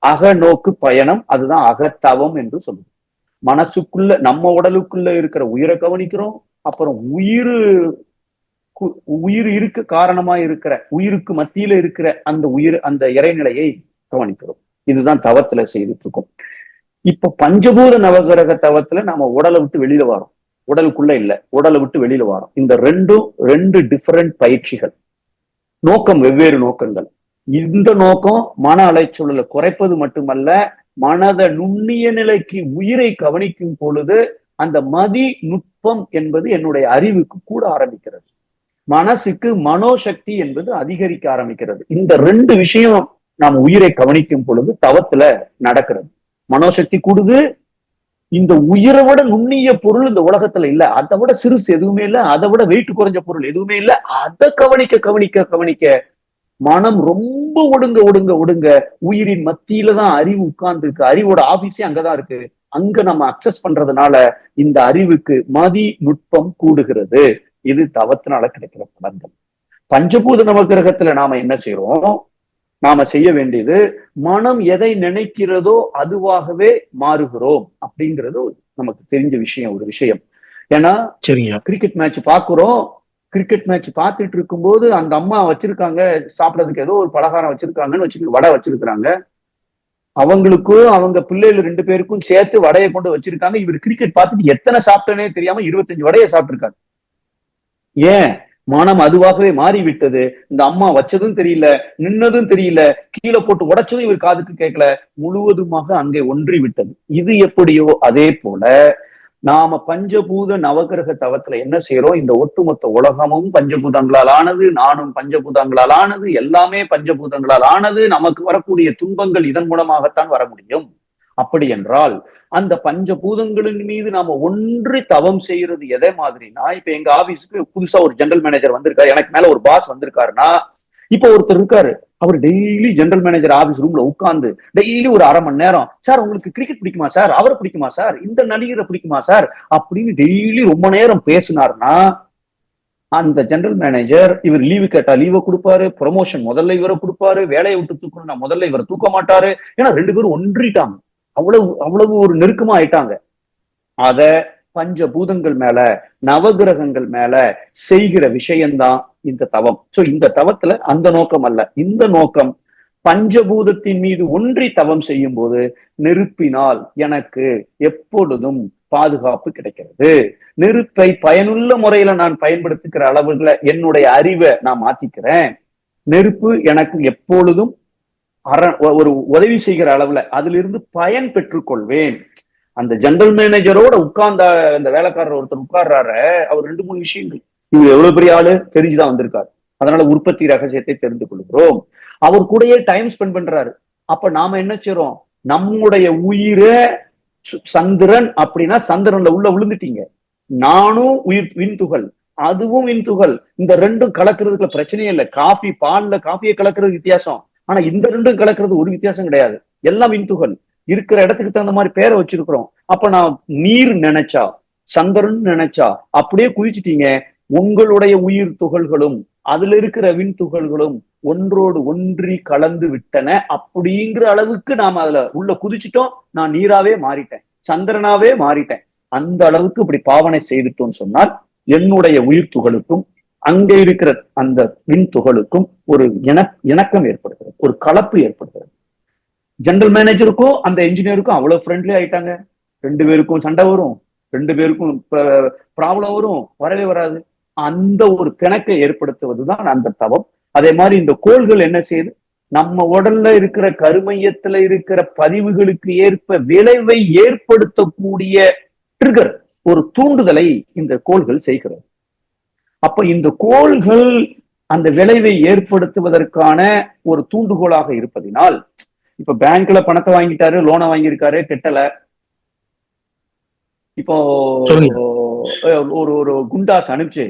அகநோக்கு பயணம், அதுதான் அகத்தவம் என்று சொல்லுது. மனசுக்குள்ள நம்ம உடலுக்குள்ள இருக்கிற உயிரை கவனிக்கிறோம், அப்புறம் உயிர் இருக்க காரணமா இருக்கிற உயிருக்கு மத்தியில இருக்கிற அந்த இறைநிலையை கவனிக்கிறோம். இதுதான் தவத்துல செய்துட்டு இருக்கோம். இப்ப பஞ்சபூத நவகிரக தவத்துல நம்ம உடலை விட்டு வெளியில வரோம், உடலுக்குள்ள இல்ல, உடலை விட்டு வெளியில வரோம். இந்த ரெண்டு டிஃபரெண்ட் பயிற்சிகள், நோக்கம் வெவ்வேறு நோக்கங்கள். இந்த நோக்கம் மன அலைச்சூழலை குறைப்பது மட்டுமல்ல, மனத நுண்ணிய நிலைக்கு உயிரை கவனிக்கும் பொழுது அந்த மதி நுட்பம் என்பது என்னுடைய அறிவுக்கு கூட ஆரம்பிக்கிறது, மனசுக்கு மனோசக்தி என்பது அதிகரிக்க ஆரம்பிக்கிறது. இந்த ரெண்டு விஷயம் நாம் உயிரை கவனிக்கும் பொழுது தவத்துல நடக்கிறது. மனோசக்தி கூடுது, இந்த உயிரை விட நுண்ணிய பொருள் இந்த உலகத்துல இல்ல, அதை விட சிறுசு எதுவுமே இல்ல, அதை விட வெயிட் குறைஞ்ச பொருள் எதுவுமே இல்ல. அதை கவனிக்க கவனிக்க கவனிக்க மனம் ரொம்ப ஒடுங்க உயிரின் மத்தியில தான் அறிவு உட்கார்ந்து இருக்கு. அறிவோட ஆபீஸே அங்கதான் இருக்கு. அங்க நம்ம அக்சஸ் பண்றதுனால இந்த அறிவுக்கு மதி நுட்பம் கூடுகிறது. இது தவத்தினால கிடைக்கிற பலன்கள். பஞ்சபூத நவகிரகத்துல நாம என்ன செய்யறோம்? நாம செய்ய வேண்டியது, மனம் எதை நினைக்கிறதோ அதுவாகவே மாறுகிறோம் அப்படிங்கிறது நமக்கு தெரிஞ்ச ஒரு விஷயம். ஏன்னா கிரிக்கெட் மேட்ச் பாக்குறோம், கிரிக்கெட் மேட்ச் பார்த்துட்டு இருக்கும்போது அந்த அம்மா வச்சிருக்காங்க சாப்பிடறதுக்கு ஏதோ ஒரு பலகாரம் வச்சிருக்காங்கன்னு வடை வச்சிருக்கிறாங்க. அவங்களுக்கும் அவங்க பிள்ளைகள் 2 பேருக்கும் சேர்த்து வடையை கொண்டு வச்சிருக்காங்க. இவர் கிரிக்கெட் பார்த்துட்டு எத்தனை சாப்பிட்டனே தெரியாம 25 வடையை சாப்பிட்டிருக்காங்க. ஏன்? மனம் அதுவாகவே மாறிவிட்டது. இந்த அம்மா வச்சதும் தெரியல, நின்னதும் தெரியல, கீழே போட்டு உடைச்சதும் இவர் காதுக்கு கேட்கல, முழுவதுமாக அங்கே ஒன்றி விட்டது. இது எப்படியோ அதே போல நாம பஞ்சபூத நவகிரக தவத்துல என்ன செய்யறோம்? இந்த ஒட்டுமொத்த உலகமும் பஞ்சபூதங்களால் ஆனது, நானும் பஞ்சபூதங்களால் ஆனது, எல்லாமே பஞ்சபூதங்களால் ஆனது. நமக்கு வரக்கூடிய துன்பங்கள் இதன் மூலமாகத்தான் வர முடியும். அப்படி என்றால் அந்த பஞ்சபூதங்களின் மீது நாம ஒன்றி தவம் செய்யறது எதை மாதிரினா, இப்ப எங்க ஆபீஸுக்கு புதுசா ஒரு ஜெனரல் மேனேஜர் வந்திருக்காரு, எனக்கு மேல ஒரு பாஸ் வந்திருக்காருன்னா, இப்ப ஒருத்தர் இருக்காரு, அவர் டெய்லி ஜெனரல் மேனேஜர் ஆபீஸ் ரூம்ல உட்கார்ந்து டெய்லி ஒரு அரை மணி நேரம், சார் உங்களுக்கு கிரிக்கெட் பிடிக்குமா சார், அவரை பிடிக்குமா சார், இந்த நடிகரை பிடிக்குமா சார் அப்படின்னு டெய்லி ரொம்ப நேரம் பேசினார்னா, அந்த ஜெனரல் மேனேஜர் இவர் லீவு கேட்டா லீவை கொடுப்பாரு, ப்ரொமோஷன் முதல்ல இவரை கொடுப்பாரு, வேலையை விட்டு தூக்கணும்னா முதல்ல இவரை தூக்க மாட்டாரு. ஏன்னா 2 பேரும் ஒன்றிட்டாங்க, அவ்வளவு ஒரு நெருக்கமா ஆயிட்டாங்க. அத பஞ்சபூதங்கள் மேல, நவகிரகங்கள் மேல செய்கிற விஷயம்தான் இந்த தவம். சோ இந்த தவத்துல அந்த நோக்கம் அல்ல. இந்த நோக்கம் பஞ்சபூதத்தின் மீது ஒன்றி தவம் செய்யும் போது நெருப்பினால் எனக்கு எப்பொழுதும் பாதுகாப்பு கிடைக்கிறது. நெருப்பை பயனுள்ள முறையில நான் பயன்படுத்திக்கிற அளவுல என்னுடைய அறிவை நான் மாத்திக்கிறேன். நெருப்பு எனக்கு எப்பொழுதும் ஒரு உதவி செய்கிற அளவுல அதுல இருந்து பயன் பெற்றுக்கொள்வேன். அந்த ஜெனரல் மேனேஜரோட உட்கார்ந்த அந்த வேலைக்காரர் ஒருத்தர் உட்கார்றாரு, அவர் 2-3 விஷயங்கள், இவர் எவ்வளவு பெரிய ஆளு தெரிஞ்சுதான் வந்திருக்காரு, அதனால உற்பத்தி ரகசியத்தை தெரிந்து கொள்கிறோம். அவர் கூடயே டைம் ஸ்பெண்ட் பண்றாரு. அப்ப நாம என்ன செய்யறோம்? நம்முடைய உயிரை சந்திரன் அப்படின்னா சந்திரன்ல உள்ள விழுந்துட்டீங்க, நானும் உயிர் விண்துகள், அதுவும் விண்துகள். இந்த ரெண்டும் கலக்கிறதுக்குள்ள பிரச்சனையே இல்லை. காஃபி பால்ல காஃபியை கலக்கிறது வித்தியாசம், ஆனா இந்த ரெண்டும் கலக்கிறது ஒரு வித்தியாசம் கிடையாது. எல்லாம் விண்துகள் இருக்கிற இடத்துக்கு தகுந்த மாதிரி பேரை வச்சிருக்கிறோம். அப்ப நான் நீர் நினைச்சா, சந்திரன் நினைச்சா அப்படியே குதிச்சிட்டீங்க. உங்களுடைய உயிர் துகள்களும் அதுல இருக்கிற விண் துகள்களும் ஒன்றோடு ஒன்றி கலந்து விட்டன அப்படிங்கிற அளவுக்கு நாம அதுல உள்ள குதிச்சிட்டோம். நான் நீராவே மாறிட்டேன், சந்திரனாவே மாறிட்டேன். அந்த அளவுக்கு இப்படி பாவனை செய்துட்டோம்னு சொன்னால் என்னுடைய உயிர் துகளுக்கும் அங்க இருக்கிற அந்த விண் துகளுக்கும் ஒரு இணக்கம் ஏற்படுகிறது, ஒரு கலப்பு ஏற்படுகிறது. ஜெனரல் மேனேஜருக்கும் அந்த என்ஜினியருக்கும் அவ்வளவு ஃப்ரெண்ட்லி ஆயிட்டாங்க. 2 பேருக்கும் சண்டை வரும், 2 பேருக்கும் ப்ராப்ளம் வரும், வரவே வராது. அந்த ஒரு பிணக்கை ஏற்படுத்துவதுதான் அந்த தவம். அதே மாதிரி இந்த கோள்கள் என்ன செய்யுது? நம்ம உடல்ல இருக்கிற கருமையத்துல இருக்கிற பதிவுகளுக்கு ஏற்ப விளைவை ஏற்படுத்தக்கூடிய ட்ரிகர், ஒரு தூண்டுதலை இந்த கோள்கள் செய்கிறது. அப்ப இந்த கோள்கள் அந்த விளைவை ஏற்படுத்துவதற்கான ஒரு தூண்டுகோலாக இருப்பதினால், இப்ப பேங்க்ல பணத்தை வாங்கிட்டாரு, லோனை வாங்கியிருக்காரு, கெட்டல. இப்போ ஒரு குண்டாஸ் அனுப்பிச்சு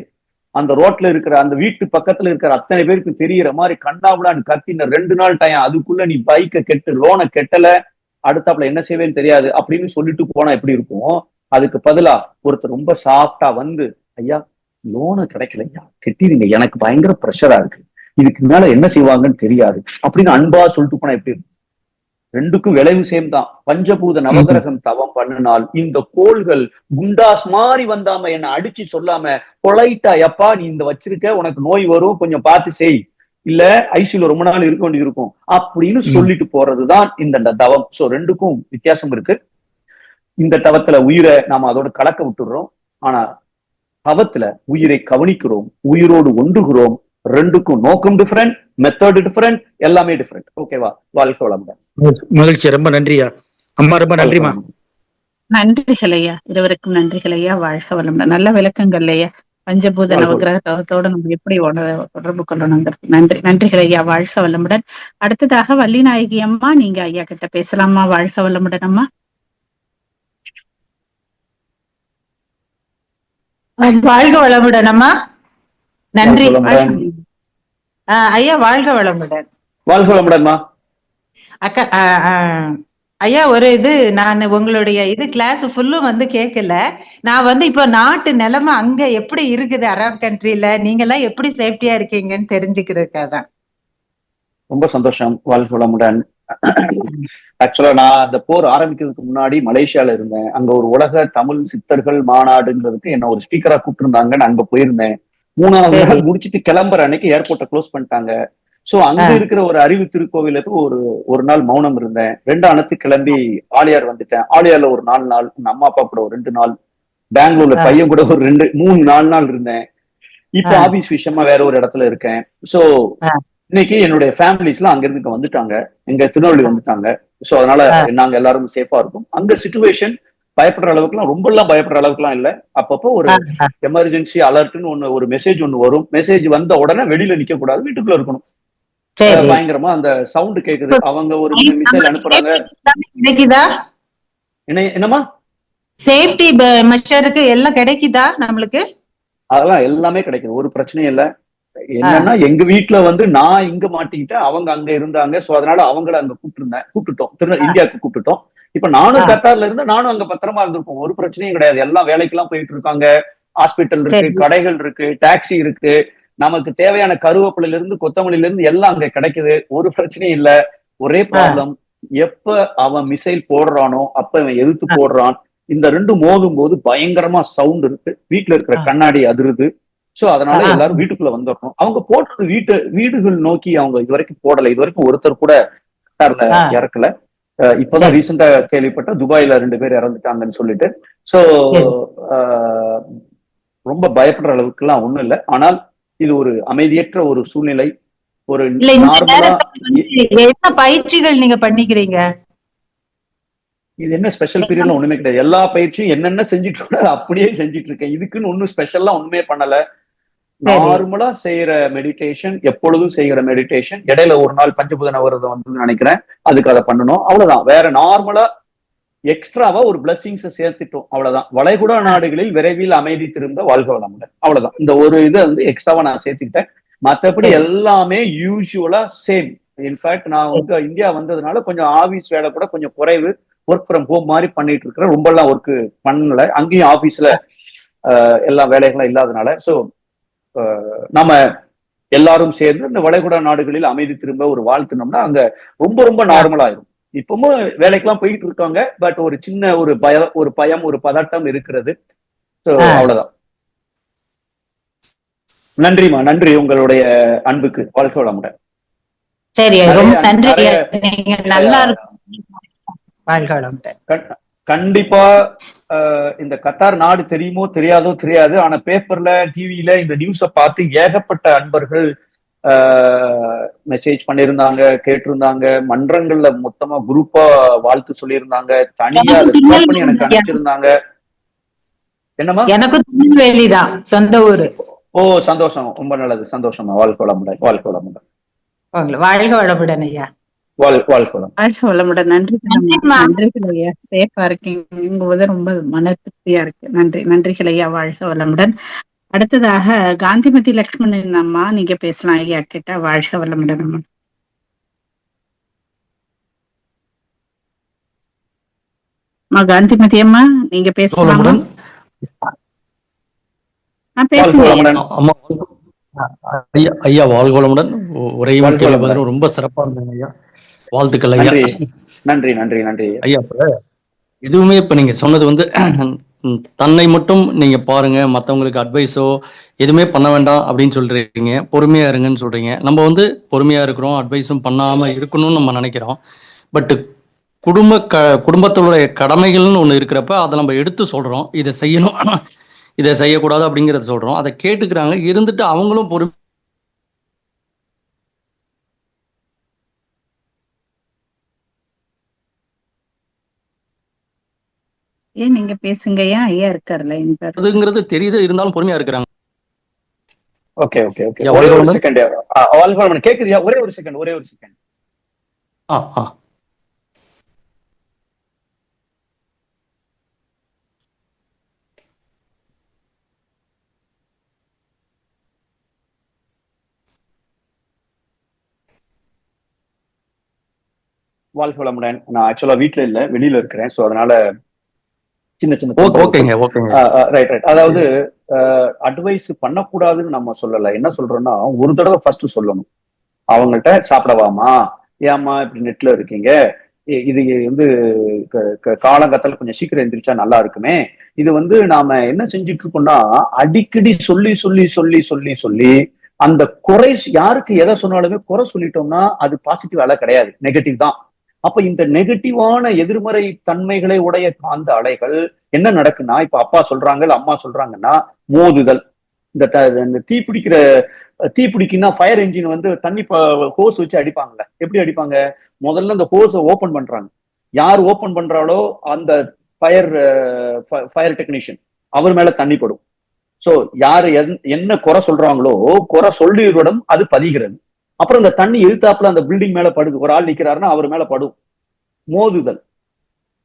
அந்த ரோட்ல இருக்கிற அந்த வீட்டு பக்கத்துல இருக்கிற அத்தனை பேருக்கு தெரியற மாதிரி கண்ணாவிடான்னு கத்தின 2 நாள் டைம், அதுக்குள்ள நீ பைக்கை கெட்டு லோனை கெட்டல, அடுத்தாப்புல என்ன செய்வேன்னு தெரியாது அப்படின்னு சொல்லிட்டு போனா எப்படி இருக்கும்? அதுக்கு பதிலா ஒருத்தர் ரொம்ப சாஃப்டா வந்து, ஐயா லோனு கிடைக்கலையா, கெட்டிருங்க, எனக்கு பயங்கர ப்ரெஷரா இருக்கு, இதுக்கு மேல என்ன செய்வாங்கன்னு தெரியாது அப்படின்னு அன்பா சொல்லிட்டு போனா எப்படி இருக்கும்? ரெண்டுக்கும் விளைவு சேம் தான். பஞ்சபூத நவகிரகம் தவம் பண்ணினால் இந்த கோள்கள் குண்டாஸ் மாதிரி வந்தாம என்ன அடிச்சு சொல்லாம பொலைட்டா, எப்பா நீ இந்த வச்சிருக்க, உனக்கு நோய் வரும், கொஞ்சம் பார்த்து செய், இல்ல ஐசியூல ரொம்ப நாள் இருக்க வேண்டியது இருக்கும் அப்படின்னு சொல்லிட்டு போறதுதான் இந்த தவம். சோ ரெண்டுக்கும் வித்தியாசம் இருக்கு. இந்த தவத்துல உயிரை நாம அதோட கலக்க விட்டுடுறோம். ஆனா தவத்துல உயிரை கவனிக்கிறோம், உயிரோடு ஒன்றுகிறோம். ரெண்டுக்கும் நோக்கம் டிஃபரெண்ட், மெத்தட் டிஃபரெண்ட், எல்லாமே டிஃபரெண்ட். ஓகேவா? வாழ்க்கை வளமுடன். மகிழ்ச்சி. ரொம்ப நன்றியா அம்மா. ரொம்ப நன்றிமா. நன்றிகள் ஐயா. இருவருக்கும் நன்றிகள் ஐயா. வாழ்க வளமுடன். நல்ல விளக்கங்கள் ஐயா. பஞ்சபூத நவகிரகத்தோட நம்ம எப்படி தொடர்பு கொள்ளணுங்கிறது. நன்றிகள் ஐயா. வாழ்க வளமுடன். அடுத்ததாக வள்ளிநாயகி அம்மா, நீங்க ஐயா கிட்ட பேசலாமா? வாழ்க வளமுடன் அம்மா. வாழ்க வளமுடன் அம்மா. நன்றி ஐயா. வாழ்க வளமுடன். வாழ்க வளமுடன்மா. அக்கா ஐயா, ஒரு நான் உங்களுடைய கிளாஸ் ஃபுல்லும் கேட்கல. நான் இப்போ நாட்டு நிலைமை அங்க எப்படி இருக்குது, அரப் கண்ட்ரில நீங்க எல்லாம் எப்படி சேஃப்டியா இருக்கீங்கன்னு தெரிஞ்சுக்கிறதுக்காதான். ரொம்ப சந்தோஷம். வாழ்க வளமுடன். ஆக்சுவலா நான் அந்த போர் ஆரம்பிக்கிறதுக்கு முன்னாடி மலேசியால இருந்தேன். அங்க ஒரு உலக தமிழ் சித்தர்கள் மாநாடுங்கிறதுக்கு என்ன ஒரு ஸ்பீக்கரா கூப்பிட்டுருந்தாங்கன்னு அங்க போயிருந்தேன். 3ஆவது நாள் முடிச்சுட்டு கிளம்புற அன்னைக்கு ஏர்போர்ட்டை க்ளோஸ் பண்ணிட்டாங்க. சோ அங்க இருக்கிற ஒரு அறிவு திருக்கோவிலுக்கு ஒரு நாள் மௌனம் இருந்தேன். 2 கிளம்பி ஆலியார் வந்துட்டேன். ஆலியார்ல ஒரு 4 நாள், அம்மா அப்பா கூட ஒரு 2 நாள், பெங்களூர்ல பையன் கூட ஒரு 4 நாள் இருந்தேன். இப்ப ஆபீஸ் விஷயமா வேற ஒரு இடத்துல இருக்கேன். சோ இன்னைக்கு என்னுடைய ஃபேமிலிஸ் எல்லாம் அங்க இருந்து வந்துட்டாங்க, எங்க திருநெல்வேலி வந்துட்டாங்க. சோ அதனால நாங்க எல்லாரும் சேஃபா இருக்கும். அங்க சிச்சுவேஷன் பயப்படுற அளவுக்கு எல்லாம் ரொம்ப எல்லாம் பயப்படுற அளவுக்கு எல்லாம் இல்ல. அப்பப்போ ஒரு எமர்ஜென்சி அலர்ட்னு ஒரு மெசேஜ் வரும். மெசேஜ் வந்த உடனே வெளியில நிக்க கூடாது, வீட்டுக்குள்ள இருக்கணும். பயங்கரமா அந்த சவுண்ட் கேக்குது. அவங்க ஒரு மிசைல் அனுப்புறாங்க. என்னமா சேஃப்டி மெஷருக்கு எல்லாம் கிடைக்குதா நம்மளுக்கு? அதெல்லாம் எல்லாமே கிடைக்குது, ஒரு பிரச்சனையும் இல்ல. என்னன்னா எங்க வீட்டுல நான் இங்க மாட்டிக்கிட்டேன், அவங்க அங்க இருந்தாங்க. சோ அதனால அவங்கள அங்க கூப்பிட்டுட்டோம், இந்தியாவுக்கு கூப்பிட்டுட்டோம். இப்ப நானும் கத்தார்ல இருந்து நானும் அங்க பத்திரமா இருந்திருக்கோம், ஒரு பிரச்சனையும் கிடையாது. எல்லாம் வேலைக்கு எல்லாம் போயிட்டு இருக்காங்க. ஹாஸ்பிட்டல் இருக்கு, கடைகள் இருக்கு, டாக்ஸி இருக்கு. நமக்கு தேவையான கருவேப்பிலையில இருந்து கொத்தமல்லில இருந்து எல்லாம் அங்க கிடைக்குது, ஒரு பிரச்சனையும் இல்ல. ஒரே ப்ராப்ளம், எப்ப அவன் மிசைல் போடுறானோ அப்ப இவன் எதிர்த்து போடுறான். இந்த ரெண்டும் மோதும் போது பயங்கரமா சவுண்ட் இருக்கு, வீட்டுல இருக்கிற கண்ணாடி அதிருது. சோ அதனால எல்லாரும் வீட்டுக்குள்ள வந்துடணும். அவங்க போட்டது வீடுகள் நோக்கி அவங்க இதுவரைக்கும் போடல. இதுவரைக்கும் ஒருத்தர் கூட இறக்கல. இப்பதான் ரீசெண்டா கேள்விப்பட்ட துபாயில 2 பேர் இறந்துட்டாங்கன்னு சொல்லிட்டு. சோ ரொம்ப பயப்படுற அளவுக்கு எல்லாம் ஒண்ணும் இல்லை. ஆனால் இது ஒரு அமைதியற்ற ஒரு சூழ்நிலை. ஒரு என்ன பயிற்சிகள் நீங்க பண்ணிக்கிறீங்க? இது என்ன ஸ்பெஷல் பீரியட்ல ஒண்ணுமே கிடையாது. எல்லா பயிற்சியும் என்னென்ன செஞ்சுட்டு இருக்கோ அப்படியே செஞ்சுட்டு இருக்கேன். இதுக்குன்னு ஒன்னும் ஸ்பெஷல்லாம் ஒண்ணுமே பண்ணல. நார்மலா செய்யற மெடிடேஷன், எப்பொழுதும் செய்யற மெடிடேஷன். இடையில ஒரு நாள் பஞ்சபூத நவகிரகம் நினைக்கிறேன், அதுக்கு அதை பண்ணணும், அவ்வளவுதான். வேற நார்மலா எக்ஸ்ட்ராவா ஒரு பிளஸிங்ஸ் சேர்த்துட்டோம், அவ்வளவுதான். வளைகுடா நாடுகளில் விரைவில் அமைதி திரும்ப, வாழ்க வளமுடன், அவ்வளவுதான். இந்த ஒரு இதை எக்ஸ்ட்ராவா நான் சேர்த்துக்கிட்டேன். மற்றபடி எல்லாமே யூசுவலா சேம். இன்ஃபேக்ட் நான் இந்தியா வந்ததுனால கொஞ்சம் ஆபீஸ் வேலை கூட கொஞ்சம் குறைவு, ஒர்க் ஃப்ரம் ஹோம் மாதிரி பண்ணிட்டு இருக்கிறேன். ரொம்ப எல்லாம் ஒர்க் பண்ணல. அங்கேயும் ஆபீஸ்ல எல்லா வேலைகளும் இல்லாதனால. சோ நம்ம எல்லாரும் சேர்ந்து இந்த வளைகுடா நாடுகளில் அமைதி திரும்ப ஒரு வாழ்த்துனோம்னா அங்க ரொம்ப ரொம்ப நார்மலா ஆயிரும். இப்பவும் வேலைக்கெல்லாம் போயிட்டு இருக்காங்க. பட் ஒரு சின்ன ஒரு பயம், ஒரு பதட்டம் இருக்கிறது. அவ்வளவுதான். நன்றிமா, நன்றி உங்களுடைய அன்புக்கு. வாழ்க்கை வளமுடன். சரி, ரொம்ப நன்றி. நல்லா இருக்கும். கண்டிப்பா இந்த கத்தார் நாடு தெரியுமோ தெரியாதோ தெரியாது. ஆனா பேப்பர்ல, டிவியில இந்த நியூஸ பார்த்து ஏகப்பட்ட அன்பர்கள் மெசேஜ் பண்ணிருந்தாங்க, கேட்டிருந்தாங்க. மன்றங்கள்ல மொத்தமா குரூப்பா வாழ்த்து சொல்லியிருந்தாங்க. தனியா அதை பண்ணி எனக்கு அனுப்பிச்சிருந்தாங்க. என்னமா? எனக்கும் திருநெல்வேலிதான் சொந்த ஊரு. ஓ சந்தோஷம், ரொம்ப நல்லது, சந்தோஷமா. வாழ்க்கை வளமுடன், வாழ்க்கை வளமுடன். வாழ்க வளமுடன் ஐயா. வாழ்க வளமுடன். நன்றிகள் ஐயா. சேஃபா இருக்கீங்க, ரொம்ப மன திருப்தியா இருக்கு. நன்றிகள் ஐயா. வாழ்க வளமுடன். அடுத்ததாக காந்திமதி லட்சுமணன் அம்மா, நீங்க பேசலாம் ஐயா கிட்ட. வாழ்க வளமுடன் அம்மா. காந்திமதி அம்மா, நீங்க பேசலாமா? பேசுங்க. ஐயா ஐயா வாழ்க வளமுடன். உரையும் வாழ்க கேள்வி வளமுடன். பதிலும் ரொம்ப சிறப்பா இருந்தாங்க ஐயா. வாழ்த்துக்கள் ஐயா. நன்றி நன்றி நன்றி நன்றி. ஐயா இப்ப எதுவுமே இப்ப நீங்க சொன்னது வந்து தன்னை மட்டும் நீங்க பாருங்க, மத்தவங்களுக்கு அட்வைஸோ எதுவுமே பண்ண வேண்டாம் அப்படின்னு சொல்றீங்க, பொறுமையா இருங்கன்னு சொல்றீங்க. நம்ம வந்து பொறுமையா இருக்கிறோம், அட்வைஸும் பண்ணாம இருக்கணும்னு நம்ம நினைக்கிறோம். பட் குடும்பத்தோடைய கடமைகள்னு ஒண்ணு இருக்கிறப்ப அதை நம்ம எடுத்து சொல்றோம், இதை செய்யணும் இதை செய்யக்கூடாது அப்படிங்கறத சொல்றோம். அதை கேட்டுக்கிறாங்க, இருந்துட்டு அவங்களும் ஏன் நீங்க பேசுங்க, ஏன் ஐயா இருக்காருல்ல என்பார் அதுங்கிறது தெரியுது, இருந்தாலும் பொறுமையா இருக்கிறாங்க. ஓகே ஓகே ஓகே, ஐயா, ஒரே வாழ்க ஒரு வளமுடன். செகண்ட் கேக்குதியா? ஒரே ஒரு செகண்ட். ஆ ஆ வாழ்க வளமுடன். நான் ஆக்சுவலா வீட்ல இல்ல, வெளியில இருக்கிறேன். சோ அதனால சின்ன சின்ன ஓகேங்க ஓகேங்க. Right right. அதாவது அட்வைஸ் பண்ணக்கூடாதுன்னு நம்ம சொல்லல. என்ன சொல்றோம்னா, ஒரு தடவை ஃபர்ஸ்ட் சொல்லணும். அவங்கள்ட்ட சாப்பிடவாமா, ஏம்மா இப்படி நெட்ல இருக்கீங்க, இது வந்து காலங்கத்தால கொஞ்சம் சீக்கிரம் எந்திரிச்சா நல்லா இருக்குமே. இது வந்து நாம என்ன செஞ்சுட்டு இருக்கோம்னா, அடிக்கடி சொல்லி சொல்லி சொல்லி சொல்லி சொல்லி அந்த குறை, யாருக்கு எதை சொன்னாலுமே குறை சொல்லிட்டோம்னா அது பாசிட்டிவ் அலை கிடையாது, நெகட்டிவ் தான். அப்ப இந்த நெகட்டிவான எதிர்மறை தன்மைகளை உடைய காந்த அலைகள் என்ன நடக்குன்னா, இப்ப அப்பா சொல்றாங்க அம்மா சொல்றாங்கன்னா மோதுதல். இந்த தீப்பிடிக்குன்னா ஃபயர் என்ஜின் வந்து தண்ணி ஹோஸ் வச்சு அடிப்பாங்கல்ல. எப்படி அடிப்பாங்க? முதல்ல அந்த ஹோஸை ஓபன் பண்றாங்க. யார் ஓபன் பண்றாலோ அந்த ஃபயர் டெக்னீஷியன், அவர் மேல தண்ணி படும். சோ யாரு என்ன குறை சொல்றாங்களோ, குறை சொல்லிவிடம் அது பதிகிறது. அப்புறம் அந்த தண்ணி எழுத்தாப்புல அந்த பில்டிங் மேல படுது. ஒரு ஆள் நிக்கிறாருன்னா அவர் மேல படும். மோதுதல்.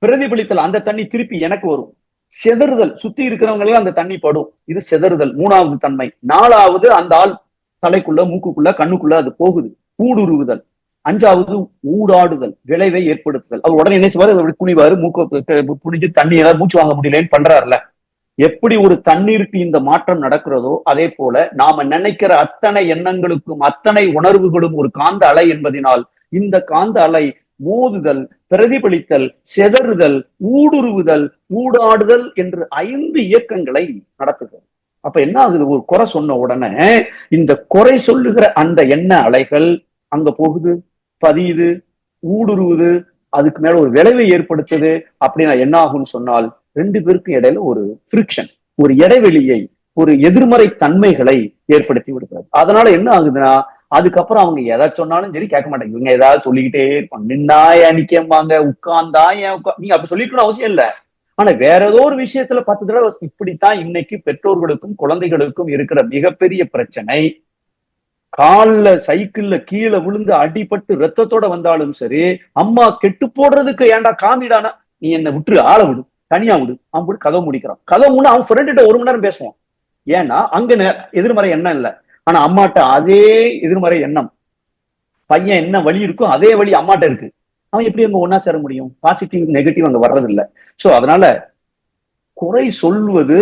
பிரதிபலித்தல், அந்த தண்ணி திருப்பி எனக்கு வரும். செதறுதல், சுத்தி இருக்கிறவங்களே அந்த தண்ணி படும். இது செதறுதல், மூணாவது தன்மை. நாலாவது, அந்த ஆள் தலைக்குள்ள, மூக்குக்குள்ள, கண்ணுக்குள்ள அது போகுது, ஊடுருவுதல். அஞ்சாவது ஊடாடுதல், விளைவை ஏற்படுத்துதல். அவர் உடனே என்ன செய்வாரு? அப்படி குனிவாரு, மூக்க புடிஞ்சு தண்ணி ஏதாவது மூச்சு வாங்க முடியலன்னு பண்றாருல. எப்படி ஒரு தண்ணீருக்கு இந்த மாற்றம் நடக்கிறதோ, அதே போல நாம நினைக்கிற அத்தனை எண்ணங்களுக்கும் அத்தனை உணர்வுகளும் ஒரு காந்த அலை என்பதனால் இந்த காந்த அலை மோதுதல், பிரதிபலித்தல், செதறுதல், ஊடுருவுதல், ஊடாடுதல் என்று 5 இயக்கங்களை நடத்துகிறது. அப்ப என்ன ஆகுது? ஒரு குறை சொன்ன உடனே இந்த குறை சொல்லுகிற அந்த எண்ண அலைகள் அங்க போகுது, பதியுது, ஊடுருவுது, அதுக்கு மேல ஒரு விளைவை ஏற்படுத்துது. அப்படின்னா என்ன ஆகும்னு சொன்னால், 2 பேருக்கும் இடையில ஒரு ஃபிரிக்ஷன், ஒரு இடைவெளியை, ஒரு எதிர்மறை தன்மைகளை ஏற்படுத்தி விடுகிறது. அதனால என்ன ஆகுதுன்னா, அதுக்கப்புறம் அவங்க எதை சொன்னாலும் சரி கேட்க மாட்டாங்க. இவங்க ஏதாவது சொல்லிக்கிட்டே இருப்பாங்க. நின்னா ஏன் நிக்கம்பாங்க, உட்கார்ந்தா ஏன் நீங்க அப்படி சொல்லிக்கணும் அவசியம் இல்லை. ஆனா வேற ஏதோ ஒரு விஷயத்துல 10 தடவை. இப்படித்தான் இன்னைக்கு பெற்றோர்களுக்கும் குழந்தைகளுக்கும் இருக்கிற மிகப்பெரிய பிரச்சனை. கால்ல சைக்கிள்ல கீழே விழுந்து அடிபட்டு ரத்தத்தோட வந்தாலும் சரி, அம்மா கெட்டு போடுறதுக்கு ஏன்டா காமிடானா, நீ என்ன விட்டுரு, ஆள விடு, தனியா விடு, அவன் போட்டு கதவு முடிக்கிறான். கதவு முன்ன அவன் ஃப்ரெண்ட்ட 1 மணி நேரம் பேசுவான். ஏன்னா அங்க எதிர்மறை எண்ணம் இல்லை. ஆனா அம்மாட்ட அதே எதிர்மறை எண்ணம். பையன் என்ன வழி இருக்கோ அதே வழி அம்மாட்ட இருக்கு. அவன் எப்படி அங்க ஒன்னா சேர முடியும்? பாசிட்டிவ் நெகட்டிவ் அங்க வர்றது இல்லை. சோ அதனால குறை சொல்வது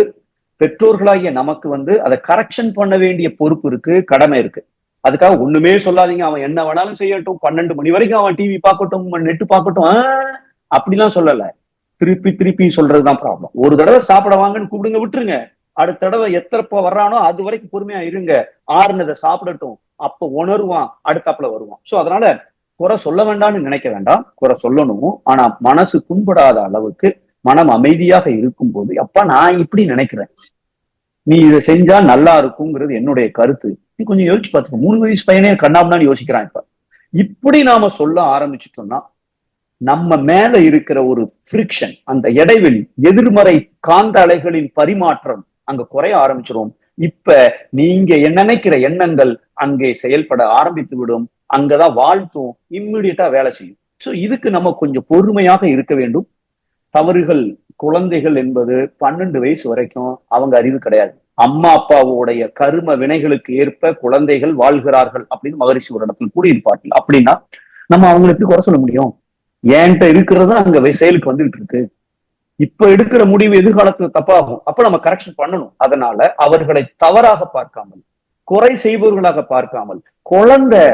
பெற்றோர்களாகிய நமக்கு வந்து அதை கரெக்ஷன் பண்ண வேண்டிய பொறுப்பு இருக்கு, கடமை இருக்கு. அதுக்காக ஒண்ணுமே சொல்லாதீங்க, அவன் என்ன வேணாலும் செய்யட்டும், 12 மணி வரைக்கும் அவன் டிவி பார்க்கட்டும், நெட்டு பார்க்கட்டும், அப்படிலாம் சொல்லல. திருப்பி திருப்பி சொல்றதுதான் ப்ராப்ளம். ஒரு தடவை சாப்பிட வாங்கன்னு கூப்பிடுங்க, விட்டுருங்க. அடுத்த தடவை எத்தனை வர்றானோ அது வரைக்கும் பொறுமையா இருங்க. ஆறுனதை சாப்பிடட்டும், அப்ப உணர்வான், அடுத்தாப்புல வருவான். சோ அதனால குறை சொல்ல வேண்டாம்னு நினைக்க வேண்டாம், குறை சொல்லணும். ஆனா மனசு புண்படாத அளவுக்கு மனம் அமைதியாக இருக்கும் போது, அப்பா நான் இப்படி நினைக்கிறேன், நீ இதை செஞ்சா நல்லா இருக்குங்கிறது என்னுடைய கருத்து, நீ கொஞ்சம் யோசிச்சு பார்த்துக்க. 3 வயசு பையனே கண்ணாமண்ணான்னு யோசிக்கிறான். இப்படி நாம சொல்ல ஆரம்பிச்சுட்டோம்னா நம்ம மேல இருக்கிற ஒரு ஃபிரிக்ஷன், அந்த இடைவெளி, எதிர்மறை காந்த அலைகளின் பரிமாற்றம் அங்க குறைய ஆரம்பிச்சிடும். இப்ப நீங்க நினைக்கிற எண்ணங்கள் அங்கே செயல்பட ஆரம்பித்து விடும். அங்கதான் வாழ்த்தும், இம்மிடியட்டா வேலை செய்யும். சோ இதுக்கு நம்ம கொஞ்சம் பொறுமையாக இருக்க வேண்டும். தவறுகள், குழந்தைகள் என்பது 12 வயசு வரைக்கும் அவங்க அறிவு கிடையாது. அம்மா அப்பாவுடைய கரும வினைகளுக்கு ஏற்ப குழந்தைகள் வாழ்கிறார்கள் அப்படின்னு மகரிஷி ஒரு இடத்துல கூறியிருப்பார்கள். அப்படின்னா நம்ம அவங்களை எப்படி குறை சொல்ல முடியும்? ஏன்ட்ட இருக்கிறது அங்க செயலுக்கு வந்துட்டு இருக்கு. இப்ப எடுக்கிற முடிவு எதிர்காலத்துல தப்பாகும். அப்ப நம்ம கரெக்ஷன் பண்ணணும். அதனால அவர்களை தவறாக பார்க்காமல் குறை செய்பவர்களாக பார்க்காமல், குழந்தை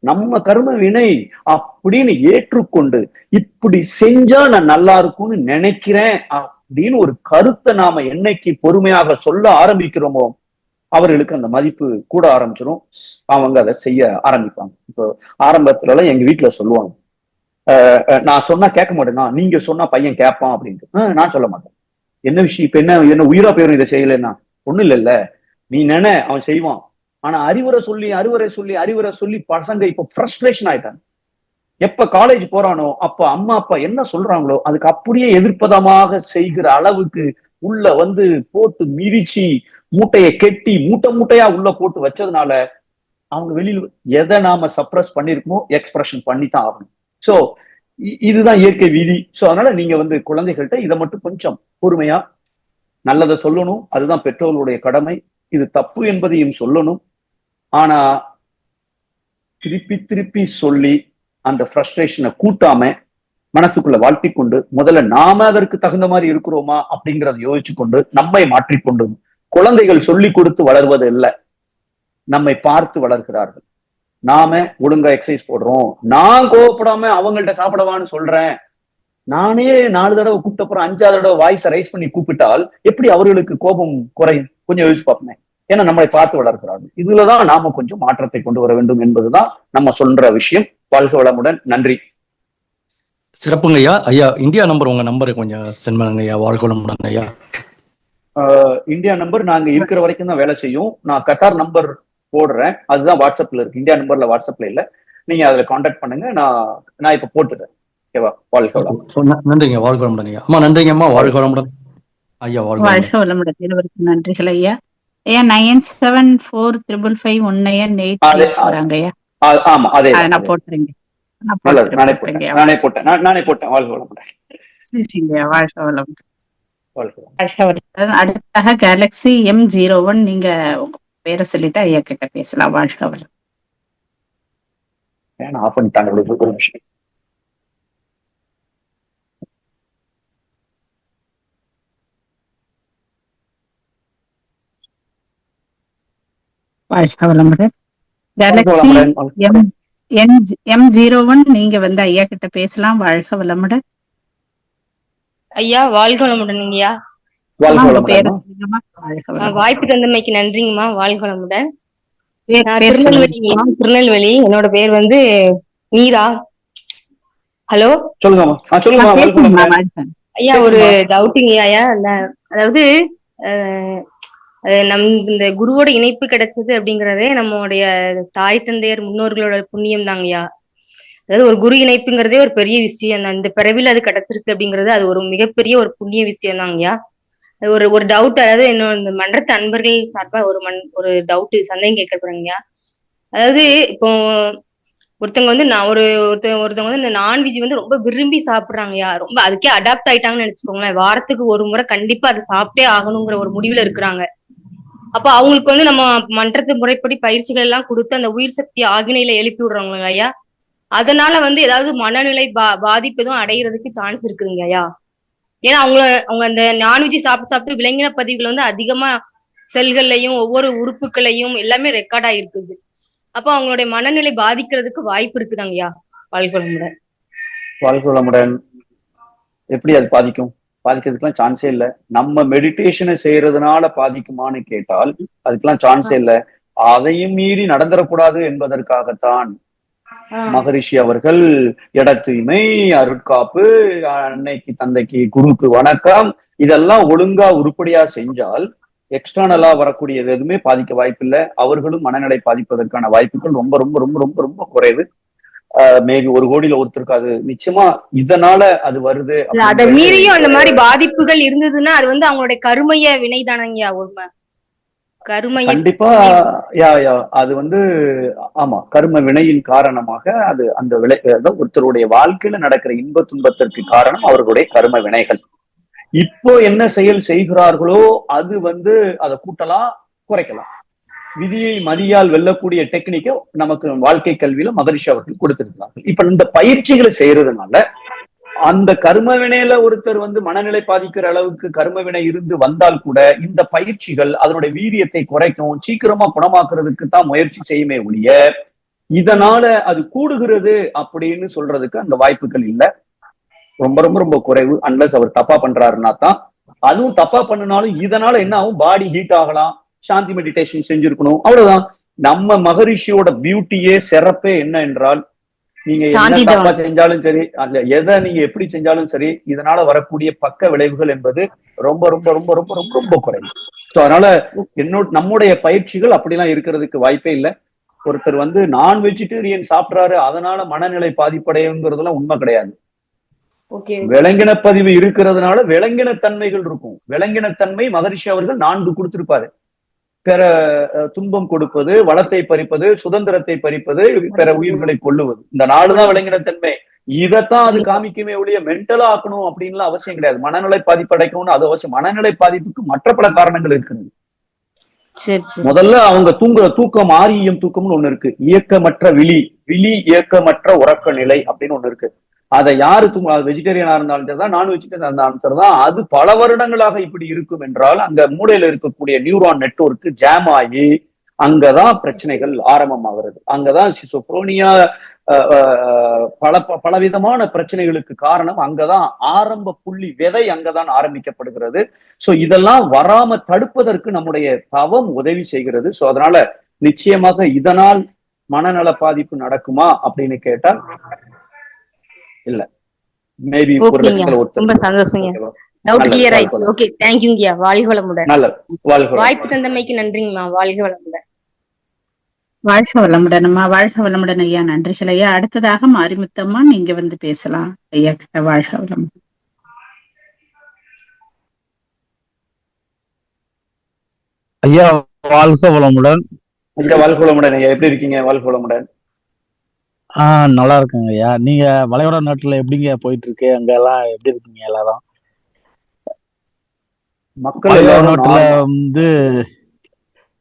நம்ம கர்ம வினை அப்படின்னு ஏற்றுக்கொண்டு இப்படி செஞ்சா நான் நல்லா இருக்கும்னு நினைக்கிறேன் அப்படின்னு ஒரு கருத்தை நாம என்னைக்கு பொறுமையாக சொல்ல ஆரம்பிக்கிறோமோ அவர்களுக்கு அந்த மதிப்பு கூட ஆரம்பிச்சிடும். அவங்க அதை செய்ய ஆரம்பிப்பாங்க. இப்போ ஆரம்பத்துல எல்லாம் எங்க வீட்டுல சொல்லுவாங்க, நான் சொன்னா கேட்க மாட்டேன்னா, நீங்க சொன்னா பையன் கேட்பான் அப்படின்ட்டு. நான் சொல்ல மாட்டேன். என்ன விஷயம், இப்ப என்ன உயிரா போயிரும் இதை செய்யலைன்னா? ஒண்ணும் இல்ல, நீ நினை அவன் செய்வான். ஆனா அறிவுரை சொல்லி பசங்க இப்ப ஃப்ரஸ்ட்ரேஷன் ஆயிட்டாங்க. எப்ப காலேஜ் போறானோ அப்ப அம்மா அப்பா என்ன சொல்றாங்களோ அதுக்கு அப்படியே எதிர்ப்பதமாக செய்கிற அளவுக்கு உள்ள வந்து போட்டு மிதிச்சு மூட்டையை கெட்டி மூட்டையா உள்ள போட்டு வச்சதுனால அவங்க வெளியில எதை நாம சப்ரஸ் பண்ணிருக்கோமோ எக்ஸ்பிரஷன் பண்ணித்தான் ஆகணும். சோ இதுதான் இயற்கை விதி. சோ அதனால நீங்க வந்து குழந்தைகள்கிட்ட இதை மட்டும் கொஞ்சம் பொறுமையா நல்லதை சொல்லணும். அதுதான் பெற்றோர்களுடைய கடமை. இது தப்பு என்பதையும் சொல்லணும். ஆனா திருப்பி சொல்லி அந்த ஃப்ரஸ்ட்ரேஷனை கூட்டாம மனசுக்குள்ள வாழ்த்தி கொண்டு முதல்ல நாம அதற்கு தகுந்த மாதிரி இருக்கிறோமா அப்படிங்கறத யோசிச்சு கொண்டு நம்மை மாற்றிக்கொண்டு, குழந்தைகள் சொல்லி கொடுத்து வளர்வது இல்லை, நம்மை பார்த்து வளர்கிறார்கள். நாம ஒழுங்கா எக்ஸசைஸ் போடுறோம், நான் கோவப்படாம அவங்கள்ட்ட சாப்பிடவான்னு சொல்றேன், நானே 4 தடவை கூப்பிட்ட அப்புறம் 5ஆவது தடவை வாய்ஸை ரைஸ் பண்ணி கூப்பிட்டால் எப்படி அவர்களுக்கு கோபம் குறையும்? கொஞ்சம் யோசிச்சு பார்ப்போமே. ஏன்னா நம்மளை பார்த்து வளர்க்கிறார்கள். இதுலதான் நாம கொஞ்சம் மாற்றத்தை கொண்டு வர வேண்டும் என்பதுதான் நம்ம சொல்ற விஷயம். வாழ்க வளமுடன். நன்றி. சிறப்புங்க ஐயா. ஐயா இந்தியா நம்பர், உங்க நம்பரை கொஞ்சம் சென்ட் பண்ணுங்க ஐயா. வாழ்க வளமுடன் ஐயா. இந்தியா நம்பர் நாங்க இருக்கிற வரைக்கும் தான் வேலை செய்யும். நான் கட்டார் நம்பர் போடுறேன், அதுதான் வாட்ஸ்அப்ல இருக்கு. இந்தியா நம்பர்ல வாட்ஸ்அப்ல இல்ல, நீங்க அதுல கான்டாக்ட் பண்ணுங்க. நான் இப்ப போட்டுறேன். ஓகேவா? வாழ்க வளமுடன். நன்றிங்க. வாழ்க வளமுடன் ஐயா. அம்மா நன்றிங்க அம்மா. வாழ்க வளமுடன் ஐயா. வாழ்க வளமுடன். இருவருக்கும் நன்றிகள் ஐயா. ஐயா 9745551988 வராங்க ஐயா. ஆமா, அதே நான் போட்டுறேங்க. நானே போட்டேன். வாழ்க வளமுடன். வாழ்க வளமுடன். அடுத்தாக கேலக்ஸி M01, நீங்க உங்க பேரை சொல்லிட்டு ஐயா கிட்ட பேசலாம். வாழ்க வளம். ஆஃப் பண்ணிட்டாங்க ஒரு நிமிஷம். வாழ்க வளமுடன். கேலக்ஸி M01, நீங்க வந்து ஐயா கிட்ட பேசலாம். வாழ்க வளமுடன் ஐயா. வாழ்க வளமுடன் ஐயா. வாய்ப்பு தந்தமைக்கு நன்றிங்கம்மா. வாழ்க வளமுடன். நான் திருநெல்வேலி. என்னோட பேர் வந்து மீரா. ஹலோ, சொல்லுங்க ஐயா. ஒரு டவுட்டுங்க ஐயா. அதாவது இந்த குருவோட இணைப்பு கிடைச்சது அப்படிங்கறதே நம்மளுடைய தாய் தந்தையர் முன்னோர்களோட புண்ணியம் தாங்கய்யா. அதாவது ஒரு குரு இணைப்புங்கிறதே ஒரு பெரிய விஷயம் தான். இந்த பிறவில அது கிடைச்சிருக்கு அப்படிங்கிறது அது ஒரு மிகப்பெரிய ஒரு புண்ணிய விஷயம் தாங்கய்யா. ஒரு டவுட், அதாவது என்னோட இந்த மன்றத்து அன்பர்கள் சார்பா ஒரு டவுட் சந்தேகம் கேட்க போறேங்கய்யா. அதாவது இப்போ ஒருத்தவங்க வந்து ஒருத்தவங்க வந்து இந்த நான்வெஜ் வந்து ரொம்ப விரும்பி சாப்பிடுறாங்கய்யா. ரொம்ப அதுக்கே அடாப்ட் ஆயிட்டாங்கன்னு நினைச்சுக்கோங்களேன். வாரத்துக்கு ஒரு முறை கண்டிப்பா அதை சாப்பிட்டே ஆகணுங்கிற ஒரு முடிவுல இருக்கிறாங்க. அப்ப அவங்களுக்கு வந்து நம்ம மன்றத்து முறைப்படி பயிற்சிகள் எல்லாம் கொடுத்து அந்த உயிர் சக்தி ஆகினையில எழுப்பி விடுறவங்க ஐயா. அதனால வந்து ஏதாவது மனநிலை பாதிப்பு எதுவும் அடைகிறதுக்கு சான்ஸ் இருக்குதுங்க ஐயா. ஏன்னா அவங்க அந்த நான்வெஜ் சாப்பிட்டு விலங்கின பதிவுகள் வந்து அதிகமா செல்கள்லையும் ஒவ்வொரு உறுப்புகளையும் எல்லாமே ரெக்கார்ட் ஆகிருக்குது. அப்ப அவங்களுடைய மனநிலை பாதிக்கிறதுக்கு வாய்ப்பு இருக்குதாங்க ஐயா. வாழ்க வளமுடன். எப்படி அது பாதிக்கும்? பாதிக்கிறதுக்கெல்லாம் சான்ஸே இல்லை. நம்ம மெடிடேஷனை செய்யறதுனால பாதிக்குமான்னு கேட்டால் அதுக்கெல்லாம் சான்ஸே இல்லை. அதையும் மீறி நடந்துடக்கூடாது என்பதற்காகத்தான் மகரிஷி அவர்கள் இட தூய்மை, அருட்காப்பு, அன்னைக்கு தந்தைக்கு குருவுக்கு வணக்கம், இதெல்லாம் ஒழுங்கா உருப்படியா செஞ்சால் எக்ஸ்டர்னலா வரக்கூடியது எதுவுமே பாதிக்க வாய்ப்பில்லை. அவர்களும் மனநிலை பாதிப்பதற்கான வாய்ப்புகள் ரொம்ப ரொம்ப ரொம்ப ரொம்ப ரொம்ப குறைவு. மேபி 1 கோடியில ஒருத்தருக்கு அது நிச்சயமா இதனால அது வருது. அதை மீறியும் அந்த மாதிரி பாதிப்புகள் இருந்ததுன்னா அது வந்து அவங்களுடைய கருமைய வினைதானங்கய்யா. உண்மை கருமைய கண்டிப்பா அது வந்து ஆமா, கர்ம வினையின் காரணமாக அது அந்த ஒருத்தருடைய வாழ்க்கையில நடக்கிற இன்ப துன்பத்திற்கு காரணம் அவர்களுடைய கர்ம வினைகள். இப்போ என்ன செயல் செய்கிறார்களோ அது வந்து அதை கூட்டலாம், குறைக்கலாம். விதியை மதியால் வெல்லக்கூடிய டெக்னிக்கை நமக்கு வாழ்க்கை கல்வியில மகரிஷி அவர்கள் கொடுத்திருக்கிறார்கள். இப்ப இந்த பயிற்சிகளை செய்யறதுனால அந்த கர்ம வினையில ஒருத்தர் வந்து மனநிலை பாதிக்கிற அளவுக்கு கர்ம வினை இருந்து வந்தால் கூட இந்த பயிற்சிகள் அதனுடைய வீரியத்தை குறைக்கும், சீக்கிரமா குணமாக்குறதுக்கு தான் முயற்சி செய்யுமே ஒழிய இதனால அது கூடுகிறது அப்படின்னு சொல்றதுக்கு அந்த வாய்ப்புகள் இல்லை. ரொம்ப ரொம்ப ரொம்ப குறைவு. அன்லஸ் அவர் தப்பா பண்றாருன்னா தான். அதுவும் தப்பா பண்ணினாலும் இதனால என்ன ஆகும், பாடி ஹீட் ஆகலாம், சாந்தி மெடிடேஷன் செஞ்சிருக்கணும், அவ்வளவுதான். நம்ம மகரிஷியோட பியூட்டியே சிறப்பே என்ன என்றால், நீங்க என்ன தப்பா செஞ்சாலும் சரி, அதுல எதை நீங்க எப்படி செஞ்சாலும் சரி, இதனால வரக்கூடிய பக்க விளைவுகள் என்பது ரொம்ப ரொம்ப ரொம்ப ரொம்ப ரொம்ப ரொம்ப குறைவு. ஸோ அதனால நம்முடைய பயிற்சிகள் அப்படிலாம் இருக்கிறதுக்கு வாய்ப்பே இல்லை. ஒருத்தர் வந்து நான் வெஜிடேரியன் சாப்பிட்றாரு அதனால மனநிலை பாதிப்படையுங்கிறதுலாம் உண்மை கிடையாது. விலங்கின பதிவு இருக்கிறதுனால விலங்கின தன்மைகள் இருக்கும். விலங்கின தன்மை மகரிஷி அவர்கள் 4 கொடுத்திருப்பாரு. பிற துன்பம் கொடுப்பது, வளத்தை பறிப்பது, சுதந்திரத்தை பறிப்பது, பிற உயிர்களை கொல்லுவது. இந்த 4 தான் விலங்கின தன்மை. இதைத்தான் அது காமிக்குமே ஒழிய மென்டலா ஆக்கணும் அப்படின்லாம் அவசியம் கிடையாது. மனநிலை பாதிப்பு அடைக்கணும்னு அது அவசியம். மனநிலை பாதிப்புக்கு மற்ற பல காரணங்கள் இருக்கிறது. முதல்ல அவங்க தூங்குற தூக்கம் ஆரியம் தூக்கம்னு ஒண்ணு இருக்கு. இயக்கமற்ற விழி இயக்கமற்ற உறக்க நிலை அப்படின்னு ஒண்ணு இருக்கு. அதை யாரு வெஜிடேரியனா இருந்தாலும் சரிதான், நான் வெஜிடேரியனா இருந்தாலும் சரிதான், அது பல வருடங்களாக இப்படி இருக்கும் என்றால் அங்க மூளையில இருக்கக்கூடிய நியூரான் நெட்வொர்க் ஜாம் ஆகி அங்கதான் பிரச்சனைகள் ஆரம்பமாகிறது. அங்கதான் சிசோப்ரோனியா, பலவிதமான பிரச்சனைகளுக்கு காரணம் அங்கதான். ஆரம்ப புள்ளி விதை அங்கதான் ஆரம்பிக்கப்படுகிறது. சோ இதெல்லாம் வராம தடுப்பதற்கு நம்முடைய தவம் உதவி செய்கிறது. சோ அதனால நிச்சயமாக இதனால் மனநல பாதிப்பு நடக்குமா அப்படின்னு கேட்டால் இல்ல. மேபி ரொம்ப சந்தோஷங்க. டவுட் கிளியர் ஆயிடுச்சு. ஓகே, தேங்க்யூங்கய்யா. வாழ்க வளமுடன். நல்ல வாய்ப்பு தந்தமைக்கு நன்றிங்கம்மா. வாழ்க வளமுடன். வாழ்க வளமுடன் அம்மா. வாழ்க வளமுடன் ஐயா. நன்றிகள் ஐயா. அடுத்ததாக மாரிமுத்தம்மா, நீங்க வந்து பேசலாம் ஐயா. வாழ்க வளமுடன் ஐயா. வாழ்க வளமுடன் ஐயா. வாழ்க வளமுடன் ஐயா. எப்படி இருக்கீங்க? வாழ்க வளமுடன். நல்லா இருக்குங்க ஐயா. நீங்க வளைகுடா நாட்டுல எப்படிங்க போயிட்டு இருக்கு? அங்க எல்லாம் எப்படி இருக்கீங்க எல்லாரும்? மக்கள் நாட்டுல வந்து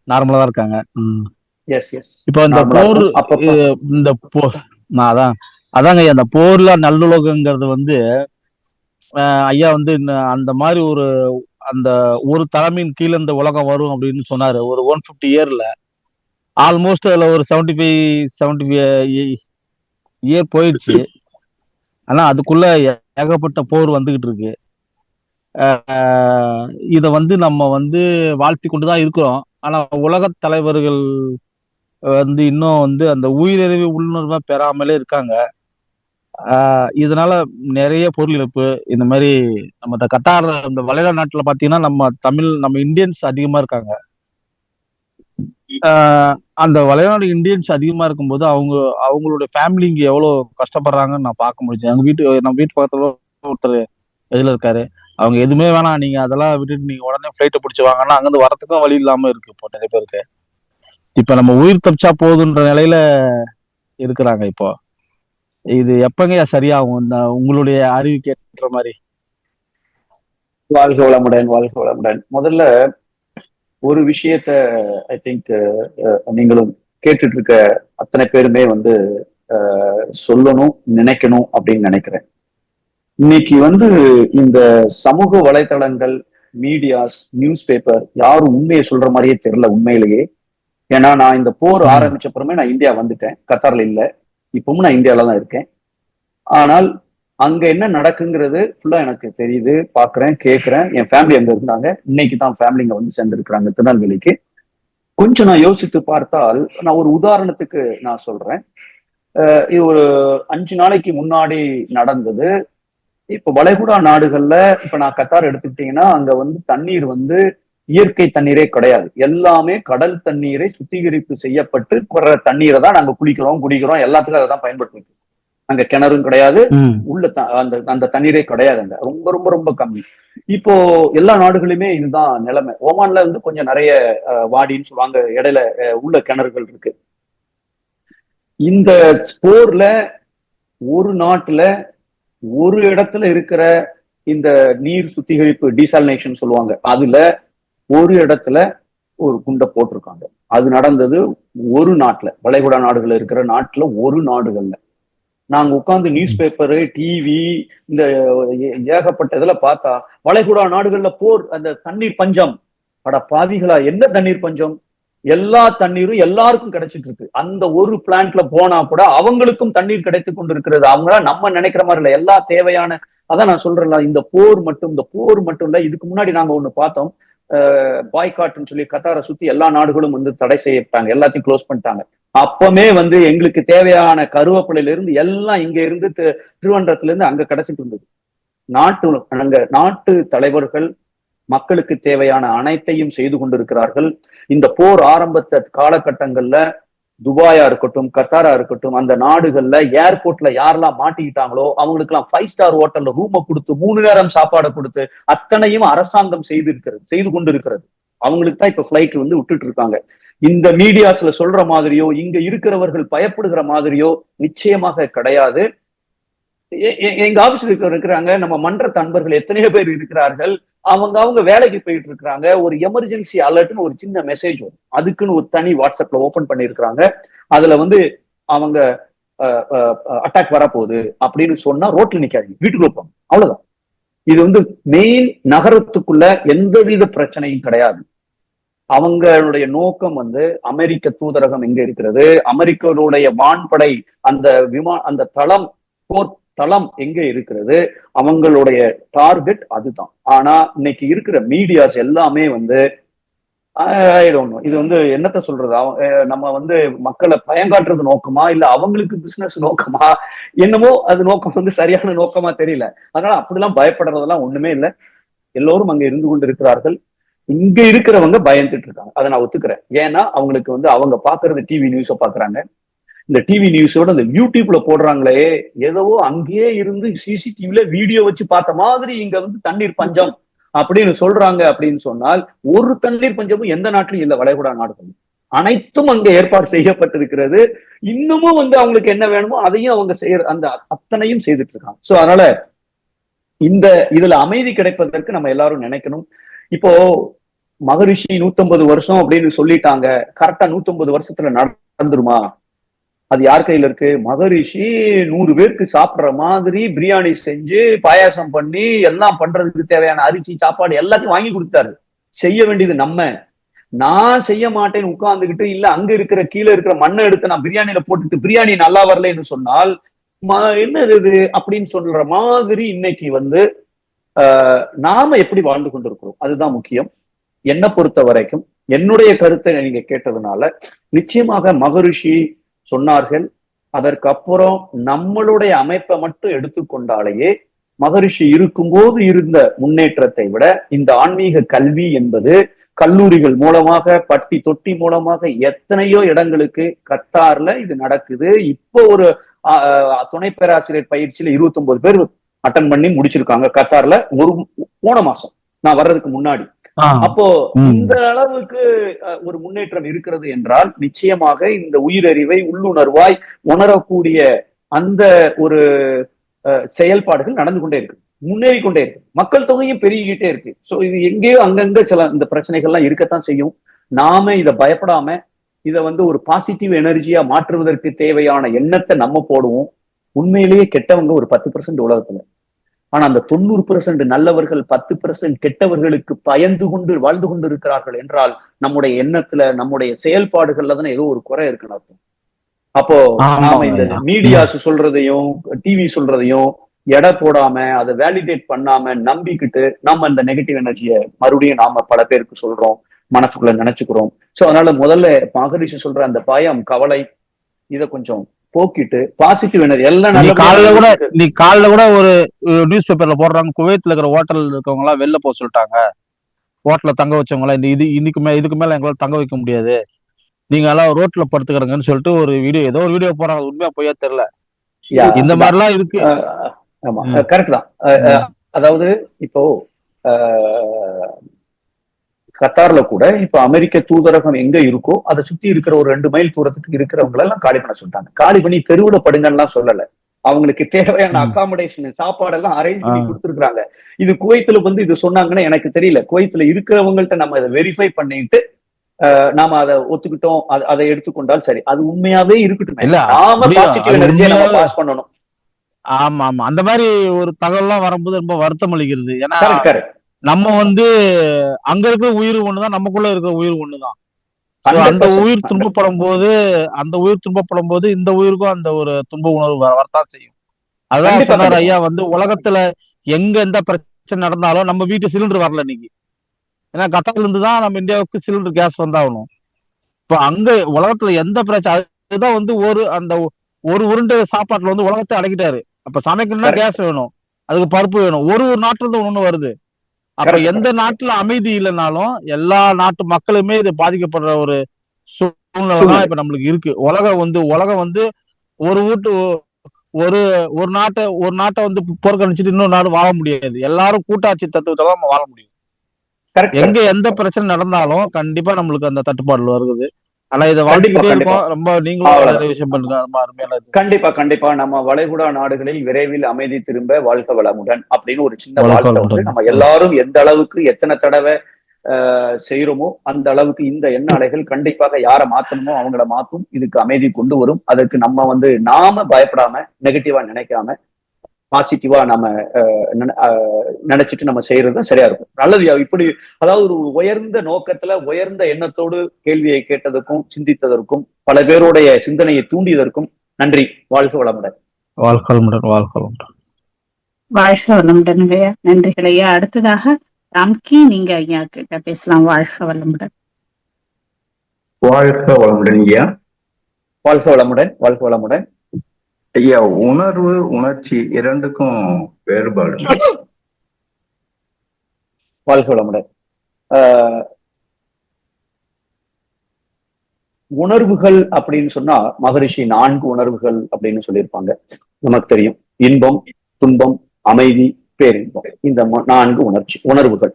நார்மலா தான் இருக்காங்க. இப்ப இந்த போர், இந்த அதாங்க ஐயா, அந்த போர்ல நல்லுலகங்கிறது வந்து ஐயா வந்து அந்த மாதிரி அந்த ஒரு தலைமையின் கீழே இந்த உலகம் வரும் அப்படின்னு சொன்னாரு. ஒரு 150 இயர்ல ஆல்மோஸ்ட் அதுல ஒரு 75 இயர் போயிடுச்சு. ஆனா அதுக்குள்ள ஏகப்பட்ட போர் வந்துகிட்டு இருக்கு. இத வந்து நம்ம வந்து வாழ்த்தி கொண்டுதான் இருக்கிறோம். ஆனா உலக தலைவர்கள் வந்து இன்னும் வந்து அந்த உயிரறிவு உள்ளுணர்வா பெறாமலே இருக்காங்க. இதனால நிறைய பொருள் இழப்பு. இந்த மாதிரி நம்ம கத்தார், இந்த வளைகுடா நாட்டுல பாத்தீங்கன்னா நம்ம இந்தியன்ஸ் அதிகமா இருக்காங்க. அந்த வளைகுடா இந்தியன்ஸ் அதிகமா இருக்கும்போது அவங்களுடைய ஃபேமிலி இங்க எவ்வளவு கஷ்டப்படுறாங்கன்னு நான் பார்க்க முடிஞ்சு. நம்ம வீட்டு பக்கத்துல ஒருத்தர் எதுல இருக்காரு. அவங்க எதுவுமே வேணாம், நீங்க அதெல்லாம் விட்டுட்டு நீங்க உடனே ஃபிளைட்டை பிடிச்சி வாங்கன்னா அங்கிருந்து வரத்துக்கும் வழி இல்லாம இருக்கு இப்போ நிறைய பேருக்கு. இப்ப நம்ம உயிர் தப்பிச்சா போதுன்ற நிலையில இருக்கிறாங்க. இப்போ இது எப்பங்க சரியாகும் இந்த உங்களுடைய அறிவுக்கு ஏற்ற மாதிரி? வாழ்க வளமுடன். வாழ்க வளமுடன். முதல்ல ஒரு விஷயத்த ஐ திங்க் நீங்களும் கேட்டுட்டு இருக்க அத்தனை பேருமே வந்து சொல்லணும், நினைக்கணும் அப்படின்னு நினைக்கிறேன். இன்னைக்கு வந்து இந்த சமூக வலைத்தளங்கள், மீடியாஸ், நியூஸ் பேப்பர் யாரும் உண்மையை சொல்ற மாதிரியே தெரியல உண்மையிலேயே. ஏன்னா நான் இந்த போர் ஆரம்பிச்சப்புறமே நான் இந்தியா வந்துட்டேன். கத்தார்ல இல்லை, இப்பவும் நான் இந்தியாவில தான் இருக்கேன். ஆனால் அங்க என்ன நடக்குங்கிறது ஃபுல்லா எனக்கு தெரியுது, பாக்குறேன், கேட்கிறேன். என் ஃபேமிலி அங்க இருந்தாங்க. இன்னைக்கு தான் ஃபேமிலிங்க வந்து சேர்ந்திருக்கிறாங்க திருநெல்வேலிக்கு. கொஞ்சம் நான் யோசித்து பார்த்தால், நான் ஒரு உதாரணத்துக்கு நான் சொல்றேன். இது ஒரு 5 நாளைக்கு முன்னாடி நடந்தது. இப்ப வளைகுடா நாடுகள்ல, இப்ப நான் கத்தார் எடுத்துக்கிட்டீங்கன்னா அங்க வந்து தண்ணீர் வந்து இயற்கை தண்ணீரே கிடையாது. எல்லாமே கடல் தண்ணீரை சுத்திகரிப்பு செய்யப்பட்டு வர்ற தண்ணீரை தான் நாங்க குடிக்கிறோம், குடிக்கிறோம், எல்லாத்துக்கும் அதை தான் பயன்படுத்திக்கிறோம். அங்க கிணறும் கிடையாது, உள்ள அந்த தண்ணீரே கிடையாது. அங்க ரொம்ப ரொம்ப ரொம்ப கம்மி. இப்போ எல்லா நாடுகளுமே இதுதான் நிலைமை. ஓமான்ல வந்து கொஞ்சம் நிறைய வாடின்னு சொல்லுவாங்க, இடையில உள்ள கிணறுகள் இருக்கு. இந்த போர்ல ஒரு நாட்டுல ஒரு இடத்துல இருக்கிற இந்த நீர் சுத்திகரிப்பு டீசாலினேஷன் சொல்லுவாங்க, அதுல ஒரு இடத்துல ஒரு குண்டை போட்டிருக்காங்க. அது நடந்தது ஒரு நாட்டுல, வளைகுடா நாடுகள் இருக்கிற நாட்டுல ஒரு நாடுகள்ல. நாங்க உட்கார்ந்து நியூஸ் பேப்பரு, டிவி, இந்த ஏகப்பட்ட இதுல பார்த்தா வளைகுடா நாடுகள்ல போர், அந்த தண்ணீர் பஞ்சம். அட பாவிகளா, என்ன தண்ணீர் பஞ்சம்? எல்லா தண்ணீரும் எல்லாருக்கும் கிடைச்சிட்டு இருக்கு. அந்த ஒரு பிளான்ட்ல போனா கூட அவங்களுக்கும் தண்ணீர் கிடைத்து கொண்டிருக்கிறது. அவங்களா நம்ம நினைக்கிற மாதிரி இல்ல. எல்லா தேவையான, அதான் நான் சொல்றேன்ல, இந்த போர் மட்டும் இல்ல. இதுக்கு முன்னாடி நாங்க ஒண்ணு பார்த்தோம், பாய்காட்னு சொல்லி கத்தாரை சுத்தி எல்லா நாடுகளும் வந்து தடை செய்யப்பட்டாங்க, எல்லாத்தையும் க்ளோஸ் பண்ணிட்டாங்க. அப்பமே வந்து எங்களுக்கு தேவையான கருவேப்பிலையில இருந்து எல்லாம் இங்க இருந்து திருவனந்தபுரத்துல இருந்து அங்க கிடைச்சிட்டு இருந்தது. நாட்டு தலைவர்கள் மக்களுக்கு தேவையான அனைத்தையும் செய்து கொண்டிருக்கிறார்கள். இந்த போர் ஆரம்பத்த காலகட்டங்கள்ல துபாயா இருக்கட்டும், கத்தாரா இருக்கட்டும், அந்த நாடுகள்ல ஏர்போர்ட்ல யாரெல்லாம் மாட்டிக்கிட்டாங்களோ அவங்களுக்கு எல்லாம் 5 ஸ்டார் ஹோட்டல்ல ரூமை கொடுத்து 3 நேரம் சாப்பாடு கொடுத்து அத்தனையும் அரசாங்கம் செய்து கொண்டிருக்கிறது. அவங்களுக்கு தான் இப்ப பிளைட் வந்து விட்டுட்டு இருக்காங்க. இந்த மீடியாஸ்ல சொல்ற மாதிரியோ, இங்க இருக்கிறவர்கள் பயப்படுகிற மாதிரியோ நிச்சயமாக கிடையாது. எங்க ஆபீஸ்ல இருக்கிறாங்க, நம்ம மன்ற நண்பர்கள் எத்தனையோ பேர் இருக்கிறார்கள். அவங்க வேலைக்கு போயிட்டு இருக்கிறாங்க. ஒரு எமர்ஜென்சி அலர்ட்னு ஒரு சின்ன மெசேஜ் வரும், அதுக்குன்னு ஒரு தனி வாட்ஸ்அப்ல ஓபன் பண்ணிருக்கிறாங்க. அதுல வந்து அவங்க அட்டாக் வரப்போகுது அப்படின்னு சொன்னா ரோட்ல நிக்காதீங்க, வீட்டுக்குள்ள போங்க, அவ்வளவுதான். இது வந்து மெயின் நகரத்துக்குள்ள எந்தவித பிரச்சனையும் கிடையாது. அவங்களுடைய நோக்கம் வந்து அமெரிக்க தூதரகம் எங்க இருக்கிறது, அமெரிக்கனுடைய வான்படை அந்த போர் தளம் எங்க இருக்கிறது, அவங்களுடைய டார்கெட் அதுதான். ஆனா இன்னைக்கு இருக்கிற மீடியாஸ் எல்லாமே வந்து இது வந்து என்னத்த சொல்றது, நம்ம வந்து மக்களை பயங்காட்டுறது நோக்கமா இல்ல அவங்களுக்கு பிசினஸ் நோக்கமா என்னமோ, அது நோக்கம் வந்து சரியான நோக்கமா தெரியல. அதனால அப்படிலாம் பயப்படுறதெல்லாம் ஒண்ணுமே இல்லை. எல்லோரும் அங்க இருந்து கொண்டு இருக்கிறார்கள். இங்க இருக்கிறவங்க பயந்துட்டு இருக்காங்க, அதை நான் ஒத்துக்கிறேன். ஏன்னா அவங்களுக்கு வந்து அவங்க பாக்குறது டிவி நியூஸ பாக்குறாங்க. இந்த டிவி நியூஸோட இந்த யூடியூப்ல போடுறாங்களே, ஏதோ அங்கேயே இருந்து சிசிடிவில வீடியோ வச்சு பார்த்த மாதிரி இங்க வந்து தண்ணீர் பஞ்சம் அப்படின்னு சொல்றாங்க. அப்படின்னு சொன்னால் ஒரு தண்ணீர் பஞ்சமும் எந்த நாட்டிலும் இல்ல. வளைகுடா நாடுகள் அனைத்தும் அங்க ஏற்பாடு செய்யப்பட்டிருக்கிறது. இன்னமும் வந்து அவங்களுக்கு என்ன வேணுமோ அதையும் அவங்க அந்த அத்தனையும் செய்துட்டு இருக்காங்க. சோ அதனால இதுல அமைதி கிடைப்பதற்கு நம்ம எல்லாரும் நினைக்கணும். இப்போ மகரிஷி 150 வருஷம் அப்படின்னு சொல்லிட்டாங்க, கரெக்டா 150 வருஷத்துல நடந்துருமா? அது யார் கையில இருக்கு? மகரிஷி 100 பேருக்கு சாப்பிடுற மாதிரி பிரியாணி செஞ்சு பாயாசம் பண்ணி எல்லாம் பண்றதுக்கு தேவையான அரிசி சாப்பாடு எல்லாத்தையும் வாங்கி கொடுத்தாரு. செய்ய வேண்டியது நான் செய்ய மாட்டேன்னு உட்கார்ந்துகிட்டு, இல்ல அங்க இருக்கிற கீழே இருக்கிற மண்ணை எடுத்து நான் பிரியாணியில போட்டுட்டு பிரியாணி நல்லா வரலன்னு சொன்னால் என்ன இது அப்படின்னு சொல்ற மாதிரி இன்னைக்கு வந்து நாம எப்படி வாழ்ந்து கொண்டிருக்கிறோம் அதுதான் முக்கியம். என்னை பொறுத்த வரைக்கும், என்னுடைய கருத்தை நீங்க கேட்டதுனால, நிச்சயமாக மகரிஷி சொன்னார்கள். அதற்கு அப்புறம் நம்மளுடைய அமைப்பை மட்டும் எடுத்துக்கொண்டாலேயே மகரிஷி இருக்கும்போது இருந்த முன்னேற்றத்தை விட இந்த ஆன்மீக கல்வி என்பது கல்லூரிகள் மூலமாக, பட்டி தொட்டி மூலமாக எத்தனையோ இடங்களுக்கு கத்தார்ல இது நடக்குது. இப்போ ஒரு துணை பேராசிரியர் பயிற்சியில 29 பேர் அட்டன் பண்ணி முடிச்சிருக்காங்க கத்தார்ல போன மாசம், நான் வர்றதுக்கு முன்னாடி. அப்போ இந்த அளவுக்கு ஒரு முன்னேற்றம் இருக்கிறது என்றால் நிச்சயமாக இந்த உயிரறிவை உள்ளுணர்வாய் உணரக்கூடிய அந்த ஒரு செயல்பாடுகள் நடந்து கொண்டே இருக்கு, முன்னேறி கொண்டே இருக்கு. மக்கள் தொகையும் பெருகிக்கிட்டே இருக்கு. சோ இது எங்கேயோ அங்கங்க சில இந்த பிரச்சனைகள்லாம் இருக்கத்தான் செய்யும். நாம இதை பயப்படாம இதை வந்து ஒரு பாசிட்டிவ் எனர்ஜியா மாற்றுவதற்கு தேவையான எண்ணத்தை நம்ம போடுவோம். உண்மையிலேயே கெட்டவங்க ஒரு 10% உலகத்துல. ஆனா அந்த 90% நல்லவர்கள் 10% கெட்டவர்களுக்கு பயந்து கொண்டு வாழ்ந்து கொண்டு இருக்கிறார்கள் என்றால் நம்முடைய எண்ணத்துல, நம்முடைய செயல்பாடுகள்ல தானே ஏதோ ஒரு குறை இருக்குன்னு அர்த்தம். அப்போ நாம இந்த மீடியாஸ் சொல்றதையும் டிவி சொல்றதையும் எடை போடாம, அதை வேலிடேட் பண்ணாம நம்பிக்கிட்டு நம்ம இந்த நெகட்டிவ் எனர்ஜியை மறுபடியும் நாம பல பேருக்கு சொல்றோம், மனசுக்குள்ள நினைச்சுக்கிறோம். சோ அதனால முதல்ல மகரிஷி சொல்ற அந்த பயம், கவலை, இதை கொஞ்சம் போக்கிட்டு பாசிட்டிவ் எனர்ஜி எல்லாம் நீ காலைல கூட ஒரு நியூஸ் பேப்பர்ல போடுறாங்க, குவைத்துல இருக்கிற ஹோட்டல் இருக்கவங்க எல்லாம் வெளில போக சொல்லிட்டாங்க, ஹோட்டல்ல தங்க வச்சவங்க எல்லாம் இதுக்கு மேல எங்களால தங்க வைக்க முடியாது, நீங்க எல்லாம் ரோட்ல படுத்துக்கிறங்கன்னு சொல்லிட்டு ஒரு ஏதோ ஒரு வீடியோ போறாங்க. உண்மையா பொய்யா தெரியல, இந்த மாதிரி எல்லாம் இருக்கு. ஆமா, கரெக்ட் தான். அதாவது இப்போ கத்தார்ல கூட இப்ப அமெரிக்க தூதரகம் எங்க இருக்கோ அதை சுத்தி இருக்கிற ஒரு 2 மைல் தூரத்துக்கு இருக்கிறவங்க எல்லாம் காலி பண்ண சொல்லிட்டாங்க. காலி பண்ணி தெருவுல படுங்கலாம் சொல்லல, அவங்களுக்கு தேவையான அகாமடேஷன், சாப்பாடெல்லாம் அரேஞ்ச் பண்ணி கொடுத்துருக்காங்க. இது குவைத்துல வந்து இது சொன்னாங்கன்னு எனக்கு தெரியல. குவைத்துல இருக்கிறவங்கள்ட்ட நம்ம அதை வெரிஃபை பண்ணிட்டு நாம அதை ஒத்துக்கிட்டோம், அதை எடுத்துக்கொண்டால் சரி. அது உண்மையாவே இருக்கட்டும், நாம பாசிட்டிவ் எனர்ஜியை நம்ம பாஸ் பண்ணணும். ஆமா ஆமா அந்த மாதிரி ஒரு தகவல்லாம் வரும்போது ரொம்ப வருத்தம் அளிக்கிறது. ஏன்னா கரெக்ட் கரெக்ட் நம்ம வந்து அங்க இருக்கிற உயிர் ஒண்ணுதான், நமக்குள்ள இருக்கிற உயிர் ஒண்ணுதான். So, 100%. அந்த உயிர் துன்பப்படும் போது இந்த உயிருக்கும் அந்த ஒரு துன்ப உணர்வு வரத்தான் செய்யும். அதான் கண்டிப்பா சொன்னார் கண்டிப்பா ஐயா, வந்து உலகத்துல எங்க எந்த பிரச்சனை நடந்தாலும் நம்ம வீட்டு சிலிண்டர் வரல இன்னைக்கு. ஏன்னா கட்டார்ல இருந்து தான் நம்ம இந்தியாவுக்கு சிலிண்டர் கேஸ் வந்தாகணும். இப்ப அங்க உலகத்துல எந்த பிரச்சனை, அதுதான் வந்து ஒரு உருண்டை சாப்பாட்டுல வந்து உலகத்தை அடக்கிட்டாரு. அப்ப சமைக்கணும்னா கரெக்ட் கேஸ் வேணும், அதுக்கு பருப்பு வேணும். ஒரு நாட்டுல இருந்து ஒண்ணு வருது. அப்ப கரெக்ட் எந்த கரெக்ட் நாட்டுல அமைதி இல்லைனாலும் எல்லா நாட்டு மக்களுமே இது பாதிக்கப்படுற ஒரு சூழ்நிலை தான் சூழ்நிலை இப்ப நம்மளுக்கு இருக்கு. உலகம் வந்து ஒரு வீட்டு ஒரு நாட்டை வந்து புறக்கணிச்சுட்டு இன்னொரு நாடு வாழ முடியாது. எல்லாரும் கூட்டாட்சி தத்துவத்துல நம்ம வாழ முடியும். கரெக்ட் எங்க கரெக்ட் எந்த பிரச்சனை நடந்தாலும் கண்டிப்பா நம்மளுக்கு அந்த தட்டுப்பாடு வருது. ஆனா இதை கண்டிப்பா வாழ்த்திக்கிட்டே கண்டிப்பா இருக்கோம். ரொம்ப நீங்களும் அவ்வளவுதான். நிறைய விஷயம் பண்ணுங்க, ரொம்ப அருமையான இது. கண்டிப்பா கண்டிப்பா நம்ம வளைகுடா நாடுகளில் விரைவில் அமைதி திரும்ப, வாழ்க வளமுடன் அப்படின்னு ஒரு சின்ன வளர்க்க வாழ்த்தை வந்து வளமுடன். நம்ம எல்லாரும் எந்த அளவுக்கு எத்தனை தடவை செய்யறோமோ அந்த அளவுக்கு இந்த எண்ண அலைகள் கண்டிப்பாக யாரை மாத்தணுமோ அவங்கள மாத்தும், இதுக்கு அமைதி கொண்டு வரும். அதற்கு நம்ம வந்து நாம பயப்படாம நெகட்டிவா நினைக்காம பாசிட்டிவா நம்ம நினைச்சிட்டு நம்ம செய்யறது சரியா இருக்கும். நல்லது. இப்படி அதாவது ஒரு உயர்ந்த நோக்கத்துல உயர்ந்த எண்ணத்தோடு கேள்வியை கேட்டதற்கும் சிந்தித்ததற்கும் பல பேருடைய சிந்தனையை தூண்டியதற்கும் நன்றி. வாழ்க வளமுடன். வாழ்க வளமுடன். வாழ்க வளமுடன். வாழ்க வளமுடன் ஐயா. நன்றிகள் ஐயா. அடுத்ததாக ராம்கி, நீங்க ஐயா கிட்ட பேசலாம். வாழ்க வளமுடன். வாழ்க வளமுடன் ஐயா. வாழ்க வளமுடன். வாழ்க வளமுடன் ஐயா. உணர்வு உணர்ச்சி இரண்டுக்கும் வேறுபாடு. வாழ்க வளமுடன். உணர்வுகள் அப்படின்னு சொன்னா மகரிஷி 4 உணர்வுகள் அப்படின்னு சொல்லியிருப்பாங்க. நமக்கு தெரியும், இன்பம், துன்பம், அமைதி, பேரின்பம். இந்த 4 உணர்வுகள்.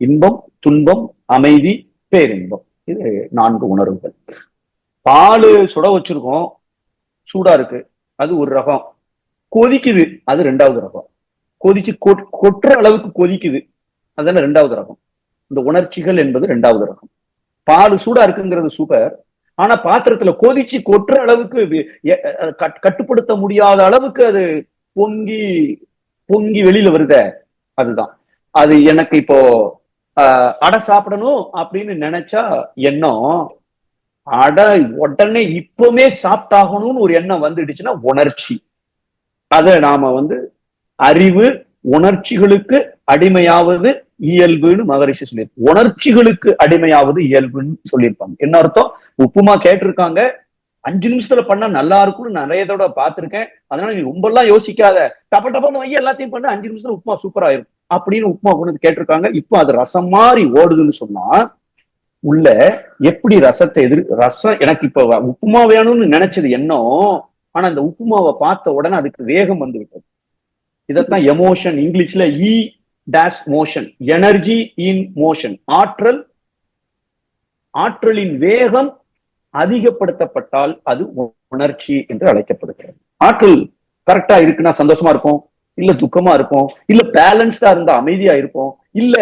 இன்பம், துன்பம், அமைதி, பேரின்பம். இது 4 உணர்வுகள். பால் சுட வச்சிருக்கோம், சூடா இருக்கு, அது ஒரு ரகம். கொதிக்குது, அது 2வது ரகம். கொதிச்சு கொட்டுற அளவுக்கு கொதிக்குது, அதான 2வது ரகம். இந்த உணர்ச்சிகள் என்பது 2வது ரகம். பால் சூடா இருக்குங்கிறது சூப்பர். ஆனா பாத்திரத்துல கொதிச்சு கொட்டுற அளவுக்கு கட்டுப்படுத்த முடியாத அளவுக்கு அது பொங்கி பொங்கி வெளியில வருத, அதுதான். அது எனக்கு இப்போ அடை சாப்பிடணும் அப்படின்னு நினைச்சா எண்ணம், அடை உடனே இப்பவுமே சாப்பிட்டாகணும்னு ஒரு எண்ணம் வந்துடுச்சுன்னா உணர்ச்சி. அத நாம வந்து அறிவு உணர்ச்சிகளுக்கு அடிமையாவது இயல்புன்னு மகரிஷி சொல்லியிருப்பாங்க. உணர்ச்சிகளுக்கு அடிமையாவது இயல்புன்னு சொல்லியிருப்பாங்க. என்ன அர்த்தம்? உப்புமா கேட்டிருக்காங்க, 5 நிமிஷத்துல பண்ணா நல்லா இருக்கும்னு நிறைய தடவை பார்த்திருக்கேன். அதனால நீ ரொம்ப எல்லாம் யோசிக்காத, டப்ப டப்பன்னு வைய எல்லாத்தையும் பண்ண, 5 நிமிஷத்துல உப்புமா சூப்பரா இருக்கும் அப்படின்னு உப்புமா கொண்டு கேட்டிருக்காங்க. இப்போ அது ரசம் மாதிரி ஓடுதுன்னு சொன்னா உள்ள எப்படி ரசத்தை ரசம் எனக்கு இப்ப உப்புமா வேணும்னு நினைச்சது எண்ணம். ஆனா அந்த உப்புமாவை பார்த்த உடனே அதுக்கு வேகம் வந்து விட்டது. இதத்தான் எமோஷன், இங்கிலீஷ்ல மோஷன், எனர்ஜி இன் மோஷன். ஆற்றலின் வேகம் அதிகப்படுத்தப்பட்டால் அது உணர்ச்சி என்று அழைக்கப்படுகிறது. ஆற்றல் கரெக்டா இருக்குன்னா சந்தோஷமா இருக்கும், இல்ல துக்கமா இருக்கும், இல்ல பேலன்ஸ்டா இருந்தா அமைதியா இருப்போம், இல்ல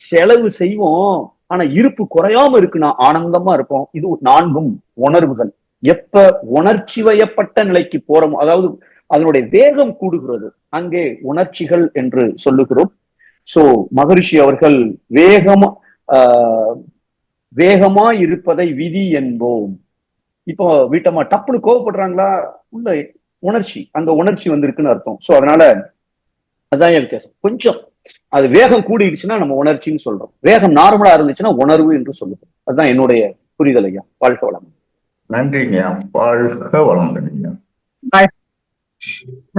செலவு செய்வோம் ஆனா இருப்பு குறையாம இருக்குன்னா ஆனந்தமா இருக்கும். இது 4 உணர்வுகள். எப்ப உணர்ச்சி வயப்பட்ட நிலைக்கு போறோம், அதாவது அதனுடைய வேகம் கூடுகிறது, அங்கே உணர்ச்சிகள் என்று சொல்லுகிறோம். சோ மகரிஷி அவர்கள் வேகமா இருப்பதை விதி என்போம். இப்போ வீட்டம்மா டப்புனு கோவப்படுறாங்களா, உள்ள உணர்ச்சி, அங்க உணர்ச்சி வந்திருக்குன்னு அர்த்தம். சோ அதனால அதான் வித்தியாசம். கொஞ்சம் அது வேகம் கூடிடுச்சுன்னா நம்ம உணர்ச்சின்னு சொல்றோம், வேகம் நார்மலா இருந்துச்சுன்னா உணர்வு என்று சொல்லுவோம். அதுதான் என்னுடைய புரிதல் ஐயா. வாழ்க வளம். நன்றிங்க. வாழ்க வளமுடன்.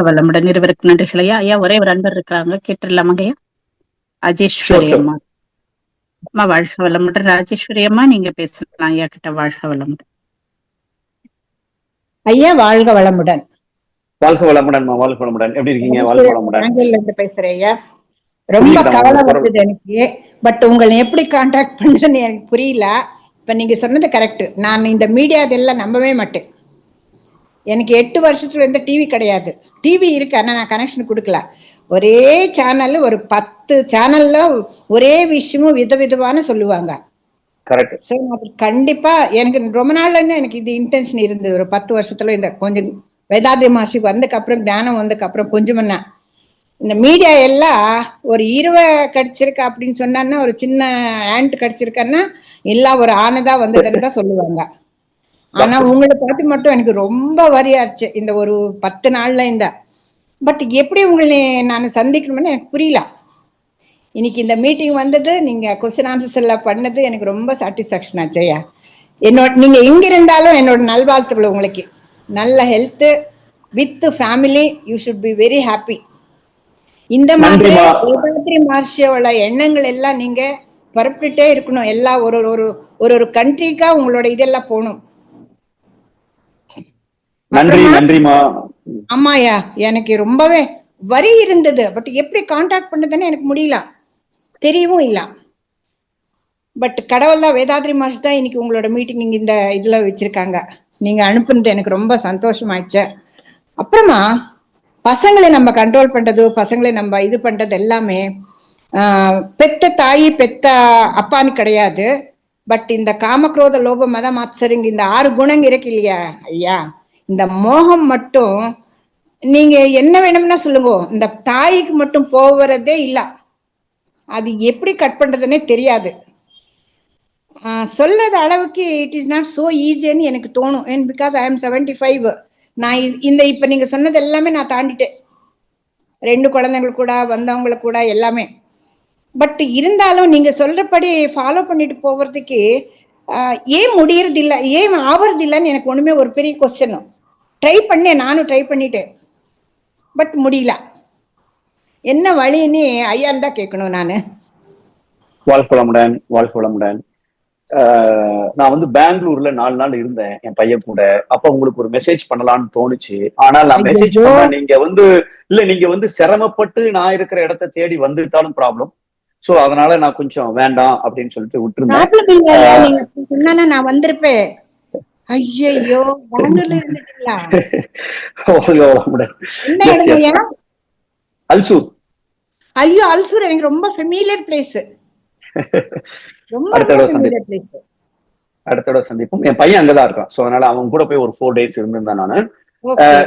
வளமுடன். இருவருக்கும் நன்றிகள் ஐயா. ஐயா ஒரே ஒரு அன்பர் இருக்காங்க, கேட்டுடலாமாங்க ஐயா? ராஜேஸ்வரி அம்மா. அம்மா வாழ்க வளமுடன். ராஜேஸ்வரி அம்மா, நீங்க பேசலாம் ஐயா கிட்ட. வாழ்க வளமுடன் ஐயா. வாழ்க வளமுடன். வாழ்க வளமுடன். வாழ்க வளமுடன். எப்படி இருக்கீங்க? வாழ்க வளமுடன். இருந்து பேசுறேன் ஐயா. ரொம்ப கவலை வருது எனக்கு. பட் உங்களை எப்படி கான்டாக்ட் பண்றேன்னு எனக்கு புரியல. இப்ப நீங்க சொன்னது கரெக்ட். நான் இந்த மீடியா இதெல்லாம் நம்பவே மாட்டேன். எனக்கு 8 வருஷத்துல இருந்து டிவி கிடையாது. டிவி இருக்கு, ஆனா நான் கனெக்ஷன் கொடுக்கல. ஒரே சேனல், ஒரு 10 சேனல்ல ஒரே விஷயமும் விதவிதமான சொல்லுவாங்க. கண்டிப்பா எனக்கு ரொம்ப நாள்ல இருந்து எனக்கு இது இன்டென்ஷன் இருந்தது. ஒரு 10 வருஷத்துல இந்த கொஞ்சம் வேதாத்ரி மகர்ஷிக்கு வந்ததுக்கப்புறம் ஞானம் வந்ததுக்கப்புறம் கொஞ்சம் இந்த மீடியா எல்லாம் ஒரு 20 கடிச்சிருக்கா அப்படின்னு சொன்னான்னா, ஒரு சின்ன ஆண்ட் கடிச்சிருக்கான்னா எல்லாம் ஒரு ஆனதா வந்ததுன்னு தான் சொல்லுவாங்க. ஆனா உங்களை பார்த்து மட்டும் எனக்கு ரொம்ப வரியாச்சு இந்த ஒரு 10 நாள்ல பட் எப்படி உங்களை நான் சந்திக்கணும்னு எனக்கு புரியல. இன்னைக்கு இந்த மீட்டிங் வந்தது, நீங்க கொஸ்டின் ஆன்சர்ஸ் எல்லாம் பண்ணது எனக்கு ரொம்ப சாட்டிஸ்பாக்சன் ஆச்சையா. நீங்க எங்க இருந்தாலும் என்னோட நல்வாழ்த்துக்கள் உங்களுக்கு. நல்ல health with family, you should be very happy. இந்த மாதிரி வேதாத்ரி மகர்ஷியோட எண்ணங்கள் எல்லாம் நீங்க பரப்பிட்டே இருக்கணும். எல்லாம் ஒரு ஒரு ஒரு கண்ட்ரிக்கா உங்களோட இதெல்லாம் போகணும். ஆமாயா, எனக்கு ரொம்பவே வரி இருந்தது, பட் எப்படி கான்டாக்ட் பண்ணதுன்னு எனக்கு முடியல, தெரியவும் இல்ல. பட் கடவுள் தான், வேதாத்ரி மகர்ஷி தான் இன்னைக்கு உங்களோட மீட்டிங் நீங்க இந்த இதுல வச்சிருக்காங்க. நீங்க அனுப்புனது எனக்கு ரொம்ப சந்தோஷமாயிடுச்சு. அப்புறமா பசங்களை நம்ம கண்ட்ரோல் பண்றது, பசங்களை நம்ம இது பண்றது எல்லாமே பெத்த தாயி பெத்த அப்பான்னு கிடையாது. பட் இந்த காமக்ரோத லோப மத மாத்சரிங்க இந்த 6 குணங்க இருக்கு இல்லையா ஐயா, இந்த மோகம் மட்டும் நீங்க என்ன வேணும்னா சொல்லுங்க, இந்த தாய்க்கு மட்டும் போவதே இல்ல. அது எப்படி கட் பண்றதுன்னே தெரியாது. சொல்றது அளவுக்கு இட் இஸ் நாட் சோ ஈஸின்னு எனக்கு தோணும். அண்ட் பிகாஸ் ஐ எம் 75, நான் இந்த இப்ப நீங்க சொன்னது எல்லாமே நான் தாண்டிட்டேன். 2 குழந்தைகள் கூட வந்தவங்களை கூட எல்லாமே. பட் இருந்தாலும் நீங்க சொல்றபடி ஃபாலோ பண்ணிட்டு போறதுக்கு ஏன் முடியறது இல்லை, ஏன் ஆவறது இல்லைன்னு எனக்கு ஒண்ணுமே ஒரு பெரிய கொஸ்டின். ட்ரை பண்ணேன், நானும் ட்ரை பண்ணிட்டேன், பட் முடியல. என்ன வழின்னு ஐயான் தான் கேட்கணும் நானு. வாழ்க்கை வளமுடன். நான் வந்து பெங்களூர்ல 4 நாள் இருந்தேன் என் பையன் கூட. அப்ப உங்களுக்கு ஒரு மெசேஜ் பண்ணலாம்னு தோணுச்சு. ஆனால் நான் மெசேஜ் பண்ண நீங்க வந்து சிரமப்பட்டு நான் இருக்கிற இடத்தை தேடி வந்துட்டாலும் ப்ராப்ளம். சோ அதனால நான் கொஞ்சம் வேண்டாம் அப்படின்னு சொல்லிட்டு விட்டுருந்தேன். நான் வந்திருப்பேன். ஐயோ, பெங்களூர்ல இருந்துட்டீங்களா? அல்சூர். ஐயோ, அல்சூர் எனக்கு ரொம்ப ஃபெமிலியர் பிளேஸ். அடுத்தோட சந்திப்போம். என் பையன் அங்கதான் இருக்கான். சோ அதனால அவன் கூட போய் ஒரு 4 days இருந்திருந்தேன் நானு.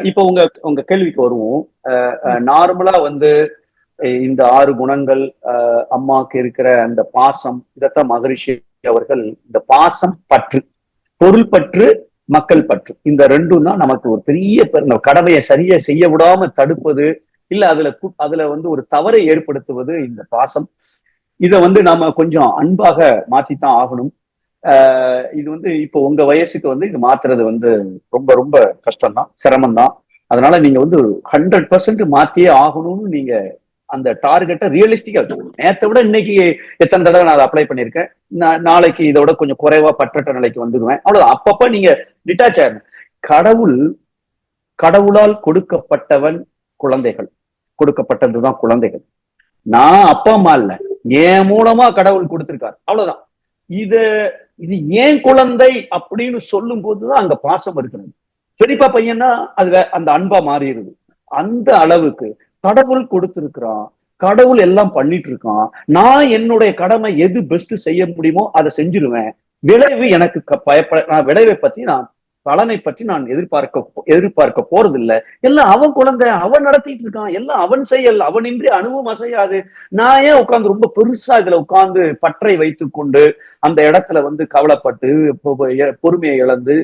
இப்போ உங்க கேள்விக்கு வருவோம். நார்மலா வந்து இந்த 6 குணங்கள், அம்மாக்கு இருக்கிற அந்த பாசம், இதத்தான் மகரிஷி அவர்கள் இந்த பாசம் பற்று, பொருள் பற்று, மக்கள் பற்று, இந்த 2ம் தான் நமக்கு ஒரு பெரிய கடமையை சரியா செய்ய விடாம தடுப்பது, இல்ல அதுல வந்து ஒரு தவறை ஏற்படுத்துவது இந்த பாசம். இதை வந்து நாம கொஞ்சம் அன்பாக மாத்தித்தான் ஆகணும். இது வந்து இப்போ உங்க வயசுக்கு வந்து இது மாத்துறது வந்து ரொம்ப ரொம்ப கஷ்டம்தான், சிரமம்தான். அதனால நீங்க வந்து 100% மாத்தியே ஆகணும்னு நீங்க அந்த டார்கெட்டை ரியலிஸ்டிக்கா வச்சுக்கணும். நேற்றை விட இன்னைக்கு எத்தனை தடவை நான் அதை அப்ளை பண்ணியிருக்கேன், நாளைக்கு இதை விட கொஞ்சம் குறைவா பற்றற்ற நிலைக்கு வந்துடுவேன், அவ்வளவுதான். அப்பப்ப நீங்க டிட்டாச் ஆயிடணும். கடவுளால் கொடுக்கப்பட்டவன் குழந்தைகள், கொடுக்கப்பட்டதுதான் குழந்தைகள். நான் அப்பா அம்மா இல்ல, என் மூலமா கடவுள் கொடுத்திருக்காரு, அவ்வளவுதான். இது ஏன் குழந்தை அப்படின்னு சொல்லும் போதுதான் அங்க பாசம் இருக்கிறது. பெரியப்பா பையன்னா அது அந்த அன்பா மாறிடுது. அந்த அளவுக்கு கடவுள் கொடுத்திருக்கிறான், கடவுள் எல்லாம் பண்ணிட்டு இருக்கான். நான் என்னுடைய கடமை எது பெஸ்ட் செய்ய முடியுமோ அதை செஞ்சிருவேன். விளைவு எனக்கு நான் விளைவை பத்தி, நான் பலனை பற்றி நான் எதிர்பார்க்க போறது இல்லை. எல்லாம் அவன் குழந்தை, அவன் நடத்திட்டு இருக்கான், எல்லாம் அவன் செயல், அவனின்றி அணுவும் அசையாது. நான் ஏன் உட்கார்ந்து ரொம்ப பெருசா இதுல உட்கார்ந்து பற்றை வைத்துக் கொண்டு அந்த இடத்துல வந்து கவலைப்பட்டு பொறுமையை இழந்து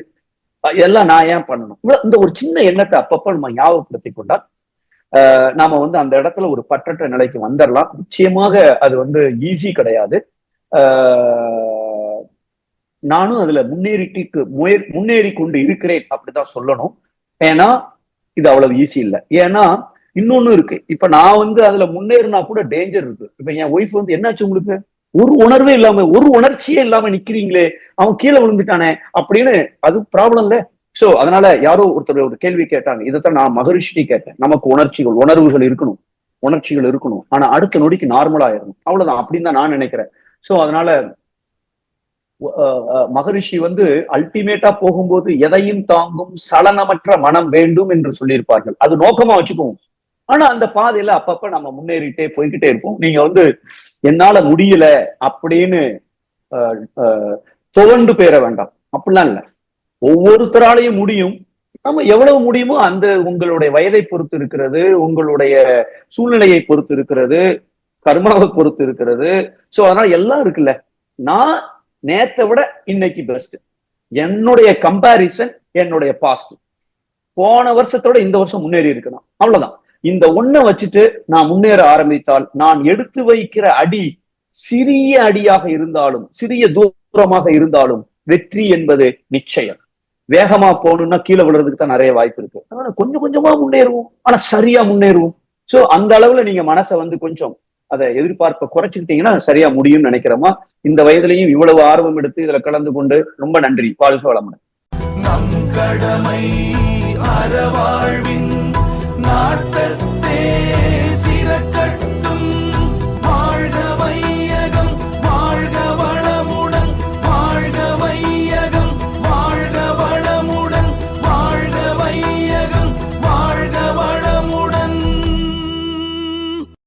எல்லாம் நான் ஏன் பண்ணணும்? இந்த ஒரு சின்ன எண்ணத்தை அப்பப்ப நம்ம ஞாபகப்படுத்தி கொண்டால் நாம வந்து அந்த இடத்துல ஒரு பற்றற்ற நிலைக்கு வந்துடலாம். நிச்சயமாக அது வந்து ஈஸி கிடையாது. நானும் அதுல முன்னேறி கொண்டு இருக்கிறேன் அப்படிதான் சொல்லணும். ஏன்னா இது அவ்வளவு ஈஸி இல்லை. ஏன்னா இன்னொன்னு இருக்கு. இப்ப நான் வந்து அதுல முன்னேறினா கூட டேஞ்சர் இருக்கு. இப்ப என் ஒய்ஃப் வந்து என்னாச்சு உங்களுக்கு, ஒரு உணர்வே இல்லாம, ஒரு உணர்ச்சியே இல்லாம நிக்கிறீங்களே, அவன் கீழே விழுந்துட்டானே அப்படின்னு, அது ப்ராப்ளம் இல்ல. சோ அதனால யாரோ ஒருத்தர் ஒரு கேள்வி கேட்டாங்க, இதைத்தான் நான் மகரிஷி கேட்டேன். நமக்கு உணர்வுகள் இருக்கணும், ஆனா அடுத்த நொடிக்கு நார்மலா ஆயிடணும், அவ்வளவுதான் அப்படின்னு தான் நான் நினைக்கிறேன். சோ அதனால மகரிஷி வந்து அல்டிமேட்டா போகும்போது எதையும் தாங்கும் சலனமற்ற மனம் வேண்டும் என்று சொல்லியிருப்பார்கள். அது நோக்கமா வச்சுக்குவோம். ஆனா அந்த பாதையில அப்பப்ப நம்ம முன்னேறிட்டே போய்கிட்டே இருப்போம். நீங்க வந்து என்னால முடியல அப்படின்னு துவண்டு போயிட வேண்டாம், அப்படிலாம் இல்லை. ஒவ்வொருத்தராலையும் முடியும். நம்ம எவ்வளவு முடியுமோ அந்த உங்களுடைய வயதை பொறுத்து இருக்கிறது, உங்களுடைய சூழ்நிலையை பொறுத்து இருக்கிறது, கர்மாவை பொறுத்து இருக்கிறது. சோ அதனால எல்லாம் இருக்குல்ல. நான் நேத்தை விட இன்னைக்கு பெஸ்ட். என்னுடைய கம்பாரிசன் என்னுடைய பாஸ்ட். போன வருஷத்தோட இந்த வருஷம் முன்னேறி இருக்கணும், அவ்வளவுதான். இந்த ஒண்ணை வச்சுட்டு நான் முன்னேற ஆரம்பித்தால் நான் எடுத்து வைக்கிற அடி சிறிய அடியாக இருந்தாலும் சிறிய தூரமாக இருந்தாலும் வெற்றி என்பது நிச்சயம். வேகமா போகணும்னா கீழே விழுறதுக்கு தான் நிறைய வாய்ப்பு இருக்கு. அதனால கொஞ்சம் கொஞ்சமா முன்னேறுவோம், ஆனா சரியா முன்னேறுவோம். சோ அந்த அளவுல நீங்க மனசை கொஞ்சம் அதை எதிர்பார்ப்பை குறைச்சிக்கிட்டீங்கன்னா சரியா முடியும்னு நினைக்கிறோமா. இந்த வயதுலயும் இவ்வளவு ஆர்வம் எடுத்து இதுல கலந்து கொண்டு ரொம்ப நன்றி. வாழ்க வளமுடன். நம் கடமை அறவா